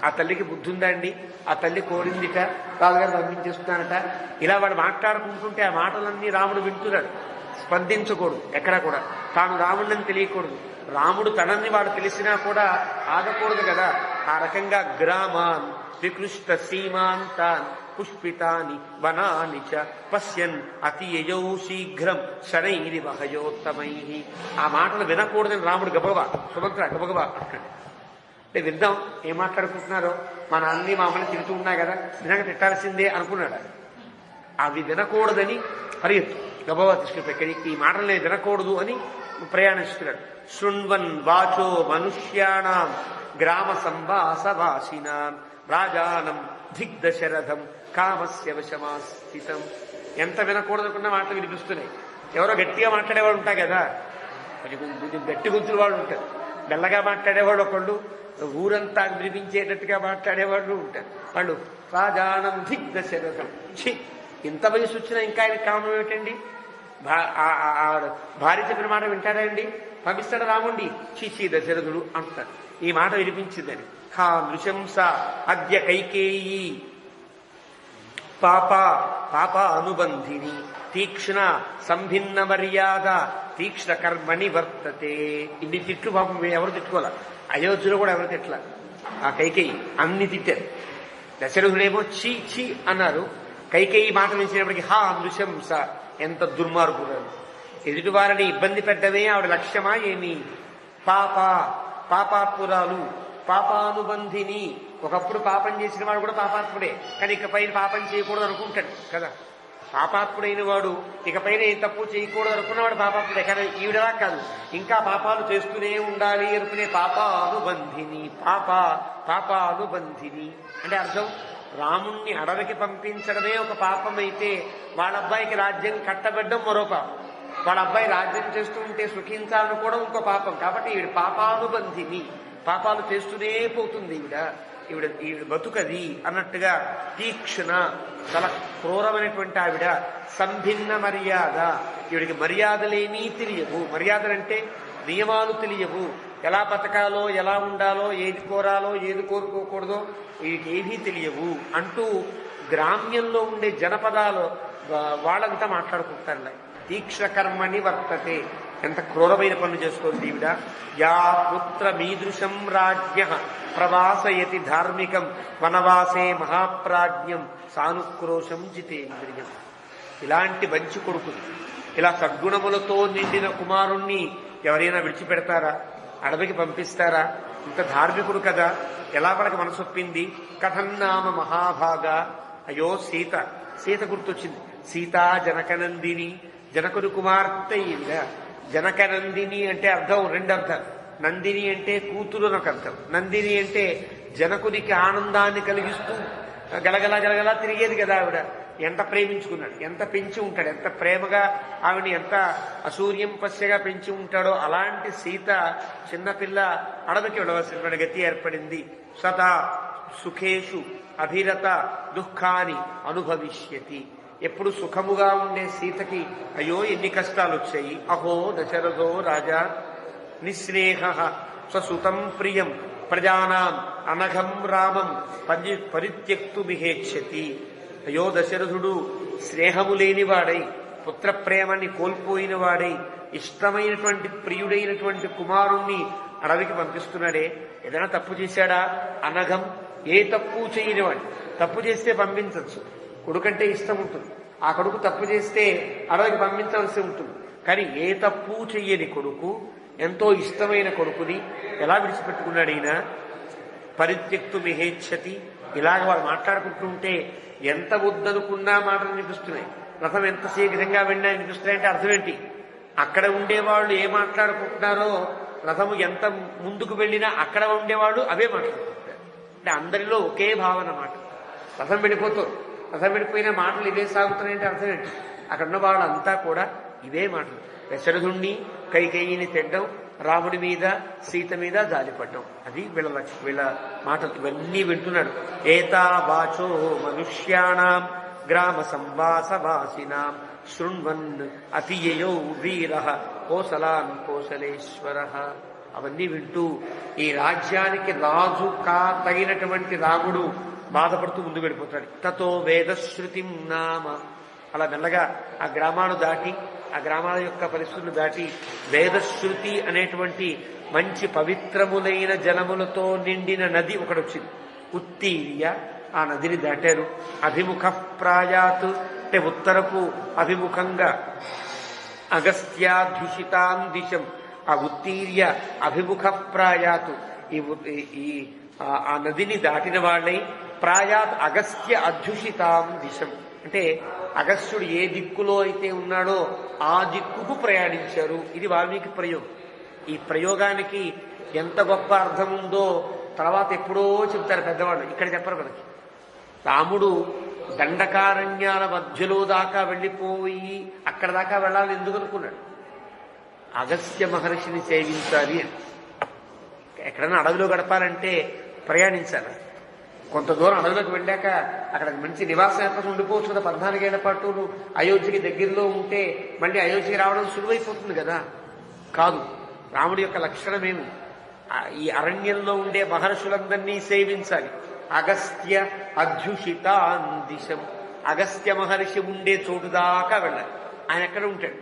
ఆ తల్లికి బుద్ధి ఉందా అండి, ఆ తల్లి కోరిందిట, రాజుగారు పంపించేస్తున్నానట. ఇలా వాడు మాట్లాడుకుంటుంటే ఆ మాటలన్నీ రాముడు వింటున్నాడు. స్పందించకూడదు, ఎక్కడా కూడా తాను రాముడిని తెలియకూడదు. రాముడు తనని వాడు తెలిసినా కూడా ఆగకూడదు కదా. ఆ రకంగా గ్రామాన్ వికృష్ట సీమాంతాన్ పుష్పితాని వనాని చ పశ్యన్ అతియయౌ శీఘ్రం శనైరి వహయోత్తమై. ఆ మాటలు వినకూడదని రాముడు గబగబా సుమంత్ర గబగబా అంటాడు. అంటే విందాం ఏం మాట్లాడుకుంటున్నారో, మా నాన్నని మా అమ్మని తింటూ ఉన్నా కదా, వినక తిట్టాల్సిందే అనుకున్నాడు. అవి వినకూడదని పరిగెత్తు గబగబా తీసుకెళ్ళి ఈ మాటలు వినకూడదు అని ప్రయాణిస్తున్నాడు. శృణ్వన్ వాచో మనుష్యాణం గ్రామ సంవాసవాసినాం రాజానం దిగ్దశరథం కామస్య వశమాస్థితం. ఎంత వినకూడదనుకున్న మాటలు వినిపిస్తున్నాయి. ఎవరో గట్టిగా మాట్లాడేవాడు ఉంటారు కదా, కొంచెం గట్టి గొంతులు వాళ్ళు ఉంటారు. మెల్లగా మాట్లాడేవాడు ఒకళ్ళు, ఊరంతా వినిపించేటట్టుగా మాట్లాడేవాళ్ళు ఉంటారు. వాళ్ళు రాజానం దిగ్దశరథం. ఇంత వయసు వచ్చినా ఇంకా ఆయన కామం ఏమిటండి? భార్య చెప్పిన మాట వింటాడా అండి? పంపిస్తాడు రాముండి, చీచీ దశరథుడు అంటాడు. ఈ మాట వినిపించిందని. హా నృశంస అద్య కైకేయీ పాప అనుబంధిని తీక్ష్ణ సంభిన్న మర్యాద తీక్ష్ణ కర్మని వర్తతే. ఇన్ని తిట్లు పాపం ఎవరు తిట్టుకోలే. అయోధ్యలో కూడా ఎవరు తిట్ల. ఆ కైకేయి అన్ని తిట్టారు. దశరథుడేమో చీ చీ అన్నారు. కైకేయి మాట వినిచినప్పటికీ హా నృశంస, ఎంత దుర్మార్గుడు. ఎదుటి వారిని ఇబ్బంది పెట్టడమే ఆవిడ లక్ష్యమా ఏమి? పాపాత్మురాలు పాపానుబంధిని. ఒకప్పుడు పాపం చేసిన వాడు కూడా పాపాత్ముడే, కానీ ఇకపై పాపం చేయకూడదు అనుకుంటాడు కదా. పాపాత్ముడైన వాడు ఇకపైన ఏ తప్పు చేయకూడదు అనుకున్నవాడు పాపాత్ముడే. కానీ ఈవిడలా కాదు, ఇంకా పాపాలు చేస్తూనే ఉండాలి అనుకునే పాపానుబంధిని. పాపానుబంధిని అంటే అర్థం, రాముణ్ణి అడవికి పంపించడమే ఒక పాపం అయితే వాళ్ళ అబ్బాయికి రాజ్యం కట్టబెట్టడం మరో పాపం. వాళ్ళ అబ్బాయి రాజ్యం చేస్తూ ఉంటే సుఖించాలనుకోవడం ఇంకో పాపం. కాబట్టి ఈవిడ పాపానుబంధిని, పాపాలు చేస్తూనే పోతుంది ఈవిడ బతుకది అన్నట్టుగా. తీక్షణ, చాలా క్రూరమైనటువంటి ఆవిడ. సంభిన్న మర్యాద, ఈవిడికి మర్యాదలేమీ తెలియవు. మర్యాదలంటే నియమాలు తెలియవు. ఎలా బతకాలో, ఎలా ఉండాలో, ఏది కోరాలో, ఏది కోరుకోకూడదో వీటికి ఏమీ తెలియవు అంటూ గ్రామ్యంలో ఉండే జనపదాలు వాళ్ళంతా మాట్లాడుకుంటారు. తీక్షణ కర్మని వర్తతే. ఎంత క్రూరమైన పనులు చేసుకోండి ఈవిడ. యా పుత్ర మీదృశం రాజ్ఞ ప్రవాసయతి ధార్మికం వనవాసే మహాప్రాజ్ఞం సానుక్రోశం జితేంద్రియం. ఇలాంటి మంచి కొడుకుని, ఇలా సద్గుణములతో నిండిన కుమారుణ్ణి ఎవరైనా విడిచిపెడతారా? అడవికి పంపిస్తారా? ఇంత ధార్మికుడు కదా, ఎలా మనకు మనసొప్పింది? కథన్నామ మహాభాగా. అయ్యో సీత గుర్తొచ్చింది. సీతా జనకనందిని, జనకుడు కుమార్తె ఈవిడ. జనకనందిని అంటే అర్థం రెండు అర్థాలు. నందిని అంటే కూతురు అని ఒక అర్థం. నందిని అంటే జనకునికి ఆనందాన్ని కలిగిస్తూ గలగల గలగల తిరిగేది కదా ఆవిడ. ఎంత ప్రేమించుకున్నాడు, ఎంత పెంచి ఉంటాడు, ఎంత ప్రేమగా ఆవిడని ఎంత అసూర్యం పశ్యగా పెంచి ఉంటాడో అలాంటి సీత చిన్నపిల్ల అడవికి వెళ్ళవలసిన గతి ఏర్పడింది. సదా సుఖేషు అభిరత దుఃఖాన్ని అనుభవిష్యతి. ఎప్పుడు సుఖముగా ఉండే సీతకి అయ్యో ఎన్ని కష్టాలు వచ్చాయి. అహో దశరథో రాజా నిస్నేహ స్వసుతం ప్రియం ప్రజానాం అనఘం రామం పరిత్యక్తుమిహేక్షతి. అయ్యో దశరథుడు స్నేహము లేనివాడై, పుత్రప్రేమని కోల్పోయిన వాడై, ఇష్టమైనటువంటి ప్రియుడైనటువంటి కుమారుణ్ణి అడవికి పంపిస్తున్నాడే, ఏదైనా తప్పు చేశాడా? అనఘం, ఏ తప్పు చేయనివాడు. తప్పు చేస్తే పంపించవచ్చు, కొడుకంటే ఇష్టం ఉంటుంది. ఆ కొడుకు తప్పు చేస్తే అడవికి పంపించవలసి ఉంటుంది. కానీ ఏ తప్పు చెయ్యని కొడుకు, ఎంతో ఇష్టమైన కొడుకుని ఎలా విడిచిపెట్టుకున్నాడు ఈయన? పరిత్యక్తు మిహేచ్ఛతి. ఇలాగ వాళ్ళు మాట్లాడుకుంటూ ఉంటే ఎంత వద్దనుకున్నా మాటలు వినిపిస్తున్నాయి. రథం ఎంత శీఘ్రంగా వెళ్ళినా వినిపిస్తున్నాయంటే అర్థం ఏంటి? అక్కడ ఉండేవాళ్ళు ఏ మాట్లాడుకుంటున్నారో రథము ఎంత ముందుకు వెళ్ళినా అక్కడ ఉండేవాళ్ళు అవే మాట్లాడుకుంటారు. అంటే అందరిలో ఒకే భావన మాట. రథం వెళ్ళిపోతారు, రథం వెళ్ళిపోయిన మాటలు ఇవే సాగుతున్నాయంటే అర్థం ఏంటి? అక్కడ ఉన్న వాళ్ళంతా కూడా ఇవే మాటలు. దశరథుణ్ణి కైకేయిని తెడ్డం, రాముడి మీద సీత మీద జాలిపడ్డం, అది వీళ్ళ మాటలు. ఇవన్నీ వింటున్నాడు. ఏతా వాచో మనుష్యాణం గ్రామ సంవాసవాసినాం శృణ్వన్ అతియయౌ వీర కోసలాన్ కోసలేశ్వర. అవన్నీ వింటూ ఈ రాజ్యానికి రాజు తగినటువంటి రాముడు బాధపడుతూ ముందుకు వెళ్ళిపోతాడు. తతో వేదశ్రుతిం నామ. అలా మెల్లగా ఆ గ్రామాలు దాటి, ఆ గ్రామాల యొక్క పరిస్థితులు దాటి వేదశ్రుతి అనేటువంటి మంచి పవిత్రములైన జలములతో నిండిన నది ఒకటి వచ్చింది. ఉత్తీర్య, ఆ నదిని దాటారు. అభిముఖ ప్రాయాత్, అంటే ఉత్తరపు అభిముఖంగా అగస్త్యాధ్యుషితాం దిశం. ఆ ఉత్తీర్య అభిముఖ ప్రాయాత్, ఆ నదిని దాటిన వాళ్ళై ప్రాయాత్ అగస్త్య అధ్యుషితాం దిశం, అంటే అగస్త్యుడు ఏ దిక్కులో అయితే ఉన్నాడో ఆ దిక్కుకు ప్రయాణించారు. ఇది వాల్మీకి ప్రయోగం. ఈ ప్రయోగానికి ఎంత గొప్ప అర్థం ఉందో తర్వాత ఎప్పుడో చెప్తారు పెద్దవాళ్ళు, ఇక్కడ చెప్పరు మనకి. రాముడు దండకారణ్యాల మధ్యలో దాకా వెళ్ళిపోయి అక్కడ దాకా వెళ్ళాలని ఎందుకు అనుకున్నాడు? అగస్త్య మహర్షిని సేవించాలి అని. ఎక్కడన్నా అడవిలో గడపాలంటే ప్రయాణించాలి. కొంత దూరం అడవిలోకి వెళ్ళాక అక్కడ మంచి నివాసం ఏర్పడి ఉండిపోవచ్చు కదా. 14 ఏళ్ల పాటు అయోధ్యకి దగ్గరలో ఉంటే మళ్ళీ అయోధ్యకి రావడం సులువైపోతుంది కదా. కాదు, రాముడి యొక్క లక్షణమేమి? ఈ అరణ్యంలో ఉండే మహర్షులందరినీ సేవించాలి. అగస్త్య అధ్యుషితాన్ దిశం, అగస్త్య మహర్షి ఉండే చోటు దాకా వెళ్ళాలి. ఆయన ఎక్కడ ఉంటాడు?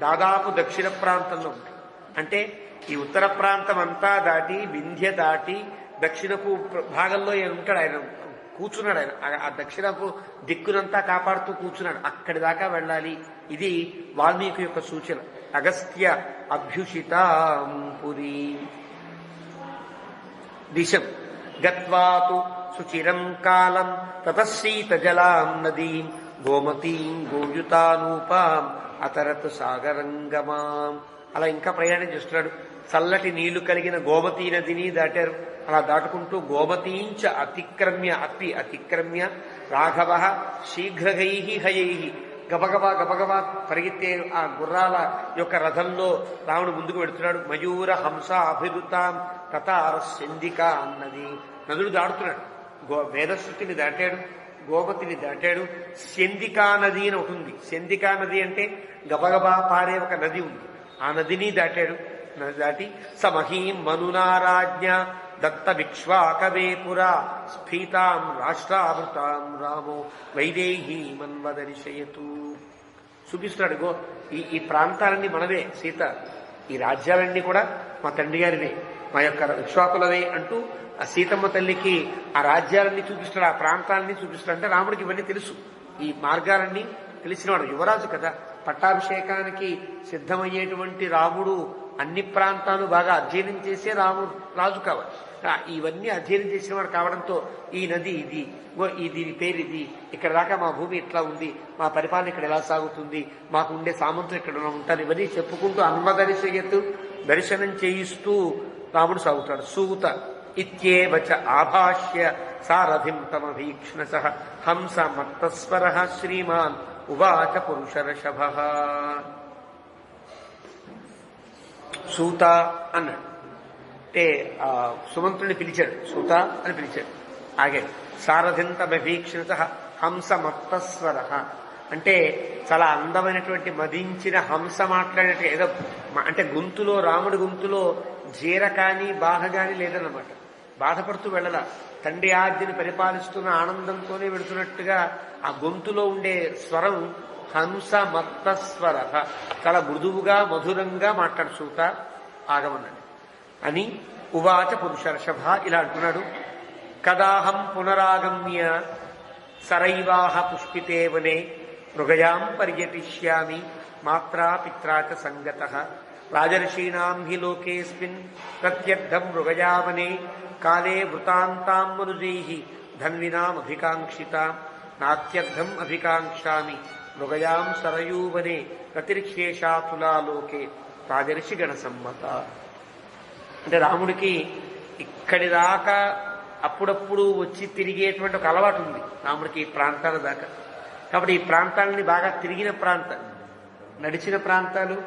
దాదాపు దక్షిణ ప్రాంతంలో ఉంటాడు. అంటే ఈ ఉత్తర ప్రాంతం అంతా దాటి వింధ్య దాటి దక్షిణపు భాగంలో ఆయన ఉంటాడు. ఆయన కూర్చున్నాడు. ఆయన ఆ దక్షిణపు దిక్కునంతా కాపాడుతూ కూర్చున్నాడు. అక్కడి దాకా వెళ్ళాలి. ఇది వాల్మీకి యొక్క సూచన. అగస్త్య అభ్యుషితాం పురీ దిశం గత్వాతు సుచిరం కాలం తతశీతజలాం నదీం గోమతీం గోయుతానూపాం అతరత్ సాగరంగమాం. అలా ఇంకా ప్రయాణం చేస్తున్నాడు. చల్లటి నీళ్లు కలిగిన గోమతీ నదిని దాటారు. అలా దాటుకుంటూ గోమతీంచ అతిక్రమ్య రాఘవ శీఘ్రగై హయై, గబగబా పరిగెత్తే ఆ గుర్రాల యొక్క రథంలో రాముడు ముందుకు వెడుతున్నాడు. మయూర హంస అభిరుతాం తతార సెందిక అన్నది. నదులు దాడుతున్నాడు. వేదశ్రుతిని దాటాడు, గోమతిని దాటాడు. సెందికా నది అని ఒకటి ఉంది. సెందికా నది అంటే గబగబా పారే ఒక నది ఉంది. ఆ నదిని దాటాడు. నది దాటి సమహీం మనునారాజ్ఞ దత్త విక్ష్వాకవేపురా స్ఫీతాం రాష్ట్రావృతాం రామో వైదేహీ మన్వదర్శయతు. చూపిస్తున్నాడు. గో ఈ ప్రాంతాలన్నీ మనవే, సీత, ఈ రాజ్యాలన్నీ కూడా మా తండ్రి గారివే, మా యొక్క విక్ష్వాకులవే అంటూ ఆ సీతమ్మ తల్లికి ఆ రాజ్యాలన్నీ చూపిస్తున్నాడు, ఆ ప్రాంతాలన్నీ చూపిస్తున్నాడు. అంటే రాముడికి ఇవన్నీ తెలుసు. ఈ మార్గాలన్నీ తెలిసినవాడు, యువరాజు కదా. పట్టాభిషేకానికి సిద్ధమయ్యేటువంటి రాముడు అన్ని ప్రాంతాలు బాగా అధ్యయనం చేసే రాజు కావాలి. ఇవన్నీ అధ్యయనం చేసిన వాడు కావడంతో ఈ నది ఇది, దీని పేరు ఇది, ఇక్కడ దాకా మా భూమి ఇట్లా ఉంది, మా పరిపాలన ఇక్కడ ఎలా సాగుతుంది, మాకు ఉండే సామంతులు ఇక్కడ ఉంటారు, ఇవన్నీ చెప్పుకుంటూ అన్వదర్శయతు, దర్శనం చేయిస్తూ రాముడు సాగుతాడు. సూత ఇత్యేవచ ఆభాష్య సారథిం తమభీక్ష్ణస హంస మత్తస్వర శ్రీమాన్ ఉవాచ పురుషర్షభ. సూత అన్నాడు. అంటే సుమంతుడిని పిలిచాడు, సూత అని పిలిచాడు. ఆగాడు. సారథింతమభీక్షిత హంస మత్తస్వర అంటే చాలా అందమైనటువంటి మదించిన హంస మాట్లాడినట్టు ఏదో, అంటే గొంతులో, రాముడి గొంతులో జీర కానీ బాధ కానీ లేదన్నమాట. బాధపడుతూ వెళ్ళాల, తండ్రి ఆజ్ఞని పరిపాలిస్తున్న ఆనందంతోనే వెళుతున్నట్టుగా ఆ గొంతులో ఉండే స్వరం హంస మత్తస్వర, చాలా మృదువుగా మధురంగా మాట్లాడు. సూత ఆగమన్నాడు అని ఉవాచ పురుషర్షభ ఇలా అంటున్నాడు. కదాహం పునరాగమ్య సరైవాహ పుష్పితే వనే మృగయాం పర్యటిష్యామి మాత్రా పిత్రా చ సంగతః రాజర్షీణాం హి లోకేస్మిన్ ప్రత్యర్థం మృగయావనే కాలే వృతాంతాం మనుజైః ధన్వినామభికాంక్షితాం నాత్యర్థం అభికాంక్షామి మృగయాం సరయూవనే ప్రతిర్శేషా తులాలోకే రాజర్షి గణ సమ్మత. అంటే రాముడికి ఇక్కడి దాకా అప్పుడప్పుడు వచ్చి తిరిగేటువంటి ఒక అలవాటు ఉంది రాముడికి ఈ ప్రాంతాల దాకా. కాబట్టి ఈ ప్రాంతాలని బాగా తిరిగిన ప్రాంతాలు, నడిచిన ప్రాంతాలు,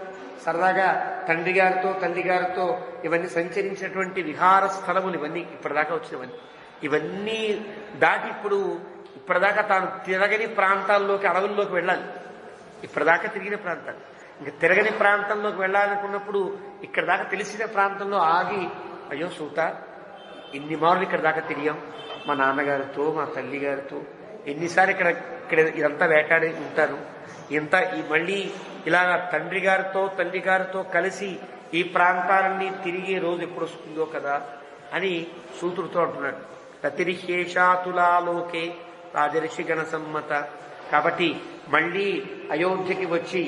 సరదాగా తండ్రి గారితో తల్లి గారితో ఇవన్నీ సంచరించినటువంటి విహార స్థలములు ఇవన్నీ ఇప్పటిదాకా వచ్చినవన్నీ. ఇవన్నీ దాటి ఇప్పటిదాకా తాను తిరగని ప్రాంతాల్లోకి, అడవుల్లోకి వెళ్ళాలి. ఇప్పటిదాకా తిరిగిన ప్రాంతాలు, ఇంకా తిరగని ప్రాంతంలోకి వెళ్ళాలనుకున్నప్పుడు ఇక్కడ దాకా తెలిసిన ప్రాంతంలో ఆగి, అయ్యో సూత, ఇన్ని మార్లు ఇక్కడ దాకా తిరిగాం, మా నాన్నగారితో మా తల్లి గారితో ఎన్నిసార్లు ఇక్కడ ఇదంతా వేటాడి ఉంటాను, మళ్ళీ ఇలా తండ్రి గారితో తల్లి గారితో కలిసి ఈ ప్రాంతాలన్నీ తిరిగే రోజు ఎప్పుడు వస్తుందో కదా అని సూతుడితో అంటున్నాడు. రతిరిశేషాతులాలోకే రాజర్షి గణ సమ్మత. కాబట్టి మళ్ళీ అయోధ్యకి వచ్చి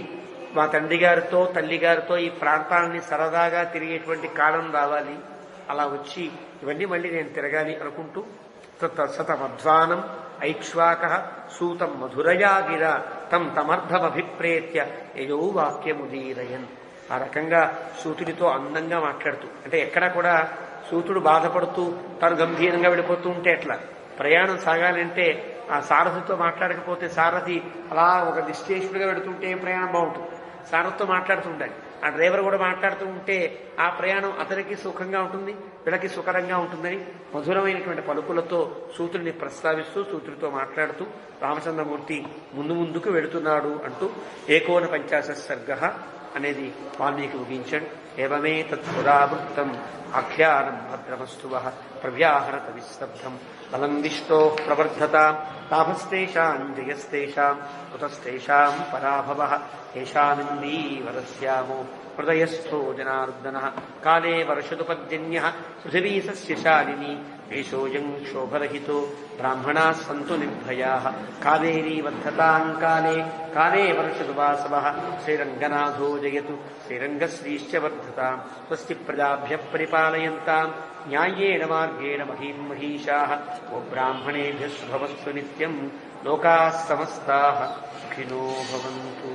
మా తండ్రి గారితో తల్లి గారితో ఈ ప్రాంతాలని సరదాగా తిరిగేటువంటి కాలం రావాలి. అలా వచ్చి ఇవన్నీ మళ్ళీ నేను తిరగాలి అనుకుంటూ సతమధ్వానం ఐక్ష్వాక సూతం మధురయా గిర తం తమర్థమభిప్రేత్య యయౌ వాక్యముదీరయన్. ఆ రకంగా సూతుడితో అందంగా మాట్లాడుతూ, అంటే ఎక్కడా కూడా సూతుడు బాధపడుతూ తాను గంభీరంగా వెళ్ళిపోతూ ఉంటే ఎట్లా, ప్రయాణం సాగాలంటే ఆ సారథితో మాట్లాడకపోతే, సారథి అలా ఒక నిశ్చేషుడిగా వెళుతుంటే ప్రయాణం బాగుంటుంది. సారథితో మాట్లాడుతూ ఉండాలి. ఆ డ్రైవర్ కూడా మాట్లాడుతూ ఉంటే ఆ ప్రయాణం అతనికి సుఖంగా ఉంటుంది, వీళ్ళకి సుఖరంగా ఉంటుందని మధురమైనటువంటి పలుకులతో సూతుడిని ప్రస్తావిస్తూ సూతుడితో మాట్లాడుతూ రామచంద్రమూర్తి ముందుకు వెళుతున్నాడు అంటూ 51 సర్గ అనేది వాల్మీకి ముగించాడు. ఏవమే తత్పురావృత్తం ఆఖ్యానం భద్రమస్తు ప్రవ్యాహరత విస్తబ్ధం బలం విష్టో ప్రవర్ధతాం లాభస్తేషాం జయస్తేషాం కుతస్తేషాం పరాభవ ఏషామిందీవరస్యామో హృదయస్థో జనార్దనః కాలే వర్షదుపర్జన్యః పృథివీ సస్యశాలినీ దేశోయం క్షోభరహితో బ్రాహ్మణాः సంతు నిర్భయాः కావేరీ వర్ధతాం కాలే కాలే వర్షదువాసవః శ్రీరంగనాథో జయతు శ్రీరంగశ్రీశ్చ వర్ధతాం స్వస్తి ప్రజాభ్యః పరిపాలయంతాం న్యాయేన మార్గేణ మహీం మహీషాः ఓ బ్రాహ్మణేభ్యः శుభమస్తు నిత్యం లోకాः సమస్తాः సుఖినో భవంతు.